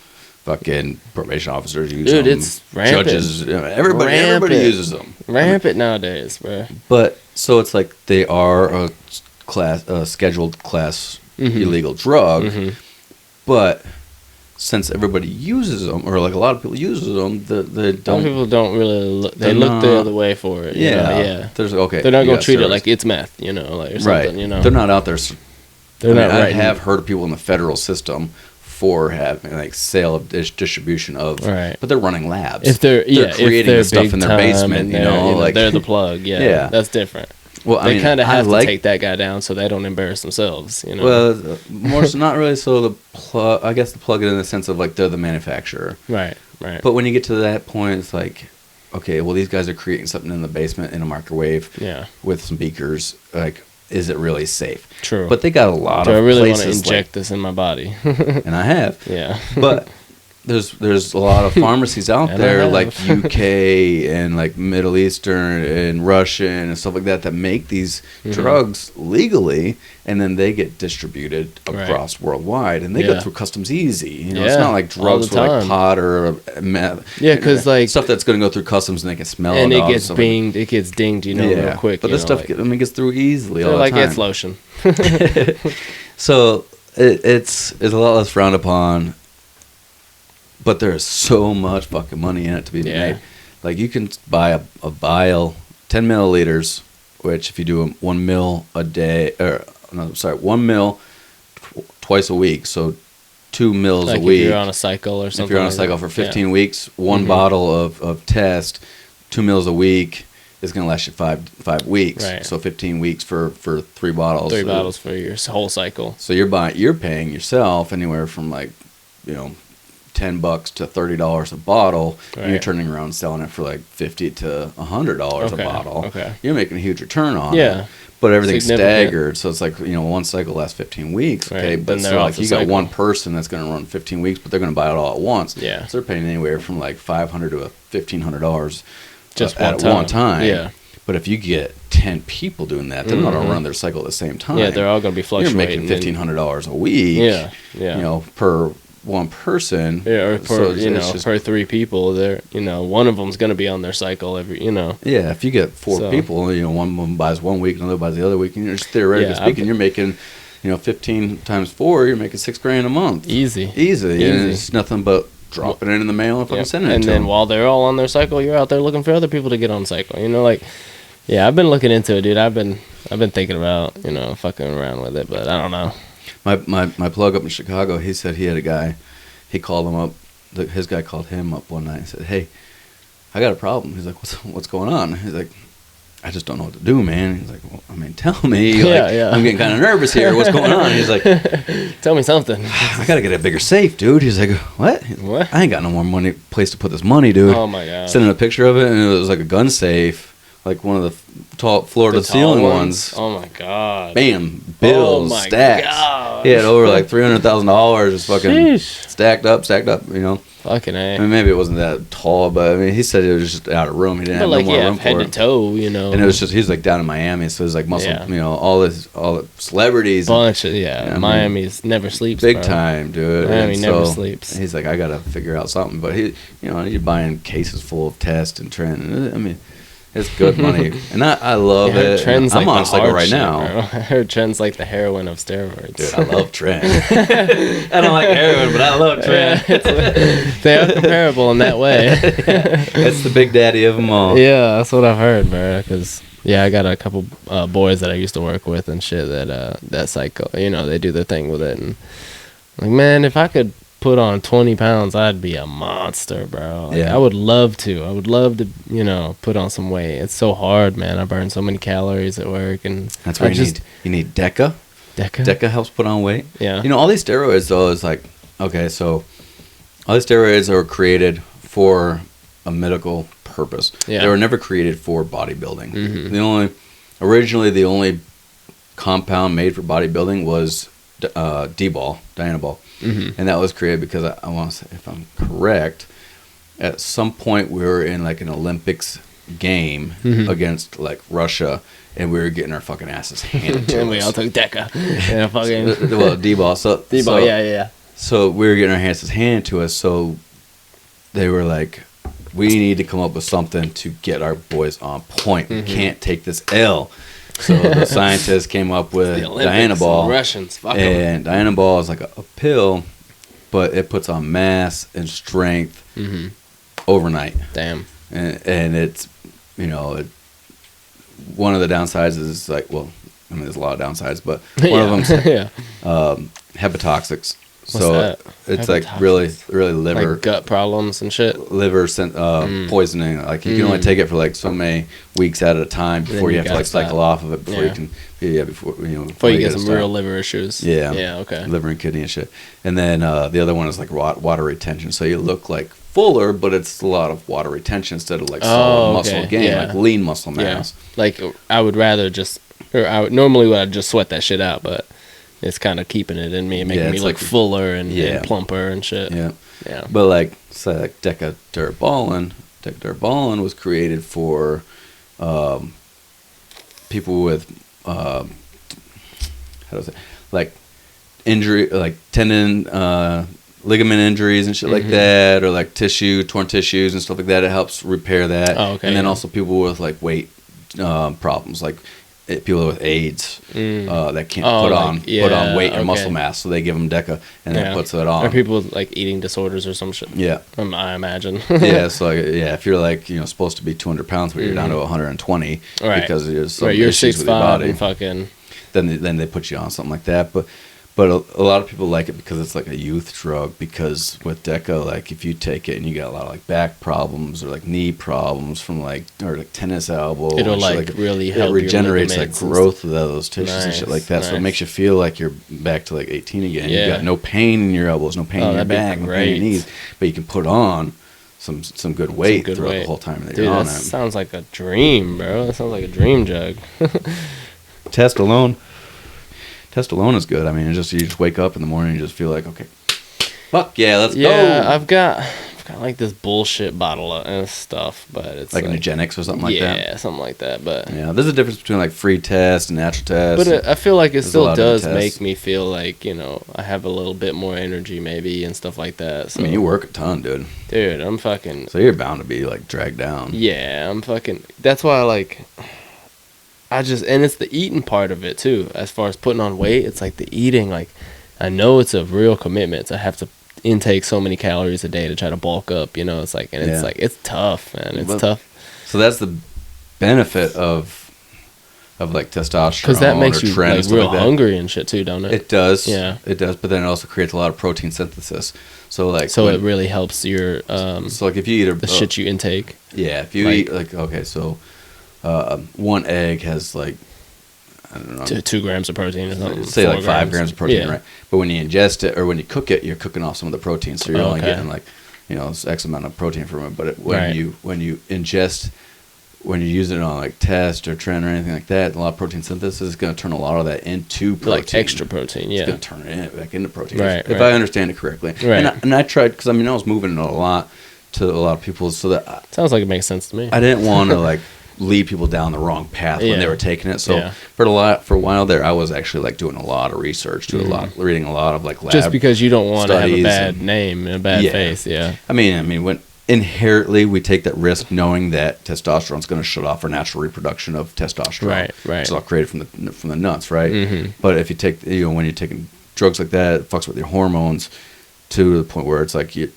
fucking probation officers use them. Dude, it's rampant. Judges, everybody Rampant. uses them. Rampant nowadays, bro. But so it's like they are a scheduled class illegal drug, but since everybody uses them, or like a lot of people uses them, they Some don't. people don't really look, they they're look the not- other way for it. you know? Yeah. There's okay. They're not you going got to treat it steroids. like it's meth, like, or something, Right. They're not out there. They're not I right. have heard of people in the federal system for having like sale of distribution of, Right. but they're running labs. If they're creating if they're the stuff big in their time basement, and you know, like they're the plug. Yeah, Yeah. that's different. well, They kind of have I to take that guy down so they don't embarrass themselves. Well, more so, not really. So the plug, I guess the plug in the sense of like they're the manufacturer. Right. But when you get to that point, it's like, okay, well, these guys are creating something in the basement in a microwave Yeah. with some beakers. Like, is it really safe? True. But they got a lot Do of I really want to places, inject this in my body? and I have. Yeah. But there's a lot of pharmacies out And there I like have. UK and like Middle Eastern and Russian and stuff like that make these drugs legally, and then they get distributed across worldwide, and they go Yeah. through customs easy. It's Yeah, not like all drugs the for like time. pot or meth. Yeah, 'cause, like- stuff that's going to go through customs and they can smell And it. it all gets stuff. binged. It gets dinged, real quick. But this stuff gets through easily all they're the like time. it's lotion. So it's a lot less frowned upon, but there's so much fucking money in it to be Yeah. made. Like, you can buy a vial, 10 milliliters, which if you do 1 mil a day, or no, sorry, 1 mil twice a week, so 2 mils Like a week. if you're on a cycle or something. If you're on a like cycle that. for 15 Yeah. weeks, one bottle of test, 2 mils a week is going to last you five weeks. Right. So 15 weeks for 3 bottles. 3 bottles for your whole cycle. So you're paying yourself anywhere from like, $10 to $30 a bottle. And you're Right. turning around and selling it for like $50 to $100 Okay, a bottle. okay. You're making a huge return on it. Yeah. But everything's Significant. staggered, so it's like, one cycle lasts 15 weeks. Right, Okay, then but they're so off like the you got cycle. one person that's going to run 15 weeks, but they're going to buy it all at once. Yeah. So they're paying anywhere from like $500 to $1,500 Just at one one time. Yeah. But if you get 10 people doing that, they're not going to run their cycle at the same time. Yeah, they're all going to be You're fluctuating. making $1,500 a week. Yeah, yeah. Per one person. Yeah, or So per it's just- per 3 people, they're one of them's gonna be on their cycle every. Yeah, if you get 4 So- people, one of them buys 1 week, another buys the other week, and you're just theoretically Yeah, speaking, you're making, 15 times 4, you're making $6,000 a month. Easy. Easy. And Easy. it's nothing but dropping it in the mail and fucking Yep. sending it And to then them. while they're all on their cycle, you're out there looking for other people to get on cycle. Yeah, I've been looking into it, dude. I've been thinking about fucking around with it, but I don't know. My plug up in Chicago, he said he had a guy, he called him up, his guy called him up one night and said, "Hey, I got a problem." He's like, what's going on? He's like, "I just don't know what to do, man." He's like, "Well, tell me. Yeah. I'm getting kind of nervous here. What's going on?" He's like, Tell me something. "I got to get a bigger safe, dude." He's like, "What? He's like, What? I ain't got no more place to put this money, dude." Oh my god. Sent him a picture of it, and it was like a gun safe, like one of the tall floor to The ceiling tall ones. Oh my god. Bam, bills, my stacks. gosh. He had over like $300,000 just fucking Sheesh. stacked up. Fucking A. I mean, maybe it wasn't that tall, but I mean, he said it was just out of room. He didn't But have no more room head for to it. toe, And it was just, he's like down in Miami, so it was like muscle, Yeah. all the celebrities. bunch of I mean, Miami's never sleeps. Big bro. time, dude. Miami And never so sleeps. He's like, I gotta figure out something. But you're buying cases full of Test and Trent. I mean, it's good money, and I love I heard it. Trend's I'm like on a the cycle hard right shit, now. bro. I heard Trend's like the heroin of steroids. Dude, I love Trent. I don't like heroin, but I love Trent. They are comparable in that way. That's the big daddy of them all. Yeah, that's what I've heard, bro. Because I got a couple boys that I used to work with and shit that cycle. They do their thing with it, and like, man, if I could put on 20 pounds, I'd be a monster, bro. Like, Yeah. I would love to, put on some weight. It's so hard, man. I burn so many calories at work, and That's why I you need Deca. Deca helps put on weight. Yeah. You know, all these steroids though is like, okay, so all these steroids are created for a medical purpose. Yeah. They were never created for bodybuilding. Mm-hmm. Originally the only compound made for bodybuilding was D-ball, Dianabol. Mm-hmm. And that was created because I want to say, if I'm correct, at some point we were in like an Olympics game against like Russia, and we were getting our fucking asses handed to And we us. all took Deca. Yeah, fucking. Well, D-ball. D-ball, yeah. So we were getting our asses handed to us. So they were like, we need to come up with something to get our boys on point. We can't take this L. So the scientists came up with Dianabol. Russians, fuck 'em. And Dianabol is like a pill, but it puts on mass and strength overnight. Damn. And it's, you know, one of the downsides is like, well, I mean, there's a lot of downsides, but one of them's hepatotoxics. So that? it's like really liver, Like gut problems and shit. liver poisoning. Like you can only take it for like so many weeks at a time before you have to like cycle off of it before you can, before you get some real liver issues. Yeah. Yeah. Okay. Liver and kidney and shit. And then the other one is like water retention. So you look like fuller, but it's a lot of water retention instead of like solid muscle gain, like lean muscle mass. Yeah. Like I would rather just, or normally I'd just sweat that shit out, but it's kind of keeping it in me and making me look like fuller and plumper and shit. Yeah. Yeah. But like, say like Deca-Durbalin was created for people with how do I say, like injury, like tendon, ligament injuries and shit like that, or like torn tissues and stuff like that. It helps repair that. Oh, okay. And then also people with like weight problems, like people with AIDS that can't put on weight or muscle mass, so they give them Deca and that puts it on. Or people with like eating disorders or some shit. Yeah, I imagine. yeah, so if you're like supposed to be 200 pounds, but you're down to 120 because there's some you're issues with your body, and fucking. Then they put you on something like that, But a lot of people like it because it's like a youth drug. Because with Deca, like if you take it and you got a lot of like back problems or like knee problems from like tennis elbow, it'll like really help. It regenerates like growth of those tissues and shit like that. Nice. So it makes you feel like you're back to like 18 again. Yeah. You got no pain in your elbows, no pain in your back, no pain in your knees, but you can put on some good weight throughout the whole time that you're on it. That sounds like a dream, bro. That sounds like a dream jug. Test alone is good. I mean, you just wake up in the morning and you just feel like, okay, fuck yeah, let's go. Yeah, I've got like this bullshit bottle and stuff, but it's like an Nugenix or something like that. Yeah, something like that. But yeah, there's a difference between like free test and natural test. But I feel like it still does make me feel like I have a little bit more energy maybe and stuff like that. So, I mean, you work a ton, dude. Dude, I'm fucking. So you're bound to be like dragged down. Yeah, I'm fucking. That's why and it's the eating part of it too. As far as putting on weight, it's like the eating. Like, I know it's a real commitment to have to intake so many calories a day to try to bulk up. It's like, and it's like it's tough, man. It's tough. So that's the benefit of like testosterone, because that makes you like real hungry and shit too, don't it? It does. Yeah, it does. But then it also creates a lot of protein synthesis. So like, it really helps your so like if you eat the shit you intake. Yeah, if you eat like so. One egg has like, I don't know, 2 grams of protein or something. Say like 5 grams of protein, right? But when you ingest it or when you cook it, you're cooking off some of the protein, so you're only getting like, X amount of protein from it. But when you ingest, when you use it on like test or trend or anything like that, a lot of protein synthesis is going to turn a lot of that into protein, like extra protein. Yeah, it's going to turn it back into protein, if I understand it correctly. Right. And I tried because I was moving it a lot to a lot of people, so that sounds like it makes sense to me. I didn't want to like lead people down the wrong path when they were taking it. So for a while there, I was actually like doing a lot of research, reading a lot of like lab just because you don't want to have a bad name and a bad face. Yeah. I mean, when inherently we take that risk knowing that testosterone is going to shut off our natural reproduction of testosterone. Right. It's all created from the nuts, right? Mm-hmm. But if you take, when you're taking drugs like that, it fucks with your hormones to the point where it's like your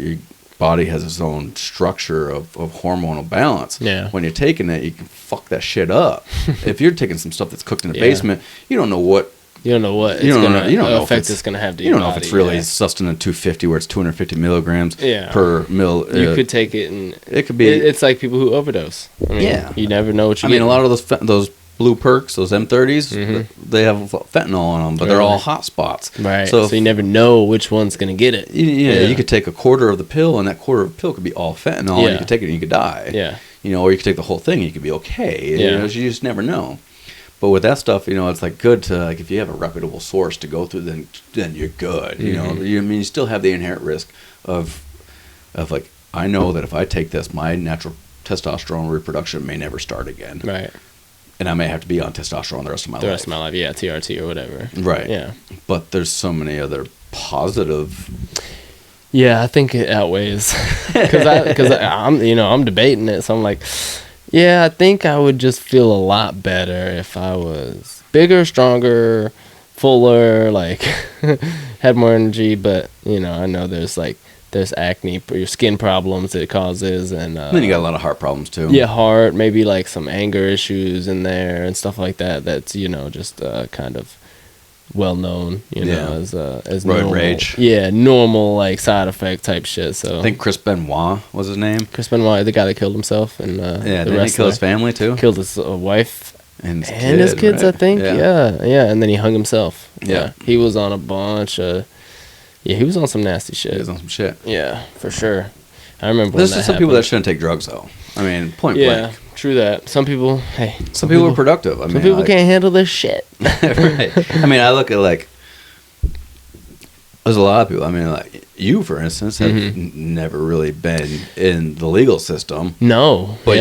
body has its own structure of hormonal balance. Yeah. When you're taking it, you can fuck that shit up. If you're taking some stuff that's cooked in the basement, you don't know what effect it's going to have to your body. You don't know if it's really sustenance 250 where it's 250 milligrams per mil. You could take it and it could be. It's like people who overdose. I mean, you never know what you. I mean, a lot of those blue perks, those M30s, they have fentanyl in them, but they're all hot spots. Right. So you never know which one's going to get it. You could take a quarter of the pill, and that quarter of the pill could be all fentanyl, and you could take it and you could die. Yeah. Or you could take the whole thing and you could be okay. Yeah. You just never know. But with that stuff, it's like good to, like, if you have a reputable source to go through, then you're good. You still have the inherent risk of like, I know that if I take this, my natural testosterone reproduction may never start again. Right. And I may have to be on testosterone the rest of my life. The rest of my life, yeah, TRT or whatever. Right. Yeah. But there's so many other positive. Yeah, I think it outweighs. Because I'm debating it, so I'm like, yeah, I think I would just feel a lot better if I was bigger, stronger, fuller, like had more energy. But I know there's acne, your skin problems it causes, and then you got a lot of heart problems too. Yeah, heart, maybe like some anger issues in there and stuff like that. That's just kind of well known, as roid normal, rage. Yeah, normal like side effect type shit. So I think Chris Benoit was his name. Chris Benoit, the guy that killed himself, and didn't he kill his family too? Killed his wife and his kids, right? I think. Yeah, and then he hung himself. Yeah, he was on a bunch of. Yeah, he was on some nasty shit. He was on some shit. Yeah, for sure. I remember. There's just some people that shouldn't take drugs, though. I mean, point blank. Yeah, true that. Some people, some people are productive. Some people can't handle this shit. Right. I mean, I look at there's a lot of people. I mean, like you, for instance, have never really been in the legal system. No, but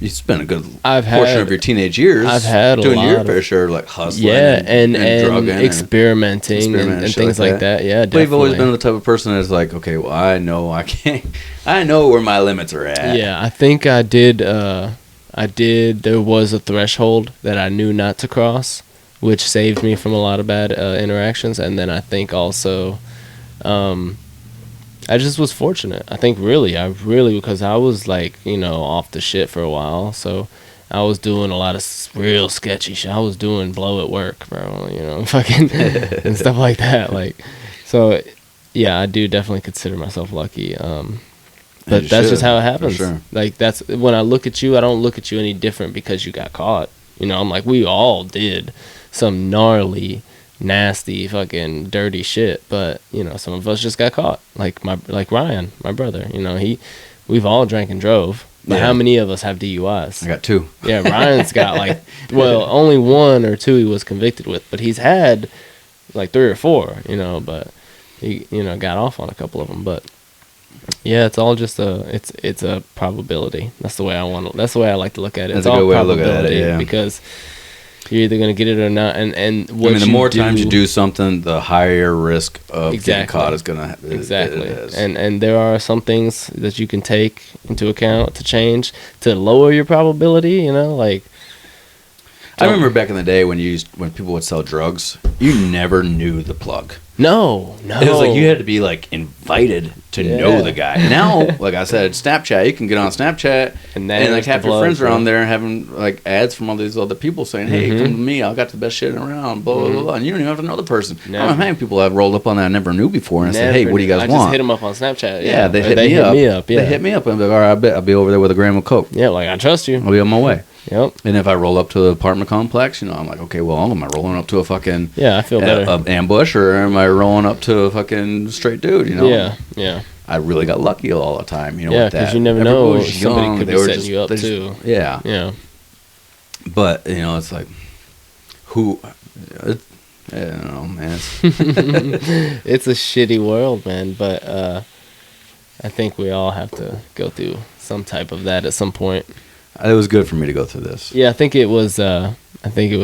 you've spent a good portion of your teenage years. I've had doing your fair share, like hustling, and drugging, experimenting, and things like that. Yeah, definitely. But you've always been the type of person that's like, okay, well, I know I can't. I know where my limits are at. Yeah, I think I did. There was a threshold that I knew not to cross, which saved me from a lot of bad interactions. And then I think also, I just was fortunate. I think because I was like, off the shit for a while. So I was doing a lot of real sketchy shit. I was doing blow at work, bro, fucking and stuff like that. Like, so yeah, I do definitely consider myself lucky. But that's just how it happens. Sure. Like, that's when I look at you, I don't look at you any different because you got caught. I'm like, we all did some gnarly, nasty, fucking dirty shit. But some of us just got caught. Like Ryan, my brother. We've all drank and drove. But how many of us have DUIs? I got 2. Yeah, Ryan's got only 1 or 2 he was convicted with, but he's had like 3 or 4. But he got off on a couple of them. But yeah, it's all just it's a probability. That's the way I like to look at it. That's a good way to look at it, yeah. Because you're either gonna get it or not, and the more times you do something, the higher risk of getting caught is gonna exactly. It is. And there are some things that you can take into account to change to lower your probability. I remember back in the day when people would sell drugs, you never knew the plug. No. It was like you had to be like invited to know the guy. Now, like I said, Snapchat, you can get on Snapchat and like have your friends around there and having like ads from all these other people saying, "Hey, come to me, I got the best shit around." Blah blah blah. And you don't even have to know the person. I don't know how many people I've rolled up on that I never knew before and said, "Hey, what do you guys want?" I just hit them up on Snapchat. Yeah, they hit me up. They hit me up and I'm like, "All right, I bet I'll be over there with a gram of coke." Yeah, like I trust you. I'll be on my way. Yep. And if I roll up to the apartment complex, I'm like, okay, well, am I rolling up to a fucking I feel better. Ambush, or am I rolling up to a fucking straight dude? Yeah. I really got lucky all the time. With that. Because you never know, somebody could be setting you up too. Yeah. But it's like, who? I don't know, man. It's a shitty world, man. But I think we all have to go through some type of that at some point. It was good for me to go through this. Yeah, I think it was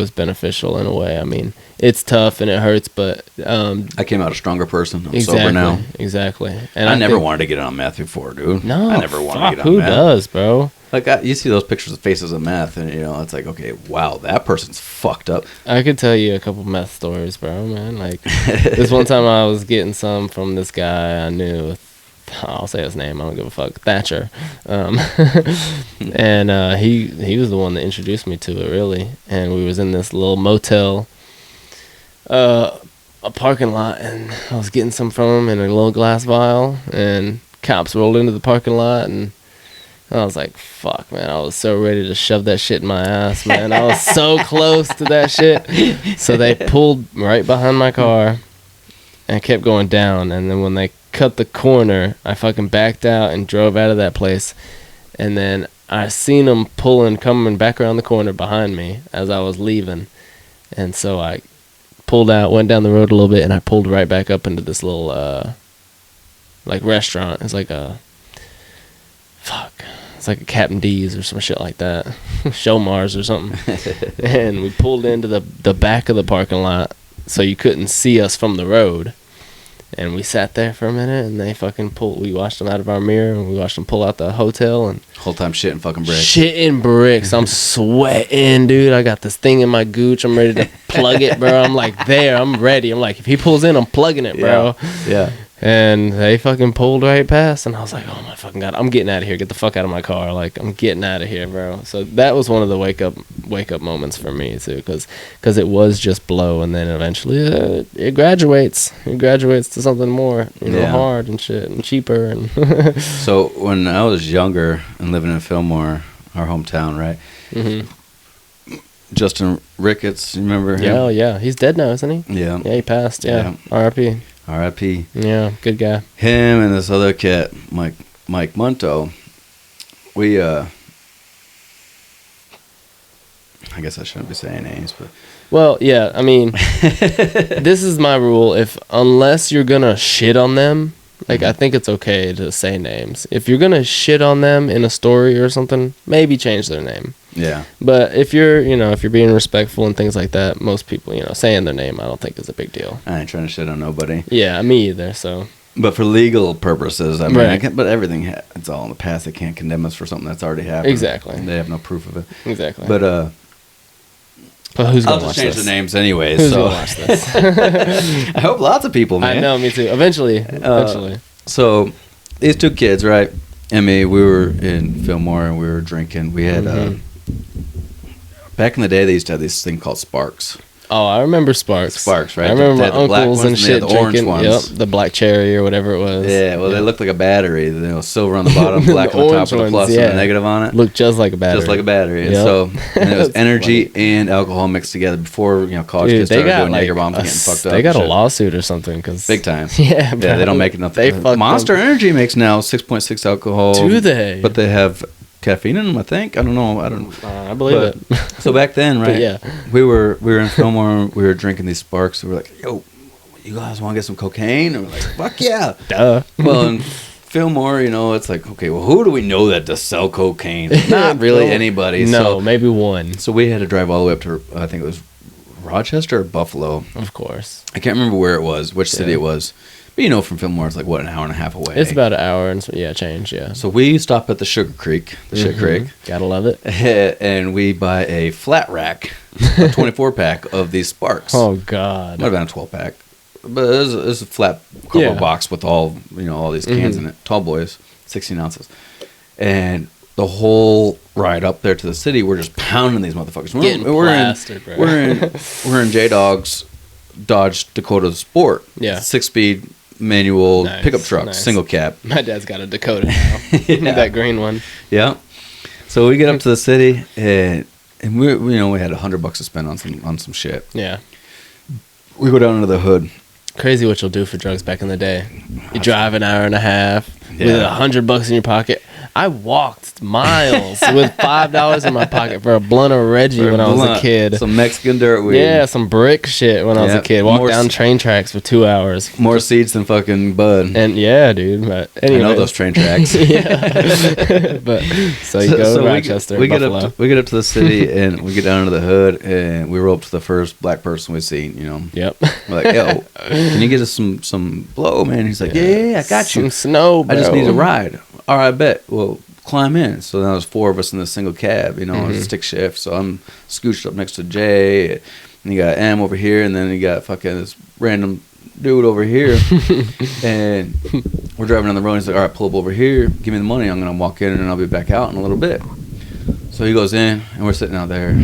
beneficial in a way. I mean, it's tough and it hurts, but I came out a stronger person. I'm sober now. Exactly. And I never wanted to get on meth before, dude. No, I never wanted to get on who meth. Who does, bro? Like you see those pictures of faces of meth, and it's like, okay, wow, that person's fucked up. I could tell you a couple meth stories, bro, man. Like this one time I was getting some from this guy I knew. I'll say his name. I don't give a fuck. Thatcher, and he was the one that introduced me to it, really. And we was in this little motel, a parking lot, and I was getting some from him in a little glass vial. And cops rolled into the parking lot, and I was like, fuck, man. I was so ready to shove that shit in my ass, man. I was so close to that shit. So they pulled right behind my car and kept going down. And then when they cut the corner, I fucking backed out and drove out of that place. And then I seen them coming back around the corner behind me as I was leaving. And so I pulled out, went down the road a little bit, and I pulled right back up into this little, like, restaurant. It's like a... Fuck. It's like a Captain D's or some shit like that. Show Mars or something. And we pulled into the back of the parking lot so you couldn't see us from the road. And we sat there for a minute, and they fucking we watched them out of our mirror, and we watched them pull out the hotel. And whole time shitting fucking bricks. Shitting bricks. I'm sweating, dude. I got this thing in my gooch. I'm ready to plug it, bro. I'm like, there. I'm ready. I'm like, if he pulls in, I'm plugging it, bro. Yeah. And they fucking pulled right past, and I was like, oh my fucking God, I'm getting out of here. Get the fuck out of my car. Like, I'm getting out of here, bro. So that was one of the wake up moments for me, too, because it was just blow, and then eventually it graduates. It graduates to something more, hard and shit, and cheaper. And So when I was younger and living in Fillmore, our hometown, right? Mm-hmm. Justin Ricketts, you remember him? Yeah, oh, yeah. He's dead now, isn't he? Yeah. Yeah, he passed. Yeah. R.I.P. R.I.P. Yeah, good guy. Him and this other cat, Mike Munto. We, I guess I shouldn't be saying names, but... Well, yeah, I mean, this is my rule. Unless you're gonna shit on them, like, I think it's okay to say names. If you're gonna shit on them in a story or something, maybe change their name. Yeah. But if you're being respectful and things like that, most people, saying their name, I don't think is a big deal. I ain't trying to shit on nobody. Yeah, me either, so. But for legal purposes, I mean, right. But everything, it's all in the past. They can't condemn us for something that's already happened. Exactly. They have no proof of it. Exactly. But who's gonna I'll watch just change this? the names anyways. Who's so gonna watch this? I hope lots of people, man. I know, me too. Eventually. So these two kids, right? I mean, we were in Fillmore and we were drinking. We had back in the day, they used to have this thing called Sparks. Oh, I remember Sparks. Sparks, right? I remember my the black uncles ones and shit the orange drinking. ones. Yep, the black cherry or whatever it was. Yeah, well, they look like a battery. Silver on the bottom, black on the top with a plus and a negative on it. Looked just like a battery. Just like a battery. Yep. And it was energy and alcohol mixed together before college kids started doing Jaeger bombs and getting fucked up. They got a lawsuit or something big time. Yeah, bro. Yeah, they don't make enough. Monster Energy makes now 6.6 alcohol. Do they? But they have caffeine in them, I think. I don't know. I believe it. So back then, right? Yeah. We were in Fillmore. We were drinking these Sparks. We were like, "Yo, you guys want to get some cocaine?" And we're like, "Fuck yeah!" Duh. Well, in Fillmore, it's like, okay, well, who do we know that does sell cocaine? Not really anybody. No, maybe one. So we had to drive all the way up to, I think it was Rochester or Buffalo. Of course. I can't remember where it was, which city it was. But from Fillmore, it's like, what, an hour and a half away? It's about an hour and change, yeah. So we stop at the Sugar Creek, Shit Creek. Gotta love it. And we buy a flat rack, a 24-pack of these Sparks. Oh, God. Might have been a 12-pack. But it was a flat cardboard box with all these cans in it. Tall boys, 16 ounces. And the whole ride up there to the city, we're just pounding these motherfuckers. We're in J-Dog's Dodge Dakota Sport. Yeah. 6-speed manual pickup truck, single cab. My dad's got a Dakota now. That green one. Yeah. So we get up to the city and we had $100 to spend on some shit. Yeah. We go down into the hood. Crazy what you'll do for drugs back in the day. You drive an hour and a half with $100 in your pocket. I walked miles with $5 in my pocket for a blunt of Reggie when I was a kid. Some Mexican dirt weed. Yeah, some brick shit when I was a kid. Walked down train tracks for 2 hours. More seeds than fucking bud. And dude. But anyway. I know those train tracks. Yeah. But so you go to Rochester, we Buffalo. We get up to the city and we get down into the hood and we roll up to the first black person we've seen. Yep. We're like, yo, can you get us some blow, man? He's like, yeah, I got you. Some snow, bro. I just need a ride. All right, I bet. Well, climb in. So now there's 4 of us in this single cab, stick shift. So I'm scooched up next to Jay, and you got M over here, and then you got fucking this random dude over here. And we're driving down the road, and he's like, all right, pull up over here, give me the money, I'm going to walk in, and I'll be back out in a little bit. So he goes in, and we're sitting out there.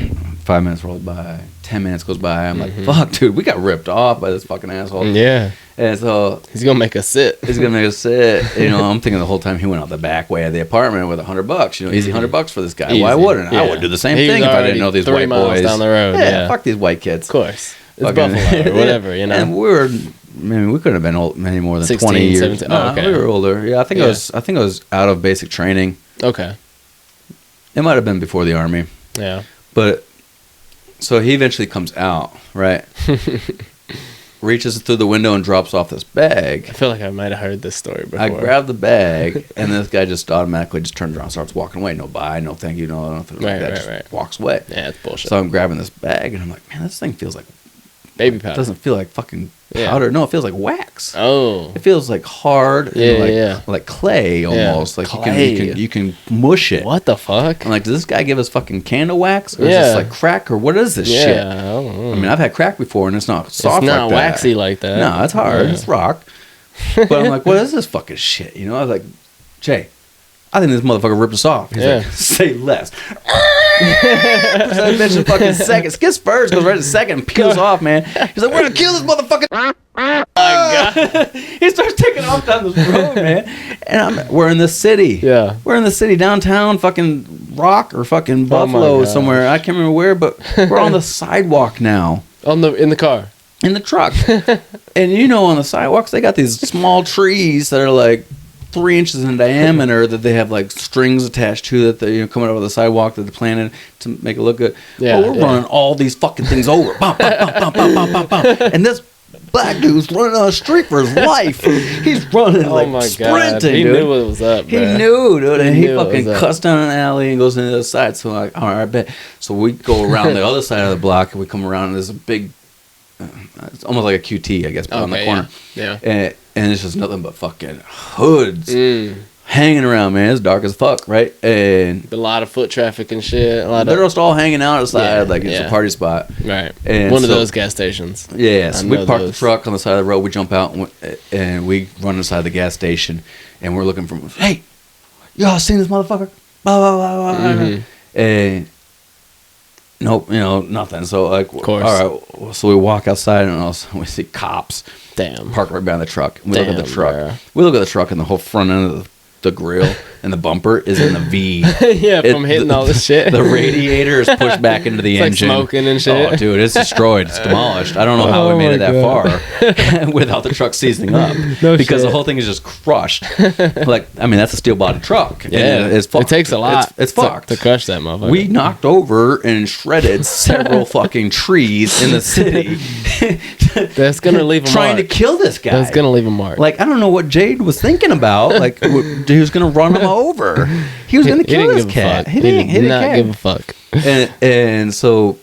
5 minutes rolls by, 10 minutes goes by. I'm like, fuck, dude, we got ripped off by this fucking asshole. Yeah. And so he's gonna make us sit. He's gonna make us sit. You know, I'm thinking the whole time he went out the back way of the apartment with $100. You know, easy $100 for this guy. Easy. Why wouldn't Yeah. I? Would do the same thing if I didn't know these 3 white miles boys down the road. Yeah, fuck these white kids. Of course, it's Fucking, Buffalo or whatever. You know, and we were. I mean, we couldn't have been old, many more than 16, 20 years. 17. No, Oh, okay. we were older. Yeah, I think I was out of basic training. Okay. It might have been before the army. Yeah. But so he eventually comes out, right? Reaches through the window and drops off this bag. I feel like I might have heard this story before. I grab the bag, and this guy just automatically just turns around and starts walking away. No bye, no thank you, no nothing like that. Just walks away. Yeah, it's bullshit. So I'm grabbing this bag, and I'm like, man, this thing feels like baby It powder. doesn't feel like fucking powder. No, it feels like wax. Oh. It feels like hard. Yeah, like clay almost. Yeah. Like Clay. you can mush it. What the fuck? I'm like, does this guy give us fucking candle wax, or is this like crack, or what is this shit? I don't know. I mean, I've had crack before, and it's not soft. It's not like that. waxy like that. No, it's hard. Yeah. It's rock. But I'm like, what is this fucking shit? You know, I was like, Jay, I think this motherfucker ripped us off. He's like, say less. So I mentioned fucking second. Skips first, goes right to second, and peels off, man. He's like, we're gonna kill this motherfucker. Oh my God. He starts taking off down this road, man. And we're in the city. Yeah. We're in the city, downtown, fucking Rock or fucking Buffalo somewhere. I can't remember where, but we're on the sidewalk now. In the car. In the truck. And you know, on the sidewalks, they got these small trees that are like 3 inches in diameter that they have like strings attached to that they coming over the sidewalk that they planted to make it look good. Yeah, we're running all these fucking things over. Bum, bum, bum, bum, bum, bum, bum, bum. And this black dude's running on the street for his life. He's running sprinting, He dude. knew what was up, He bro. knew, dude. And he knew it fucking was up. cuts down an alley and goes into the other side. So I'm like, all right, I bet. So we go around the other side of the block and we come around and there's a big, it's almost like a QT, I guess, but on the corner. Yeah. And it's just nothing but fucking hoods hanging around, man. It's dark as fuck, right? And A lot of foot traffic and shit. they're just all hanging out outside, like it's yeah. a party spot. Right. And One of so- those gas stations. Yeah, so I we know park the those. truck on the side of the road. We jump out and we run inside the gas station, and we're looking for. Hey, y'all seen this motherfucker? Blah blah blah blah. And nope, nothing. So like, Of course. all right. So we walk outside and we see cops Damn. parked right behind the truck. We look at the Damn, truck. bruh. We look at the truck, and the whole front end of the grill and the bumper is in the V. Yeah, from hitting all this shit. The radiator is pushed back into the It's like engine. smoking and shit. Oh, dude, it's destroyed. It's demolished. I don't know how Oh we made my it that God. far without the truck seizing up. No because the shit. whole thing is just crushed. Like, I mean, that's a steel body truck. And Yeah, it's fucked. it takes a lot. It's to- fucked. to crush that motherfucker. We knocked over and shredded several fucking trees in the city. That's gonna leave a trying mark. to kill this guy. That's gonna leave a mark. Like, I don't know what Jade was thinking about. Like, he was going to run him over. He was going to kill this cat. He did not care. give a fuck. And so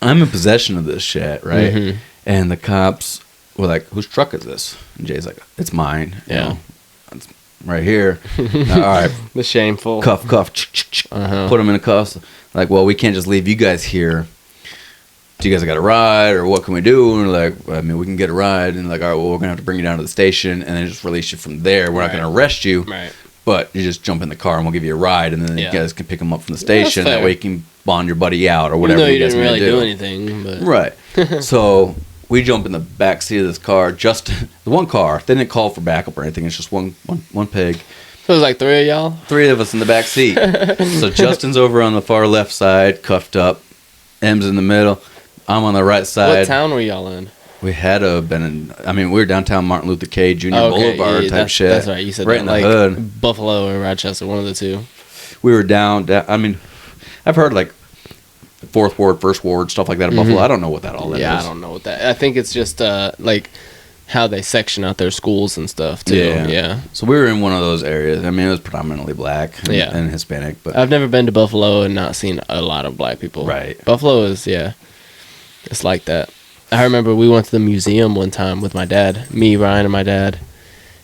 I'm in possession of this shit, right? Mhm. And the cops were like, whose truck is this? And Jay's like, it's mine. Yeah. It's right here. All right. The shameful. Cuff. Uh-huh. Put him in a cuffs. Like, well, we can't just leave you guys here. Do you guys got a ride, or what can we do? And we're like, I mean, we can get a ride. And like, all right, well, we're gonna have to bring you down to the station, and then just release you from there. We're not gonna arrest you, Right. but you just jump in the car, and we'll give you a ride, and then you guys can pick him up from the station. fair. That way, you can bond your buddy out, or Even whatever though you you guys didn't want really to do anything, but Right. So we jump in the back seat of this car. Just the one car. They didn't call for backup or anything. It's just one pig. So it was like 3 of y'all. 3 of us in the back seat. So Justin's over on the far left side, cuffed up. M's in the middle. I'm on the right side. What town were y'all in? We had to have been in. I mean, we were downtown Martin Luther King Jr. Okay, Boulevard type that's, shit. That's right. You said right that, in the like hood. Buffalo or Rochester, one of the two. We were down. I mean, I've heard like 4th Ward, 1st Ward, stuff like that in Buffalo. I don't know what that all is. Yeah, I don't know what that. I think it's just like how they section out their schools and stuff too. Yeah. So we were in one of those areas. I mean, it was predominantly black Yeah. and Hispanic, but I've never been to Buffalo and not seen a lot of black people. Right. Buffalo is it's like that. I remember we went to the museum one time with my dad, me, Ryan, and my dad.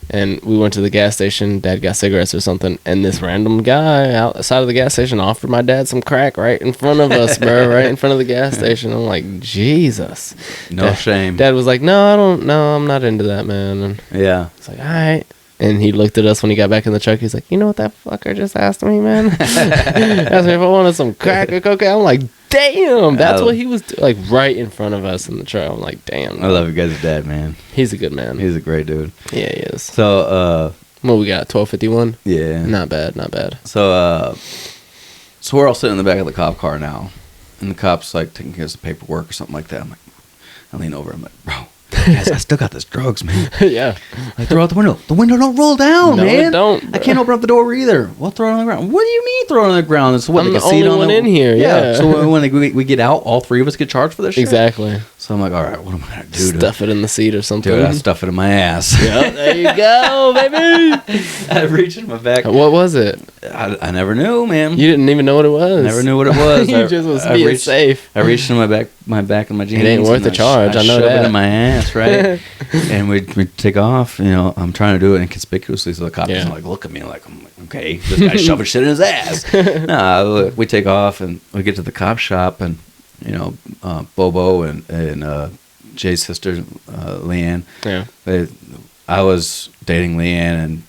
And we went to the gas station. Dad got cigarettes or something, and this random guy outside of the gas station offered my dad some crack right in front of us, bro, right in front of the gas station. I'm like, Jesus. no shame. Dad was like, no, I don't know. I'm not into that, man. And Yeah. it's like, all right. And he looked at us when he got back in the truck. He's like, you know what that fucker just asked me, man? Asked me if I wanted some crack or cocaine. I'm like, damn. That's what he was like right in front of us in the truck. I'm like, damn. I love you guys' dad, man. He's a good man. He's a great dude. Yeah, he is. So, what we got? 12:51. Yeah. Not bad. Not bad. So we're all sitting in the back of the cop car now, and the cop's like taking care of some paperwork or something like that. I'm like, I lean over. I'm like, bro. Guys, I still got this drugs, man. Yeah. Like, throw out the window. The window don't roll down, No, man. it don't. I can't open up the door either. We'll throw it on the ground. What do you mean throw it on the ground? So what, I'm they the can see it only on one the, in here, yeah. So when we get out, all three of us get charged for this shit? Exactly. So I'm like, all right, what am I going to do? Stuff it in the seat or something. Dude, I stuff it in my ass. Yep, there you go, baby. I reached in my back. What was it? I never knew, man. You didn't even know what it was. Never knew what it was. You just was being safe. I reached in my back of my jeans. It ain't worth the charge. I know shove that. it in my ass, right? And we take off. You know, I'm trying to do it inconspicuously, so the cop doesn't like look at me like, I'm like, okay, this guy's shoving shit in his ass. No, we take off and we get to the cop shop, and you know, Bobo and Jay's sister, Leanne. Yeah. I was dating Leanne and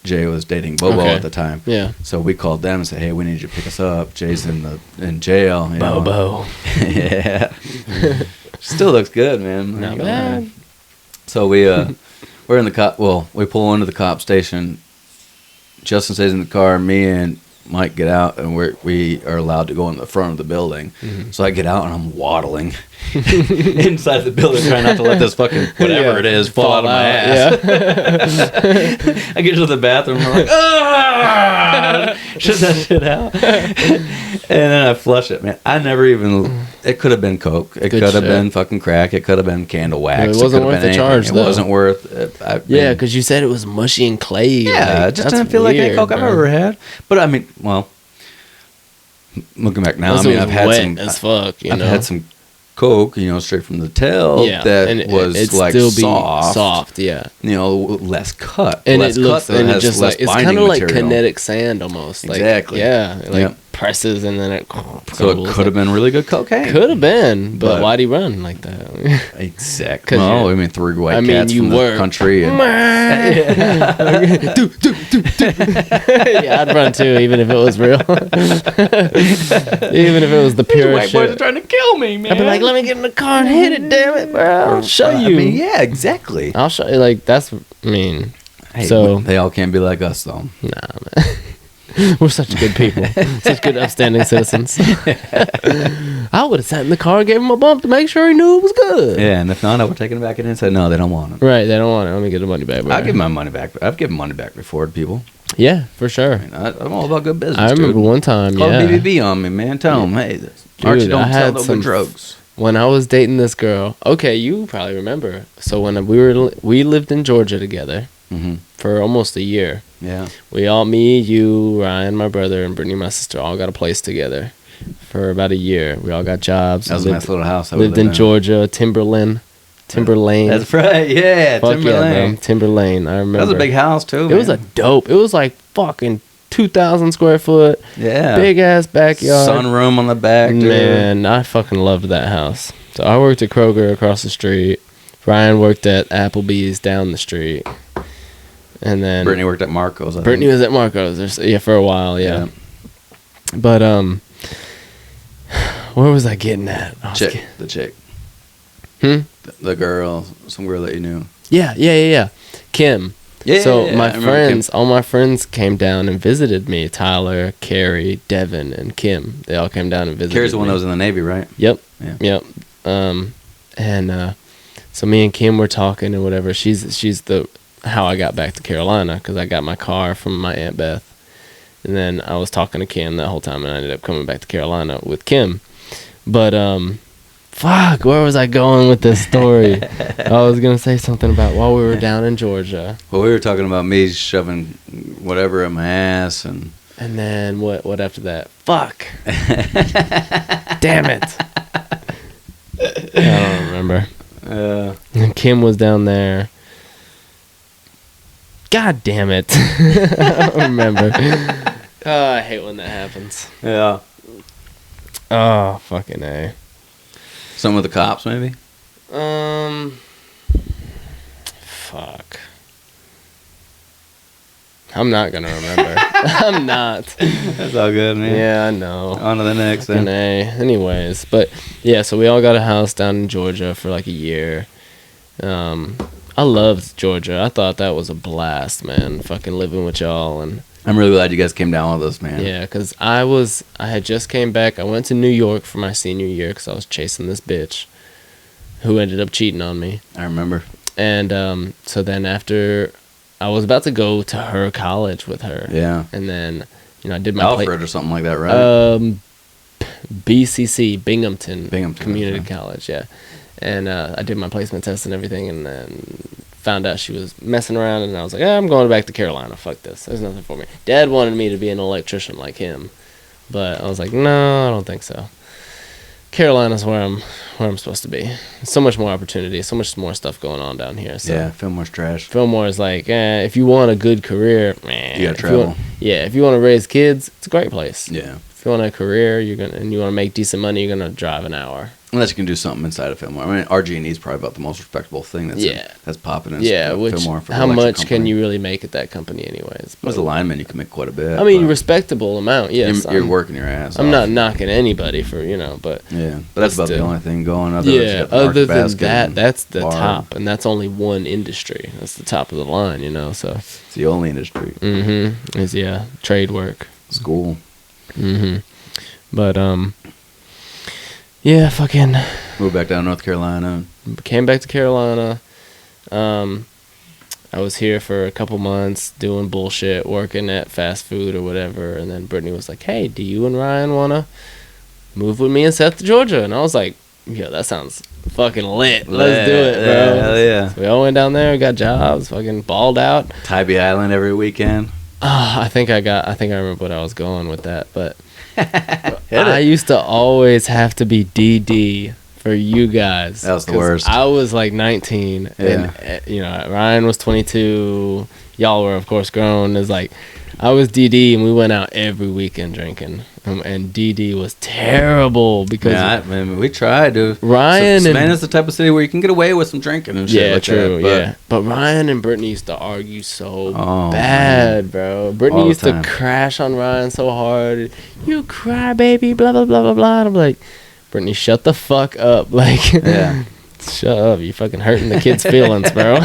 Jay was dating Bobo at the time. Yeah. So we called them and said, hey, we need you to pick us up. Jay's in jail. You know. Bobo. Yeah. Still looks good, man. Not bad. So we're in the cop. Well, we pull into the cop station. Justin stays in the car. Me and Mike get out, and we are allowed to go in the front of the building. Mm-hmm. So I get out, and I'm waddling inside the building, trying not to let this fucking whatever it is fall out of my ass. Yeah. I get to the bathroom, and I'm like, ah, shut that shit out. And then I flush it, man. I never even. It could have been coke. It could have been fucking crack. It could have been candle wax. It wasn't worth the charge, though. It wasn't worth it. Yeah, because you said it was mushy and clay. Yeah, it just didn't feel like any coke I've ever had. But I mean, well, looking back now, I mean, I've had wet some. As fuck, I've had some coke, you know, straight from the till that was like still soft, yeah, you know, less cut, and less it looks, cut, and it just like it's kind of like material. kinetic sand almost, like, exactly, yeah, like presses and then it. So it could have been really good cocaine. Could have been, but why'd he run like that? Exactly. Well, I mean, three white cats from the country. And yeah, I'd run too, even if it was real. Even if it was the pure white shit. boys are trying to kill me, man. I'd be like, let me get in the car and hit it, damn it, bro. I'll show you. I mean, yeah, exactly. I'll show you. Like, that's, I mean, hey, so. They all can't be like us, though. Nah, man. We're such good people. Such good, upstanding citizens. I would have sat in the car and gave him a bump to make sure he knew it was good. Yeah, and if not, I would have taken it back in and said, no, they don't want it. Right, they don't want it. Let me get the money back. I'll give my money back. I've given money back before to people. Yeah, for sure. I mean, I'm all about good business, I remember one time, Call BBB on me, man. Tell them, hey, Archie don't sell no good drugs. When I was dating this girl, okay, you probably remember. So when we lived in Georgia together for almost a year. Yeah. We all, me, you, Ryan, my brother, and Brittany, my sister, all got a place together for about a year. We all got jobs. That was a nice little house. Lived in Georgia, Timberlane. That's right, yeah, Fuck Timberlane. Yeah, Timberlane, I remember. That was a big house, too, It was a dope. It was like fucking 2,000 square foot. Yeah. Big ass backyard. Sunroom on the back, dude. Man, I fucking loved that house. So I worked at Kroger across the street. Ryan worked at Applebee's down the street. And then Brittany worked at Marco's. Brittany was at Marco's. Yeah, for a while, yeah. But where was I getting at? The chick. The girl, some girl that you knew. Yeah. Kim. Yeah. So my friends, all my friends came down and visited me. Tyler, Carrie, Devin, and Kim. They all came down and visited. Carrie's the one that was in the Navy, right? Yep. Yeah. Yep. So me and Kim were talking and whatever. She's the how I got back to Carolina, because I got my car from my Aunt Beth, and then I was talking to Kim that whole time, and I ended up coming back to Carolina with Kim. But fuck, where was I going with this story? I was gonna say something about while we were down in Georgia. Well, we were talking about me shoving whatever in my ass, and then what after that? Fuck. Damn it. I don't remember. And Kim was down there. God damn it. I don't remember. I hate when that happens. Yeah. Oh, fucking A. Some of the cops, maybe? Fuck. I'm not gonna remember. I'm not. That's all good, man. Yeah, I know. On to the next then. Anyways, but yeah, so we all got a house down in Georgia for like a year. I loved Georgia. I thought that was a blast, man. Fucking living with y'all. And I'm really glad you guys came down with us, man. yeah, because I had just came back. I went to New York for my senior year because I was chasing this bitch who ended up cheating on me. I remember. And so then after, I was about to go to her college with her. Yeah. And then, I did my Alfred or something like that, right? BCC, Binghamton Community okay. College, yeah. And I did my placement test and everything, and then found out she was messing around, and I was like, I'm going back to Carolina. Fuck this. There's nothing for me. Dad wanted me to be an electrician like him, but I was like, no, I don't think so. Carolina's where I'm supposed to be. So much more opportunity, so much more stuff going on down here. So. Yeah, Fillmore's trash. Fillmore is like, if you want a good career, you gotta travel. If you want to raise kids, it's a great place. Yeah. If you want a career, and you want to make decent money, you're gonna drive an hour. Unless you can do something inside of Fillmore. I mean, RG&E is probably about the most respectable thing that's popping in Fillmore. For how much can you really make at that company anyways? As a lineman, you can make quite a bit. I mean, respectable amount, yes. You're working your ass I'm off. not knocking anybody for, but... Yeah, but that's about the only thing going. Other than that, that's the top, and that's only one industry. That's the top of the line, so... It's the only industry. Mm-hmm. Is, trade work. School. Mm-hmm. But, yeah, fucking... Moved back down to North Carolina. Came back to Carolina. I was here for a couple months doing bullshit, working at fast food or whatever. And then Brittany was like, hey, do you and Ryan want to move with me and Seth to Georgia? And I was like, yeah, that sounds fucking lit. Let's do it, bro. Hell yeah. So we all went down there, got jobs, fucking balled out. Tybee Island every weekend. I think I remember what I was going with that, but I used to always have to be DD for you guys. That was the worst. I was like 19, and Ryan was 22. Y'all were, of course, grown. It's like I was DD, and we went out every weekend drinking. And DD was terrible because we tried to. Ryan and Savannah's the type of city where you can get away with some drinking and shit. Yeah, like true. That, but Ryan and Brittany used to argue so bad, bro. Brittany used to crash on Ryan so hard. You cry, baby, blah blah blah blah blah. And I'm like, Brittany, shut the fuck up, like. Yeah. Shut up! You fucking hurting the kids' feelings, bro.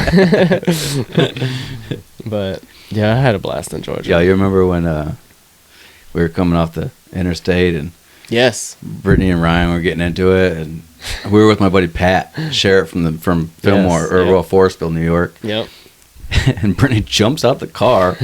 But yeah, I had a blast in Georgia. Yeah, you remember when we were coming off the interstate and yes, Brittany and Ryan were getting into it, and we were with my buddy Pat, sheriff from Fillmore Forestville, New York. Yep. And Brittany jumps out the car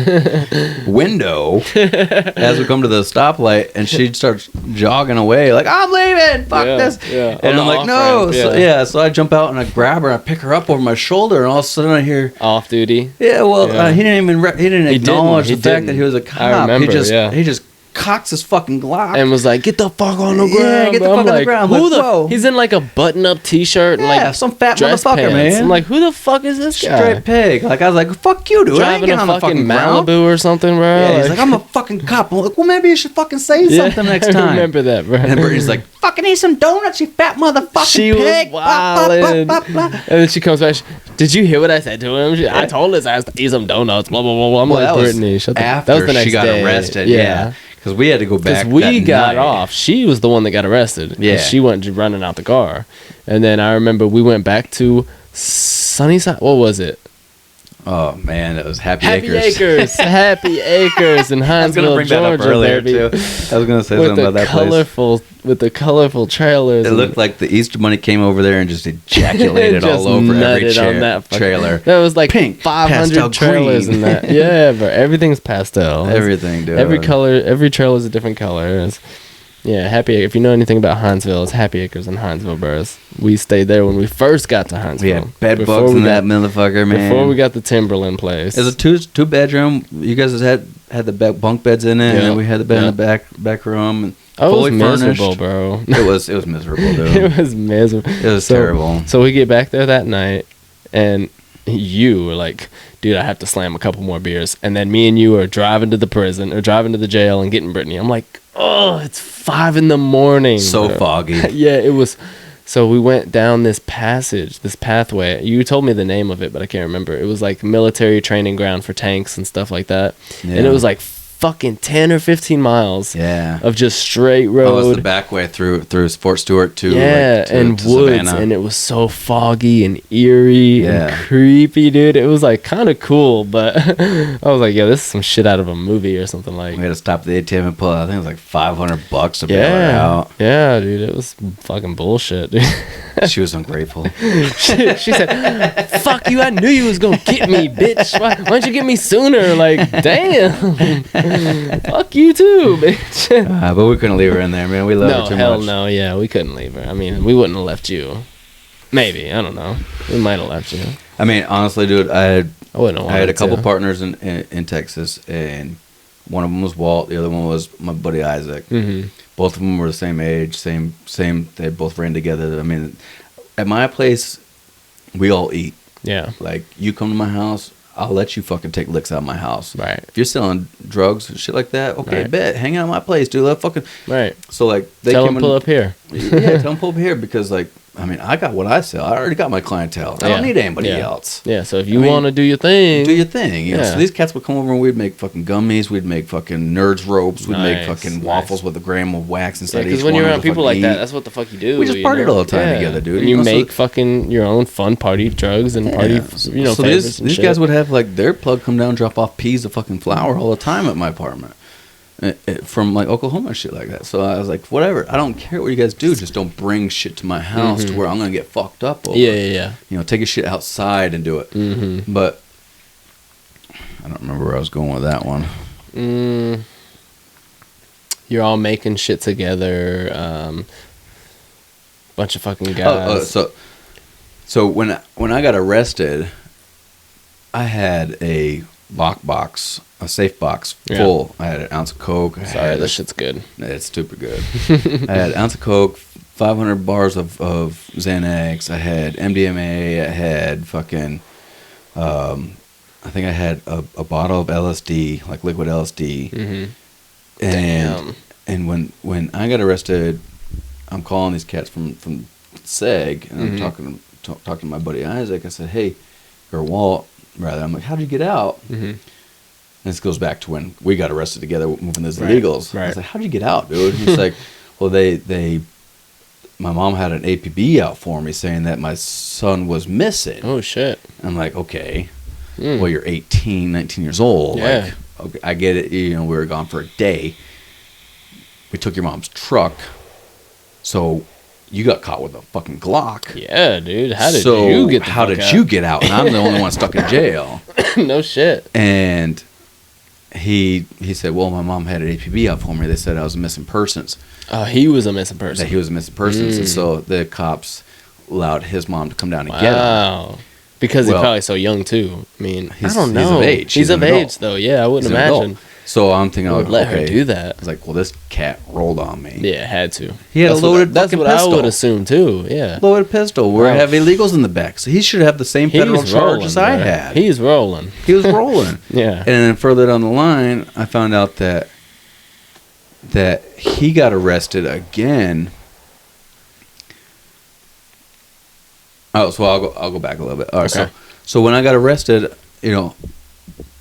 window as we come to the stoplight, and she starts jogging away like, I'm leaving, fuck this. Yeah. And I'm like, no. So I jump out and I grab her and I pick her up over my shoulder, and all of a sudden I hear off duty. Yeah, well, he didn't acknowledge the fact that he was a cop. I remember, he just cocks his fucking Glock and was like, get the fuck on the ground. Yeah, get the fuck on the ground. Who whoa. He's in like a button-up t-shirt and like some fat dress motherfucker, pants. man. I'm like, who the fuck is this guy? Straight pig. Like, I was like, fuck you, dude. I ain't Driving getting on the fucking Malibu ground. or something, bro. Yeah, he's like, I'm a fucking cop. I'm like, well, maybe you should fucking say something next time. I remember that, bro. And Brittany's like, fucking eat some donuts, you fat motherfucking she pig. Was wildin'. And then she comes back. Did you hear what I said to him? I told his ass to eat some donuts. Blah blah blah blah. I'm like, Brittany, shut the. That was the next she got day. arrested. Yeah. Because we had to go back. Because we got off. She was the one that got arrested. Yeah. She went running out the car. And then I remember we went back to Sunnyside. What was it? Oh, man. It was Happy Acres. Happy Acres in Hinesville, Georgia, baby. Too. I was going to say something about that place. With the colorful trailers. It looked like the Easter Bunny came over there and just ejaculated all over every trailer. There was like pink, 500 trailers in that. Yeah, bro. Everything's pastel. Everything, dude. Every trailer is a different color. Yeah, Happy Acres. If you know anything about Hinesville, it's Happy Acres in Hinesville, bros. We stayed there when we first got to Hinesville. We had bed bugs in that motherfucker, man. Before we got the Timberland place. It was a two bedroom. You guys had the bunk beds in it, and then we had the bed in the back room. And it was furnished. miserable, bro. It was miserable, dude. It was miserable. It was terrible. So we get back there that night, and you were like, dude, I have to slam a couple more beers. And then me and you are driving to the prison or driving to the jail and getting Brittany. I'm like, oh, it's 5 a.m. So bro. foggy. Yeah, it was So we went down this pathway. You told me the name of it, but I can't remember. It was like military training ground for tanks and stuff like that. Yeah. And it was like fucking 10 or 15 miles of just straight road. Oh, it was the back way through Fort Stewart to and woods, Savannah. And it was so foggy and eerie and creepy, dude. It was like kind of cool, but I was like, yeah, this is some shit out of a movie or something. Like, we had to stop at the ATM and pull out, I think it was like $500 to bail her out. Yeah, dude, it was fucking bullshit, dude. She was ungrateful. she said, fuck you, I knew you was gonna get me, bitch. Why don't you get me sooner? Like, damn. Fuck you too, bitch. But we couldn't leave her in there, man. We love her too much. No, yeah, we couldn't leave her. I mean, we wouldn't have left you. Maybe, I don't know. We might have left you. I mean, honestly, dude, I had a couple to. partners in Texas, and one of them was Walt, the other one was my buddy Isaac. Mm-hmm. Both of them were the same age, same. They both ran together. I mean, at my place, we all eat. Yeah. Like, you come to my house, I'll let you fucking take licks out of my house. Right. If you're selling drugs and shit like that, okay, right. bet. Hang out at my place, dude. Let fucking. Right. So, like, they tell them pull up here. Yeah, tell them pull up here because, like, I mean, I got what I sell. I already got my clientele. I don't need anybody else. Yeah, so if you want to do your thing. Do your thing. You know? So these cats would come over and we'd make fucking gummies. We'd make fucking nerds ropes. We'd make fucking waffles with a gram of wax inside each one. Because when you're around people like that, that's what the fuck you do. We just partied all the time together, dude. And you make fucking your own fun party drugs and party, so these guys would have, like, their plug come down, drop off peas of fucking flour all the time at my apartment. From like Oklahoma and shit like that. So I was like, whatever, I don't care what you guys do, just don't bring shit to my house to where I'm gonna get fucked up over. Yeah. You know, take your shit outside and do it. Mm-hmm. But I don't remember where I was going with that one. You're all making shit together. Bunch of fucking guys. So when I got arrested, I had a lockbox, a safe box full. I had an ounce of coke. Sorry, this shit's good. It's super good. I had an ounce of coke, 500 bars of Xanax. I had MDMA. I had fucking, I think I had a bottle of LSD, like liquid LSD. Mm-hmm. And when I got arrested, I'm calling these cats from SEG, and I'm talking to my buddy Isaac. I said, hey, or Walt, rather. I'm like, how'd you get out? Mm-hmm. And this goes back to when we got arrested together moving those illegals. Right. I was like, how'd you get out, dude? He's like, well, my mom had an APB out for me saying that my son was missing. Oh, shit. I'm like, okay. Well, you're 18, 19 years old. Yeah. Like, okay, I get it. You know, we were gone for a day. We took your mom's truck. So you got caught with a fucking Glock. Yeah, dude. How did you get you get out? And I'm the only one stuck in jail. No shit. And he said, well, my mom had an APB out for me. They said I was a missing persons. He was a missing person. That he was a missing persons. And so the cops allowed his mom to come down and get him. Wow. Because he's probably so young, too. I mean, I don't know. He's of age. He's of age, though. Yeah, I wouldn't imagine. So I'm thinking, I would let her do that. I was like, well, this cat rolled on me. Yeah, had to. He had a loaded That's what pistol. I would assume, too. Yeah. Loaded pistol. We have illegals in the back. So he should have the same federal charge as I had. He's rolling. He was rolling. Yeah. And then further down the line, I found out that he got arrested again. Oh, so I'll go back a little bit. All right, okay. So when I got arrested, you know,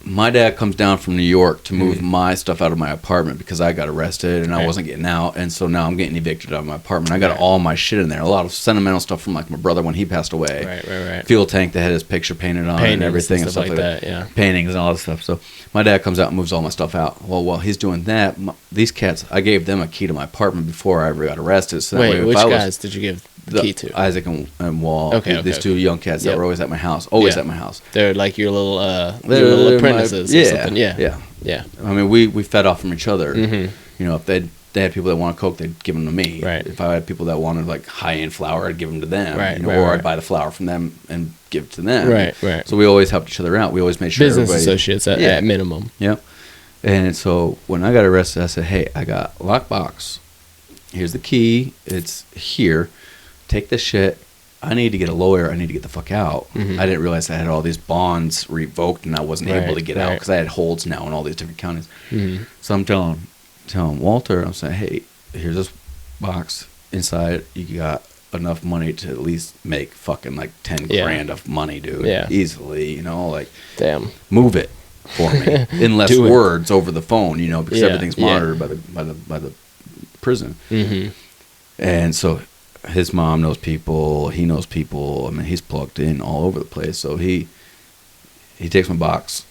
my dad comes down from New York to move my stuff out of my apartment because I got arrested and I wasn't getting out, and so now I'm getting evicted out of my apartment. I got all my shit in there, a lot of sentimental stuff from like my brother when he passed away. Right. Fuel tank that had his picture painted on it and everything and stuff like that. Yeah. Paintings and all this stuff. So my dad comes out and moves all my stuff out. Well, while he's doing that, these cats, I gave them a key to my apartment before I ever got arrested. So wait, which guys did you give the key to? Isaac and Walt. Okay, these two young cats that were always at my house. Always at my house. They're like your little apprentices or something. Yeah. I mean, we fed off from each other. Mm-hmm. You know, if they had people that wanted Coke, they'd give them to me. Right. If I had people that wanted like high-end flour, I'd give them to them. Right. You know, or I'd buy the flour from them and give it to them. Right. So we always helped each other out. We always made sure business associates at minimum. Yep. And so when I got arrested, I said, hey, I got a lockbox. Here's the key. It's here. Take this shit. I need to get a lawyer. I need to get the fuck out. Mm-hmm. I didn't realize I had all these bonds revoked and I wasn't able to get out because I had holds now in all these different counties. Mm-hmm. So I'm telling Walter, I'm saying, hey, here's this box. Inside, you got enough money to at least make fucking like 10 Yeah. grand of money, dude. Yeah. Easily, you know, like Damn. move it for me in less Do it. words over the phone, you know, because Yeah, everything's yeah. monitored by the prison. Mm-hmm. And so his mom knows people, he knows people. I mean, he's plugged in all over the place. So he takes my box.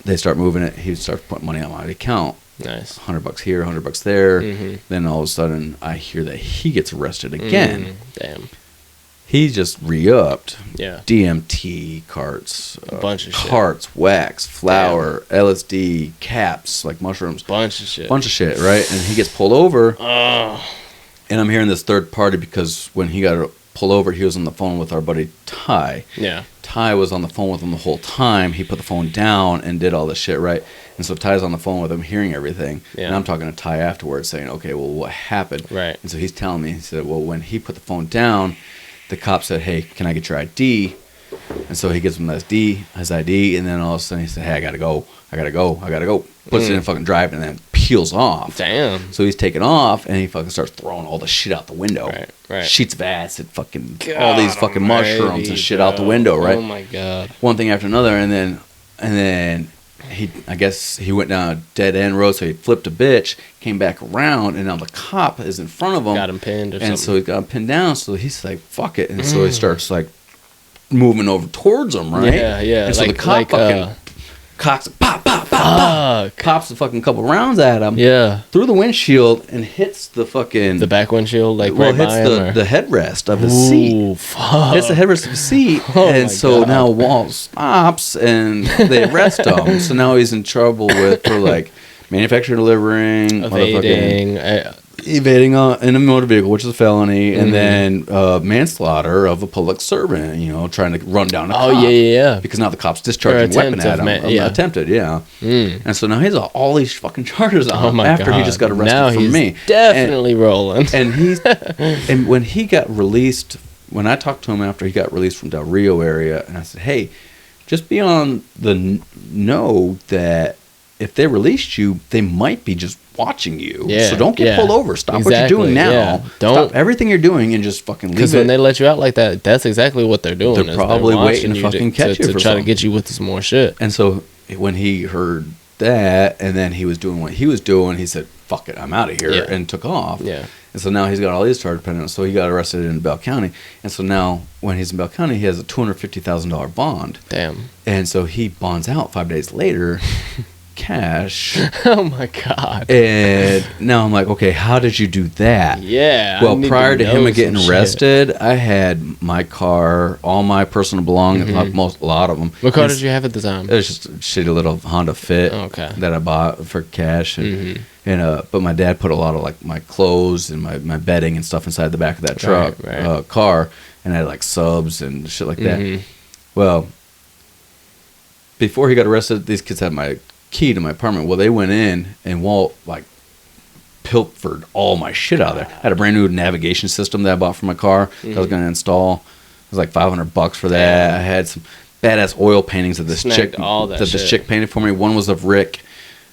They start moving it. He starts putting money on my account. Nice. $100 here, $100 there. Mm-hmm. Then all of a sudden, I hear that he gets arrested again. Damn. He just re-upped. Yeah. DMT carts, A bunch of shit. carts, wax, flour, LSD, caps like mushrooms, Bunch of shit. right? And he gets pulled over. Oh. And I'm hearing this third party because when he got pulled over, he was on the phone with our buddy Ty. Yeah. Ty was on the phone with him the whole time. He put the phone down and did all this shit, right? And so Ty's on the phone with him, hearing everything. Yeah. And I'm talking to Ty afterwards, saying, okay, well, what happened? Right. And so he's telling me, he said, well, when he put the phone down, the cop said, hey, can I get your ID? And so he gives him his ID, and then all of a sudden he said, hey, I gotta go. Puts it in fucking drive and then peels off. Damn. So he's taking off, and he fucking starts throwing all the shit out the window. Right. Sheets of acid, fucking God all these fucking mushrooms almighty, and shit out the window, right? Oh my god. One thing after another, and then I guess he went down a dead end road, so he flipped a bitch, came back around, and now the cop is in front of him. Got him pinned or something. And so he got him pinned down, so he's like, fuck it. And so he starts like moving over towards him, right? Yeah. And so the cop fucking cocks, pop, pops a fucking couple rounds at him. Yeah. Through the windshield and hits the fucking The back windshield, like well, right hits by him. Or? the headrest of his seat. Ooh, fuck. Hits the headrest of his seat, Oh and my so God. now Walt stops and they arrest him. So now he's in trouble for like manufacturing, delivering, evading in a motor vehicle, which is a felony, and then manslaughter of a public servant. You know, trying to run down a cop. Oh yeah. Because now the cop's discharging a weapon at him. Attempted, yeah. And so now he's got all these fucking charges on him after he just got arrested now from he's me. Definitely rolling. And and when he got released, when I talked to him after he got released from Del Rio area, and I said, hey, just be on the know that if they released you, they might be just watching you. Yeah, so don't get pulled over. Stop what you're doing now. Yeah. Stop everything you're doing and just fucking leave it. Because when they let you out like that, that's exactly what they're doing. They're probably waiting to fucking catch you to for try something. to get you with some more shit. And so when he heard that, and then he was doing what he was doing, he said, fuck it, I'm out of here, and took off. Yeah. And so now he's got all these charges pending. So he got arrested in Bell County. And so now when he's in Bell County, he has a $250,000 bond. Damn. And so he bonds out 5 days later, cash. Oh my god. And now I'm like, okay, how did you do that? Yeah. Well, prior to him getting arrested, I had my car, all my personal belongings, a lot of them. What car did you have at the time? It was just a shitty little Honda Fit that I bought for cash. And, but my dad put a lot of like my clothes and my bedding and stuff inside the back of that truck, car, and I had like subs and shit like that. Well, before he got arrested, these kids had my key to my apartment. Well, they went in and Walt like pilfered all my shit out of there. I had a brand new navigation system that I bought for my car that I was going to install. It was like $500 for that. I had some badass oil paintings that this chick painted for me. One was of Rick.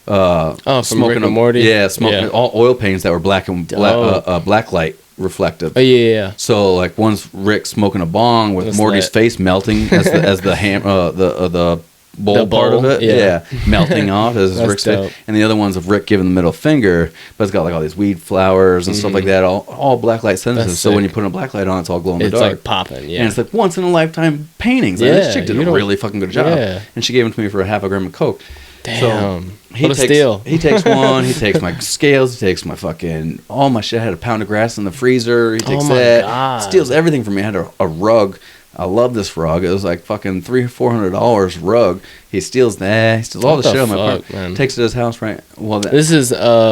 From Rick and Morty? Yeah, smoking all oil paintings that were black and black light reflective. Oh yeah. So like one's Rick smoking a bong with Morty's face melting as the bowl part of it, melting off as Rick's face. And the other one's of Rick giving the middle finger, but it's got like all these weed flowers and stuff like that, all black light sentences. So when you put a black light on, it's all glow in the dark. It's like popping, and it's like once in a lifetime paintings. And this chick did a really fucking good job, and she gave them to me for a half a gram of coke. Damn. So what a steal. He takes one. He takes my scales. He takes my fucking all my shit. I had a pound of grass in the freezer. He takes that. God. Steals everything from me. I had a rug. I love this rug. It was like fucking $300-$400 rug. He steals that. He steals all the shit on my apartment. Takes it to his house, right? Well, this is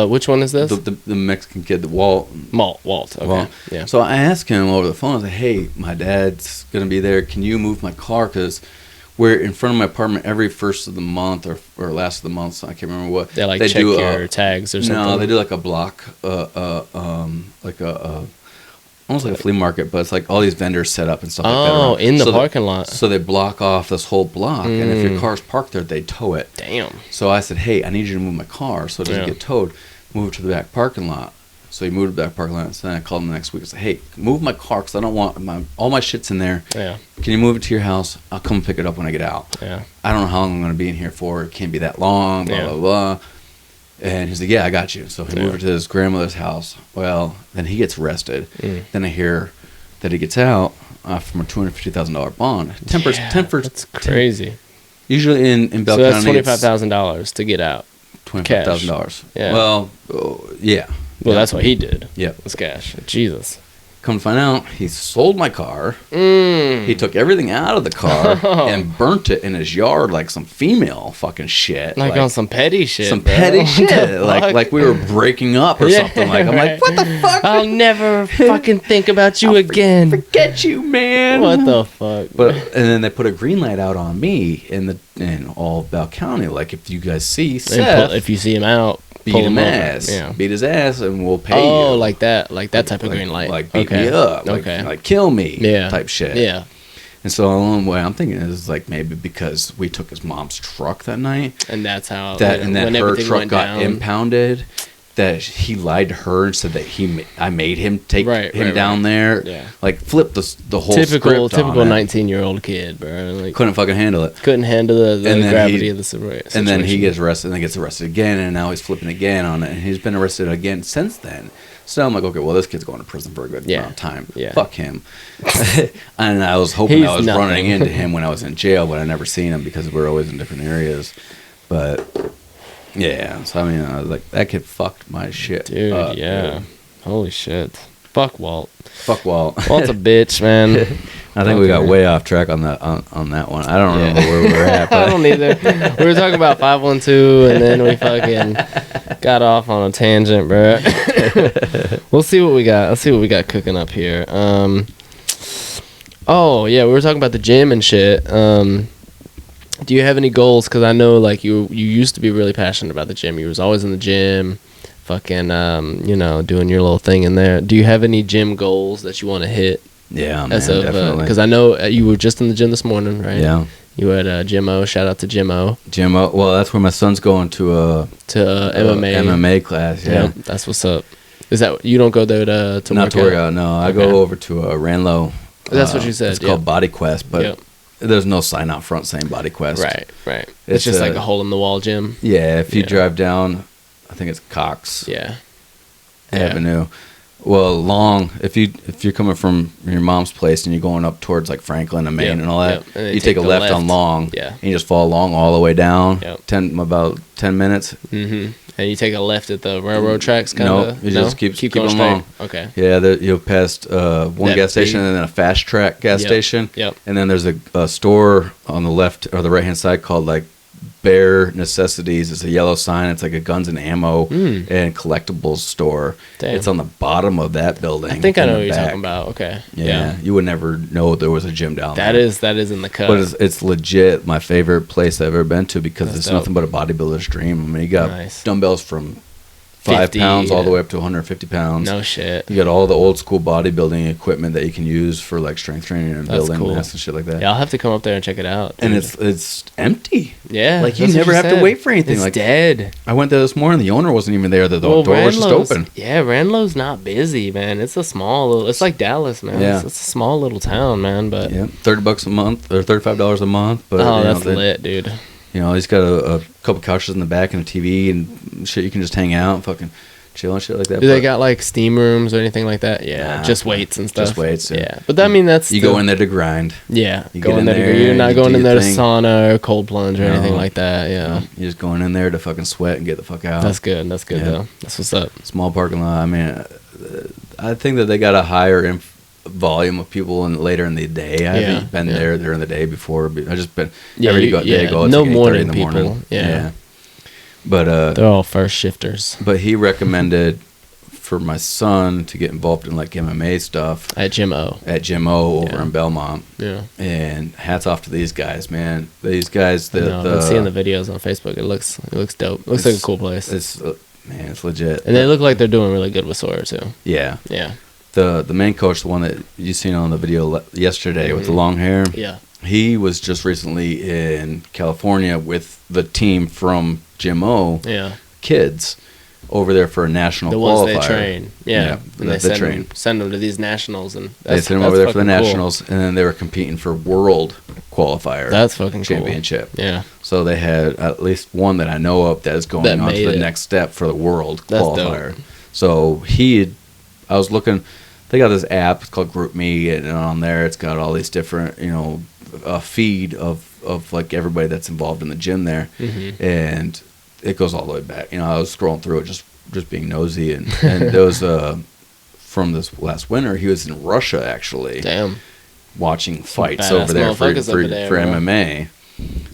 which one is this? The Mexican kid, Walt. Okay. Walt. Yeah. So I asked him over the phone. I was like, "Hey, my dad's gonna be there. Can you move my car? Because we're in front of my apartment every first of the month or last of the month. So I can't remember what they check do your tags or something. No, they do like a block, almost like a flea market, but it's like all these vendors set up and stuff like that. Oh, in the parking lot. So they block off this whole block, and if your car's parked there, they tow it. Damn. So I said, hey, I need you to move my car so it doesn't get towed. Move it to the back parking lot. So he moved to the back parking lot. So then I called him the next week. I said, hey, move my car because I don't want all my shit's in there. Yeah. Can you move it to your house? I'll come pick it up when I get out. Yeah. I don't know how long I'm going to be in here for. It can't be that long, blah, blah, blah. And he's like, yeah, I got you. So he moved it to his grandmother's house. Well, then he gets arrested. Then I hear that he gets out from a $250,000 bond. 10%. That's crazy. Usually in Bell County, County, that's $25,000 to get out. $25,000. Yeah. Well, yeah. Well, that's what he did. Yeah. It's cash. Jesus. Come to find out, he sold my car. He took everything out of the car and burnt it in his yard like some female fucking shit. Like on some petty shit. Some bro. petty shit. Like we were breaking up or something. Like I'm like, what the fuck? I'll never fucking think about you again. Forget you, man. What the fuck? But and then they put a green light out on me in all of Bell County. Like if you guys see Seth, if you see him out, beat his ass, and we'll pay you. Oh, like that type of green light. Like beat me up, like kill me, type shit. Yeah. And so the only way I'm thinking is like maybe because we took his mom's truck that night, and that's how when her truck got impounded. That he lied to her and said that I made him take him down there. Yeah. Like flip the whole typical script on 19-year-old kid, bro. Like, couldn't fucking handle it. Couldn't handle the gravity of the situation. And then he gets arrested, and then gets arrested again, and now he's flipping again on it, and he's been arrested again since then. So I'm like, okay, well, this kid's going to prison for a good amount of time. Yeah. Fuck him. And I was hoping I was running into him when I was in jail, but I never seen him because we're always in different areas. But yeah, so I mean, I was like, that kid fucked my shit, dude. Up, yeah, dude. Holy shit. Fuck Walt. Fuck Walt. Walt's a bitch, man. I think we got way off track on that on that one. I don't remember where we were at. But. I don't either. We were talking about 512, and then we fucking got off on a tangent, bro. We'll see what we got. Let's see what we got cooking up here. Oh yeah, we were talking about the gym and shit. Do you have any goals? Because I know like you used to be really passionate about the gym. You was always in the gym, fucking doing your little thing in there. Do you have any gym goals that you want to hit? Yeah, man, definitely. Because I know you were just in the gym this morning, right? Yeah. You had Jim O. Shout out to Jim O. Jim O. Well, that's where my son's going to MMA class. Yeah, that's what's up. Is that you don't go there to not to work out? No, I go over to Ranlo. That's what you said. It's called Body Quest, but there's no sign out front saying Body Quest. Right. It's just like a hole in the wall gym. Yeah, if you drive down, I think it's Cox. Avenue. Well, if you're coming from your mom's place and you're going up towards like Franklin and Maine and all that, and you take a left on Long. Yeah. And you just follow along all the way down. About 10 minutes. Mm-hmm. And you take a left at the railroad tracks, kind of. No, you just keep going along. Okay. Yeah, you'll pass one gas station and then a fast track gas station. Yep. And then there's a store on the left or the right hand side called like Bare Necessities. It's a yellow sign. It's like a guns and ammo and collectibles store. Damn. It's on the bottom of that building. I think I know what you're talking about. Okay. Yeah. You would never know there was a gym down there. That is in the cut. But it's legit my favorite place I've ever been to because it's nothing but a bodybuilder's dream. I mean, you got dumbbells from 5 pounds all the way up to 150 pounds. No shit. You got all the old school bodybuilding equipment that you can use for like strength training and building mass and shit like that. Yeah, I'll have to come up there and check it out. Dude. And it's empty. Yeah, like you never have to wait for anything. It's like dead. I went there this morning. The owner wasn't even there. The door was just open. Yeah, Ranlo's not busy, man. It's a small little. It's like Dallas, man. Yeah. It's a small little town, man. But $30 a month or $35 a month. But that's lit, dude. You know, he's got a couple couches in the back and a TV and shit. You can just hang out and fucking chill and shit like that. Do they got like steam rooms or anything like that? Yeah, just weights and stuff. Just weights. Yeah, but I mean that's you go in there to grind. Yeah, you go in there. You're not going in there to sauna or cold plunge or anything like that. Yeah, you're just going in there to fucking sweat and get the fuck out. That's good. That's good though. That's what's up. Small parking lot. I mean, I think that they got a higher volume of people later in the day. I haven't been there during the day before. I just been every day go. No morning people. Yeah. But they're all first shifters. But he recommended for my son to get involved in like MMA stuff at Jim O over in Belmont. Yeah. And hats off to these guys, man. These guys. I've been seeing the videos on Facebook. It looks dope. It looks like a cool place. It's it's legit. And they look like they're doing really good with Sawyer too. Yeah. Yeah. The main coach, the one that you seen on the video yesterday with the long hair. Yeah. He was just recently in California with the team from Jim O. Yeah. Kids. over there for a national the qualifier. ones they train. Yeah. And they send them to these nationals. And they send them over there for the nationals, and then they were competing for world qualifier. That's fucking championship. Cool. Yeah. So they had at least one that I know of that is going on to the next step for the world qualifier. Dope. So I was looking, they got this app, it's called Group Me, and on there it's got all these different, a feed of like everybody that's involved in the gym there. Mm-hmm. And it goes all the way back. I was scrolling through it just being nosy, and there was from this last winter, he was in Russia actually. Damn. Watching fights over there for MMA.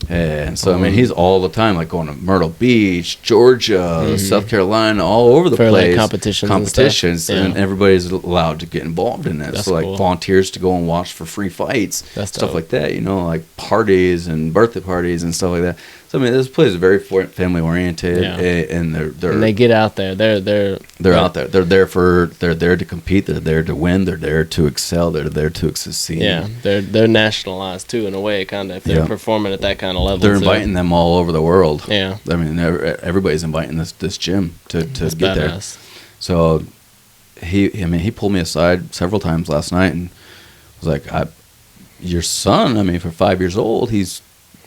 And so, I mean, he's all the time, like going to Myrtle Beach, Georgia, South Carolina, all over the place. Like competitions and everybody's allowed to get involved in that. So, like, volunteers to go and watch for free fights, stuff like that, like parties and birthday parties and stuff like that. So, I mean, this place is very family-oriented, and and they get out there. They're out there. They're there to compete. They're there to win. They're there to excel. They're there to succeed. Yeah, they're nationalized too in a way, kind of. If they're performing at that kind of level, they're inviting them all over the world. Yeah, I mean, everybody's inviting this gym to get badass. There. So he pulled me aside several times last night and was like, "Your son, I mean, for 5 years old, he's."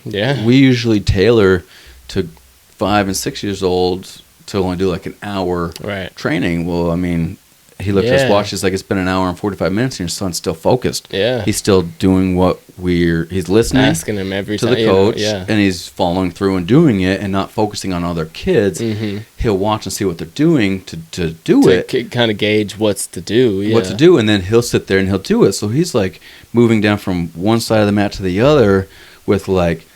Yeah, we usually tailor to 5 and 6 years old to only do like an hour training. Well, I mean, he looked at his watch. He's like, it's been an hour and 45 minutes, and your son's still focused. Yeah, he's still doing what he's listening, asking him every time to the coach, and he's following through and doing it, and not focusing on other kids. Mm-hmm. He'll watch and see what they're doing to do it, kind of gauge what's to do. What to do, and then he'll sit there and he'll do it. So he's like moving down from one side of the mat to the other with like.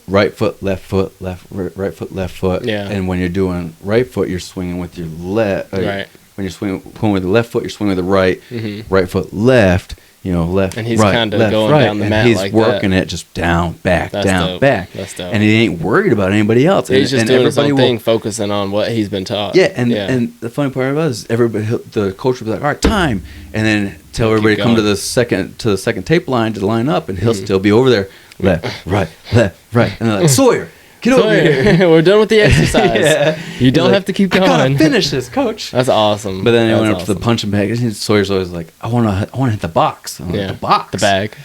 Right foot, right foot, left foot. Yeah. And when you're doing right foot, you're swinging with your left. Right. When you're pulling with the left foot, you're swinging with the right. Mm-hmm. Right foot, left. Left. And he's kind of going down the mat like that. And he's working it just down, back, down, back. That's dope. And he ain't worried about anybody else. He's just doing his own thing, focusing on what he's been taught. Yeah. And the funny part about it is the coach will be like, all right, time, and then tell everybody to come to the second tape line to line up, and he'll still be over there. Left, right. And they're like, Sawyer, get over here. We're done with the exercise. You don't have to keep going. I gotta finish this, coach. That's awesome. But then he went up to the punching bag, and Sawyer's always like, I want to hit the box. I'm like, the box? The bag.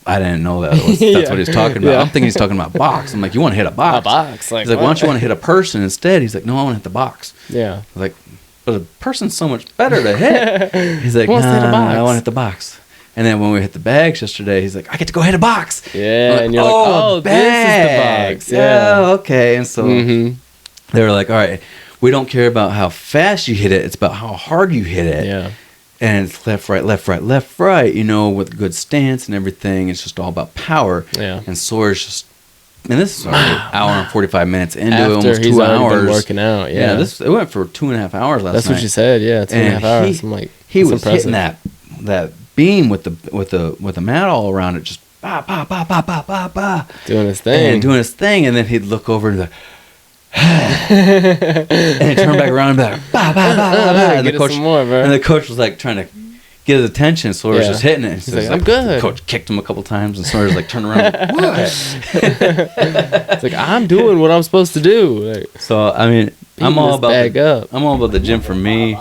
I didn't know that's what he was talking about. I'm thinking he's talking about box. I'm like, you want to hit a box? A box. Like, he's like, why don't you want to hit a person instead? He's like, no, I want to hit the box. Yeah. I was like, but a person's so much better to hit. He's like, nah, I want to hit the box. And then when we hit the bags yesterday, he's like, I get to go hit a box. Yeah, like, and you're like, oh, this is the box. Yeah, okay. And so they were like, all right, we don't care about how fast you hit it. It's about how hard you hit it. Yeah. And it's left, right, with a good stance and everything. It's just all about power. Yeah. And Sawyer's just, and this is already an hour and 45 minutes into it, almost 2 he's hours. Been working out, yeah. It went for 2.5 hours last night. That's what you said, yeah, 2.5 hours. I'm like, he was impressive. Hitting that beam with the mat all around it, just ba ba ba ba ba ba ba, doing his thing, and then he'd look over and and he'd turn back around and be like ba ba ba ba ba, and the coach was like trying to get his attention, so he was just hitting it. He's like, I'm good. The coach kicked him a couple times, and Sawyer's like turned around. What? It's like, I'm doing what I'm supposed to do. Like, so I mean, I'm all about the gym for me.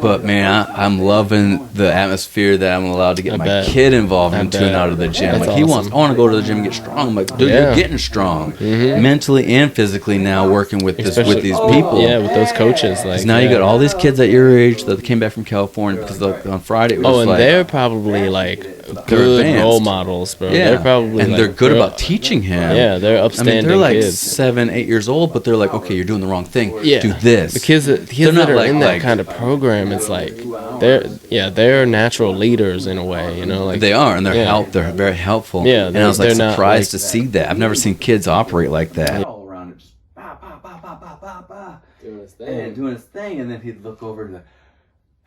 But man, I'm loving the atmosphere that I'm allowed to get my kid involved into and out of the gym. Like, awesome. I want to go to the gym and get strong. I'm like, dude, you're getting strong mentally and physically now, working with these people. Yeah, with those coaches. Like, now you got all these kids at your age that came back from California because on Friday it was they're probably like good role models, bro. Yeah, they're probably they're good about teaching him. Yeah, they're upstanding. I mean, they're like kids. 7, 8 years old, but they're like, okay, you're doing the wrong thing. Yeah, do this. The kids that are in that kind of program, it's like they're natural leaders in a way, like they are, and they're very helpful. Yeah, and I was like surprised to see that. I've never seen kids operate like that. All around it, just ba ba ba ba ba ba ba, doing his thing, and then he'd look over to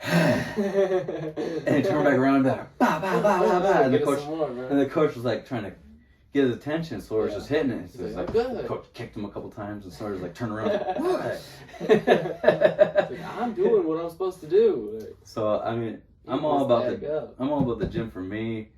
and he'd turn back around and be like ba ba ba ba ba, and the coach was like trying to get his attention, so he was just hitting it. So he's like, the coach kicked him a couple times, and Sawyer's like turned around. What? I'm doing what I'm supposed to do. So I mean, I'm all about the gym for me.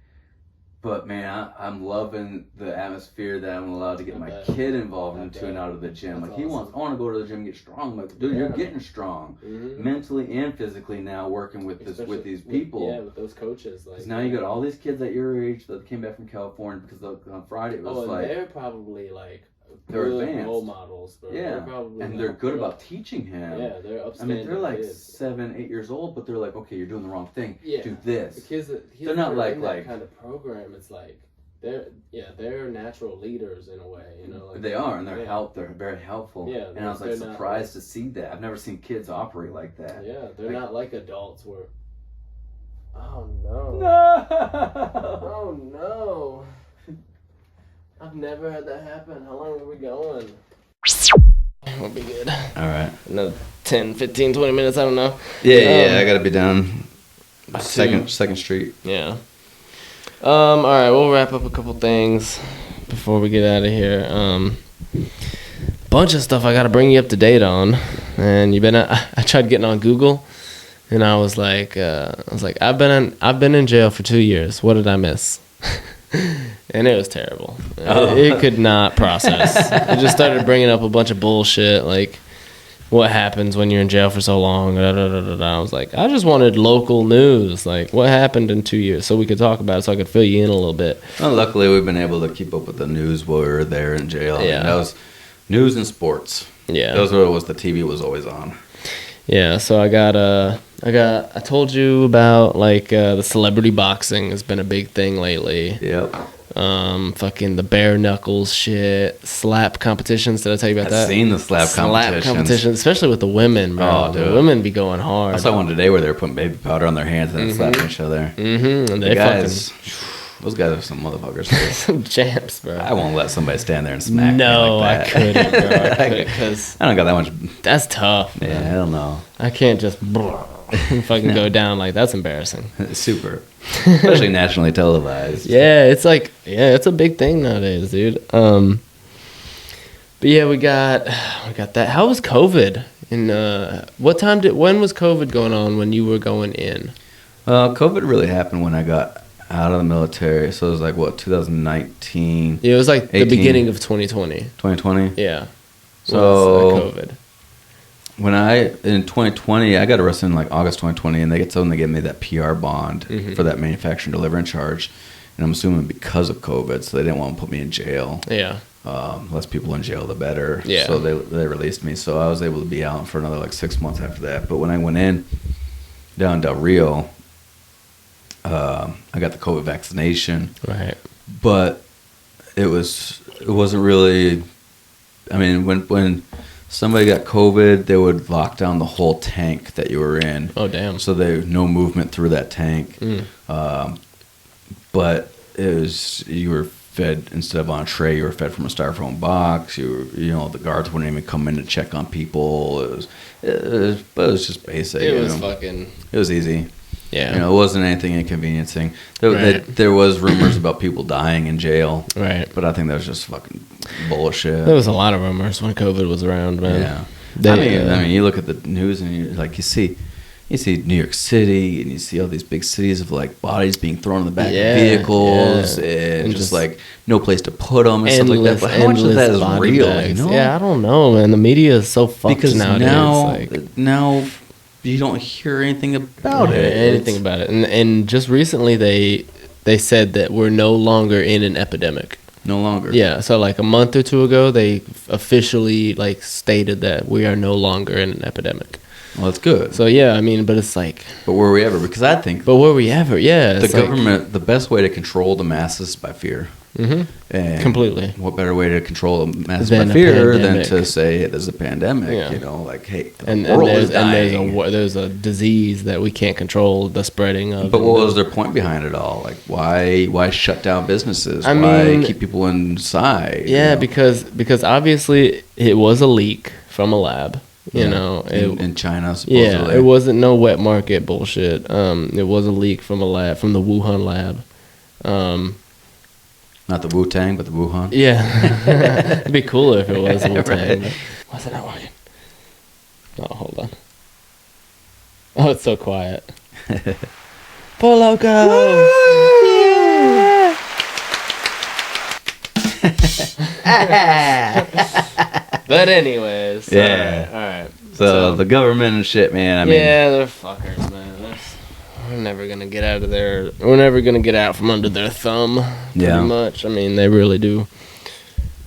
But man, I'm loving the atmosphere that I'm allowed to get my kid involved into and out of the gym. Like, he wants, I want to go to the gym and get strong. I'm like, dude, you're getting strong, mentally and physically now, working with these people. With those coaches. Like, now you got all these kids at your age that came back from California because on Friday it was like, they're probably like they're advanced role models, bro. Yeah, they're good about teaching him. Yeah, they're upstanding. I mean, they're like kids. 7, 8 years old, but they're like, okay, you're doing the wrong thing. Yeah. Do this. The kids they're not like that kind of program. It's like they're natural leaders in a way, you know. Like, they are, and they're very helpful. Yeah, and I was like surprised to see that. I've never seen kids operate like that. Yeah, they're not like adults where. Oh no! No! Oh no! I've never had that happen. How long are we going? We'll be good. All right. Another 10, 15, 20 minutes, I don't know. Yeah, I got to be down second Street. Yeah. All right, we'll wrap up a couple things before we get out of here. Bunch of stuff I got to bring you up to date on. And I tried getting on Google, and I was like, I've been in jail for 2 years. What did I miss? And it was terrible. It could not process. It just started bringing up a bunch of bullshit, like what happens when you're in jail for so long. I was like, I just wanted local news, like what happened in 2 years, so we could talk about it, so I could fill you in a little bit. Well, luckily, we've been able to keep up with the news while we were there in jail. Yeah, and that was news and sports. Yeah, those were what the TV was always on. Yeah, so I told you about like the celebrity boxing has been a big thing lately. Yep. Fucking the bare knuckles shit, slap competitions. Did I tell you about that? I've seen the slap competitions, especially with the women, bro. Oh, dude. The women be going hard. I saw one today where they were putting baby powder on their hands and then slapping each other. Mm-hmm. And those guys are some motherfuckers. Some champs, bro. I won't let somebody stand there and smack me like that. I couldn't, bro. I couldn't, because I don't got that much. That's tough, bro. Yeah, hell no. I can't just fucking go down like that's embarrassing. Super. Especially nationally televised. Yeah, it's like, it's a big thing nowadays, dude. But yeah, we got that. How was COVID? And when was COVID going on when you were going in? COVID really happened when I got out of the military. So it was like, 2019? Yeah, it was like 18, the beginning of 2020. 2020? Yeah. So COVID. In 2020, I got arrested in like August 2020, and they gave me that PR bond for that manufacturing deliverance charge. And I'm assuming because of COVID, so they didn't want to put me in jail. Yeah. Less people in jail, the better. Yeah. So they released me. So I was able to be out for another like 6 months after that. But when I went in down in Del Rio, I got the COVID vaccination. Right. But it wasn't really. I mean, when somebody got COVID, they would lock down the whole tank that you were in. Oh, damn. So no movement through that tank. But you were fed, instead of on a tray, you were fed from a styrofoam box. The guards wouldn't even come in to check on people. It was just basic. It was easy. Yeah. It wasn't anything inconveniencing. Right. There was rumors about people dying in jail. Right. But I think that was just fucking bullshit. There was a lot of rumors when COVID was around, man. Yeah. I mean, you look at the news and you see New York City and you see all these big cities of like bodies being thrown in the back of vehicles and just like no place to put them and stuff like that. But how much of that is real? Yeah, I don't know, man. The media is so fucked because nowadays. Now you don't hear anything about it. Anything about it. And just recently they said that we're no longer in an epidemic. No longer. Yeah, so like a month or two ago, they officially like stated that we are no longer in an epidemic. Well, that's good. So yeah, I mean, but it's like. But were we ever? Because I think. But were we ever? Yeah. The government, the best way to control the masses is by fear. Mm-hmm. And completely. What better way to control the masses by fear than to say, hey, there's a pandemic? Yeah. Like, hey, the world is dying. There's a disease that we can't control the spreading of. But what was their point behind it all? Like, why shut down businesses? Why keep people inside? Yeah, because obviously it was a leak from a lab. In China, supposedly. Yeah, it wasn't no wet market bullshit. It was a leak from a lab, from the Wuhan lab. Not the Wu-Tang, but the Wuhan. Yeah, it'd be cooler if it was Wu-Tang. Right. Why's it not working? Oh, hold on. Oh, it's so quiet. Poor Loco! Yeah! But anyways. Yeah. All right. So the government and shit, man. I mean, yeah, they're fuckers, man. We're never gonna get out of there. We're never gonna get out from under their thumb. Pretty much. I mean, they really do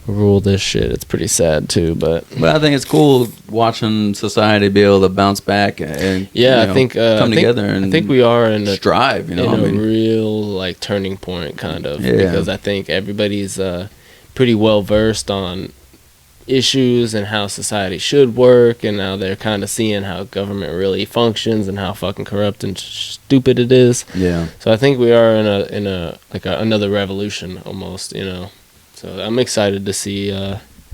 rule this shit. It's pretty sad too, but I think it's cool watching society be able to bounce back and I think come together and I think we are in a strive. You know, in a real like turning point, kind of, because I think everybody's pretty well versed on issues and how society should work, and now they're kind of seeing how government really functions and how fucking corrupt and stupid it is. Yeah. So I think we are in a another revolution almost, you know. So I'm excited to see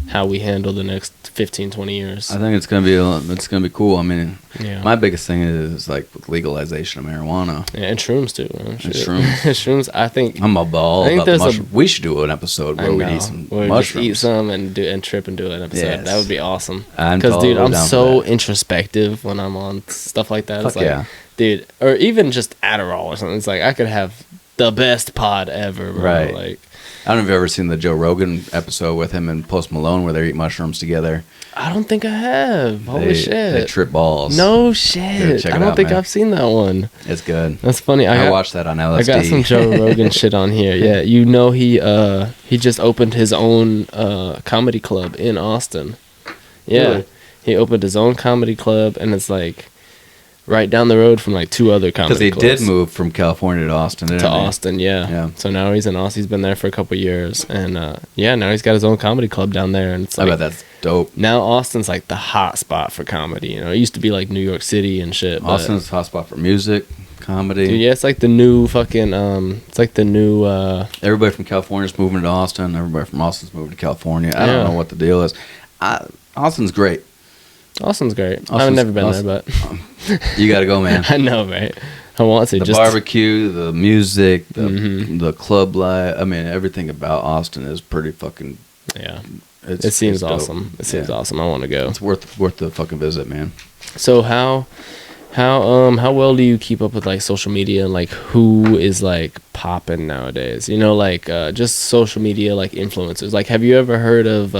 how we handle the next 15, 20 years. I think it's gonna be cool. I mean, my biggest thing is like with legalization of marijuana. Yeah, and shrooms too. Man. And shrooms. Shrooms. I think I'm all about the mushrooms. We should do an episode where we eat some mushrooms. Just eat some and trip and do an episode. Yes. That would be awesome. Because dude, I'm so introspective when I'm on stuff like that. It's like, dude, or even just Adderall or something. It's like I could have the best pod ever, bro. Right. Like, I don't know if you've ever seen the Joe Rogan episode with him and Post Malone where they eat mushrooms together. I don't think I have. Holy shit. They trip balls. No shit. I don't think I've seen that one. It's good. That's funny. I watched that on LSD. I got some Joe Rogan shit on here. Yeah, you know he just opened his own comedy club in Austin. Yeah. Really? He opened his own comedy club, and it's like right down the road from like 2 other comedy clubs. Because he did move from California to Austin, didn't he? Austin, yeah. So now he's in Austin. He's been there for a couple years, and now he's got his own comedy club down there. And it's like, I bet that's dope. Now Austin's like the hot spot for comedy. You know, it used to be like New York City and shit. Austin's the hot spot for music, comedy. Dude, yeah, it's like the new fucking. It's like the new. Everybody from California's moving to Austin. Everybody from Austin's moving to California. I don't know what the deal is. Austin's great. Austin's great. I've never been there, but you gotta go, man. I know, right? I want to. The barbecue, the music, the club life. I mean, everything about Austin is pretty fucking. Yeah, it seems awesome. It seems awesome. I want to go. It's worth the fucking visit, man. So how well do you keep up with like social media and like who is like popping nowadays? You know, like just social media like influencers. Like, have you ever heard of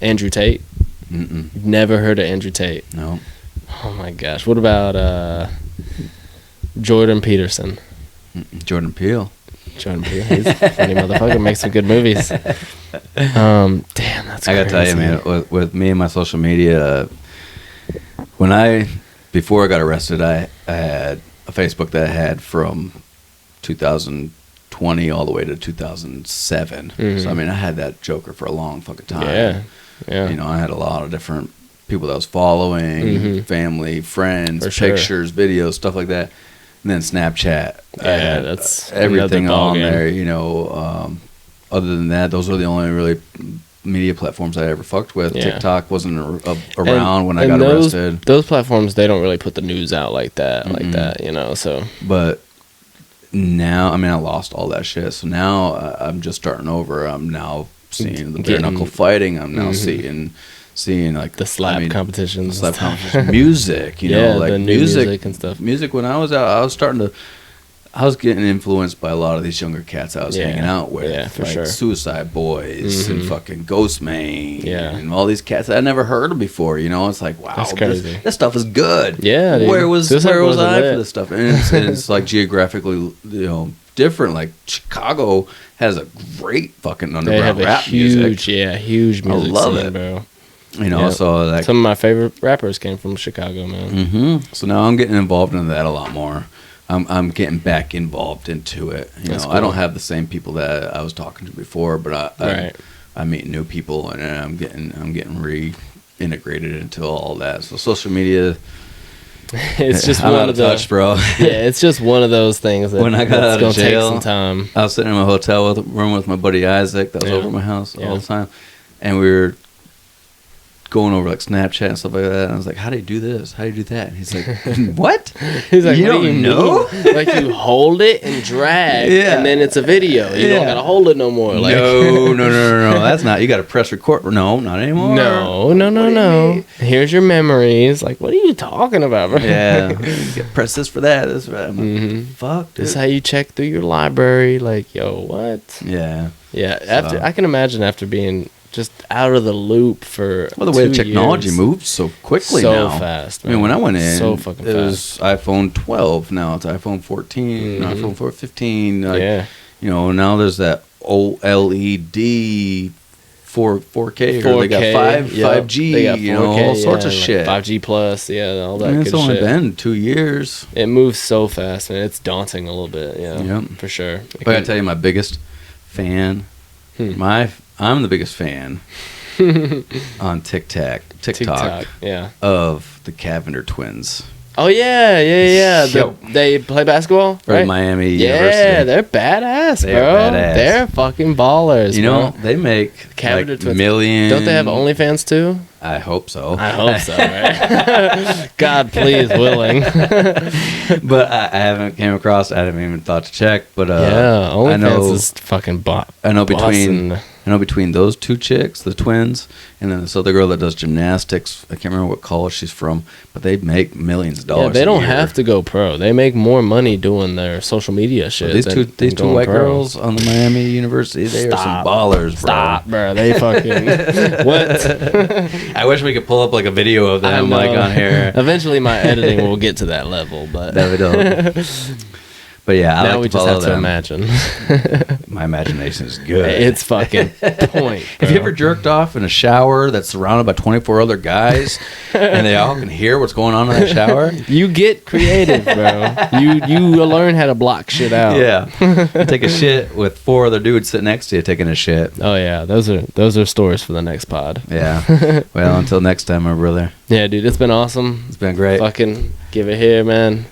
Andrew Tate? Mm-mm. Never heard of Andrew Tate? No. Oh my gosh. What about Jordan Peterson? Jordan Peele. Jordan Peele. He's a funny motherfucker. Makes some good movies. Damn, that's crazy. I gotta tell you, man, with me and my social media, before I got arrested, I had a Facebook that I had from 2020 all the way to 2007. Mm-hmm. So I mean, I had that joker for a long fucking time. Yeah. You know, I had a lot of different people that I was following, family, friends, pictures, videos, stuff like that. And then Snapchat. Yeah, that's everything on there. You know, other than that, those are the only really media platforms I ever fucked with. Yeah. TikTok wasn't around when I got arrested. Those platforms, they don't really put the news out like that, you know. So, but now, I mean, I lost all that shit. So now I'm just starting over. I'm now seeing the bare knuckle fighting. I'm now seeing like the slap competitions, music. You know, like the new music and stuff. Music. When I was out, I was getting influenced by a lot of these younger cats I was hanging out with. Yeah, for like sure. Suicide Boys and fucking Ghostman. Yeah. And all these cats I never heard of before. You know, it's like, wow, that's crazy. This stuff is good. Yeah, dude. Where was I for this stuff? And it's like geographically, you know, different. Like Chicago has a great fucking underground rap music. Huge music. I love scene, it, bro. You know, so like some of my favorite rappers came from Chicago, man. Mm-hmm. So now I'm getting involved in that a lot more. I'm getting back involved into it. You know, cool. I don't have the same people that I was talking to before, but I meet new people, and I'm getting reintegrated into all that. So social media, it's just I'm one out of touch, bro. Yeah, it's just one of those things that when I got out of jail, take some time. I was sitting in my hotel room with my buddy Isaac that was over at my house all the time, and we were going over like Snapchat and stuff like that. And I was like, how do you do this? How do you do that? And he's like, what? He's like, you what don't do you know? mean? Like you hold it and drag, Yeah. and then it's a video. You don't gotta hold it no more. Like, No. That's not. You got to press record. No, not anymore. No. Here's your memories. Like, what are you talking about, bro? Yeah. Press this for that. This for that. I'm like, fuck, dude. This is how you check through your library. Like, yo, what? Yeah. Yeah. After I can imagine after being just out of the loop for Well, the way 2 the technology years. moves so quickly So now. fast, I mean, when I went in, So fucking it was iPhone 12. Now it's iPhone 14, iPhone 15. Like, Yeah. You know, now there's that OLED 4K, or they got 5G, They got 4K, you know, all sorts of like shit. 5G plus, all that I mean, good it's only shit. been 2 years. It moves so fast, man. It's daunting a little bit, Yep. for sure. But I gotta tell you, my biggest fan, I'm the biggest fan on TikTok, yeah. of the Cavender twins. Oh yeah. Yo. They play basketball, Or right? Miami Yeah, University. they're badass, They're bro. badass. They're fucking ballers. You know, bro. they make Cavender like twins. millions. Don't they have OnlyFans too? I hope so. I hope so, right? God, please, willing. But I haven't came across. I haven't even thought to check. But Yeah, OnlyFans I know, is fucking I know between bussin'. I know between those two chicks, the twins, and then this other girl that does gymnastics. I can't remember what college she's from, but they make millions of dollars. Yeah, they a don't year. have to go pro. They make more money doing their social media shit. These than two going white pro. girls on the Miami University, they are some ballers, bro. Stop, bro. They fucking what? I wish we could pull up like a video of them like on here. Eventually, my editing will get to that level, but That we don't. But yeah, I now like we to just follow have to them. imagine. My imagination is good. It's fucking point. Have you bro. ever jerked off in a shower that's surrounded by 24 other guys, and they all can hear what's going on in that shower? You get creative, bro. You learn how to block shit out. Yeah, you take a shit with 4 other dudes sitting next to you taking a shit. Oh yeah, those are stories for the next pod. Yeah. Well, until next time, my brother. Yeah, dude, it's been awesome. It's been great. Fucking give it here, man.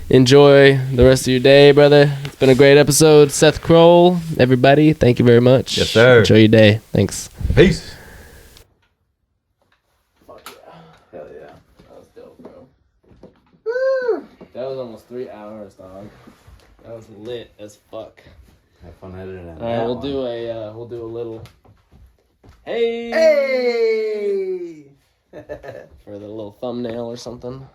Enjoy the rest of your day, brother. It's been a great episode. Seth Kroll, everybody, thank you very much. Yes, sir. Enjoy your day. Thanks. Peace. Fuck yeah. Hell yeah. That was dope, bro. Woo. That was almost 3 hours, dog. That was lit as fuck. Have fun editing that. All right, we'll do a little. Hey. Hey. For the little thumbnail or something.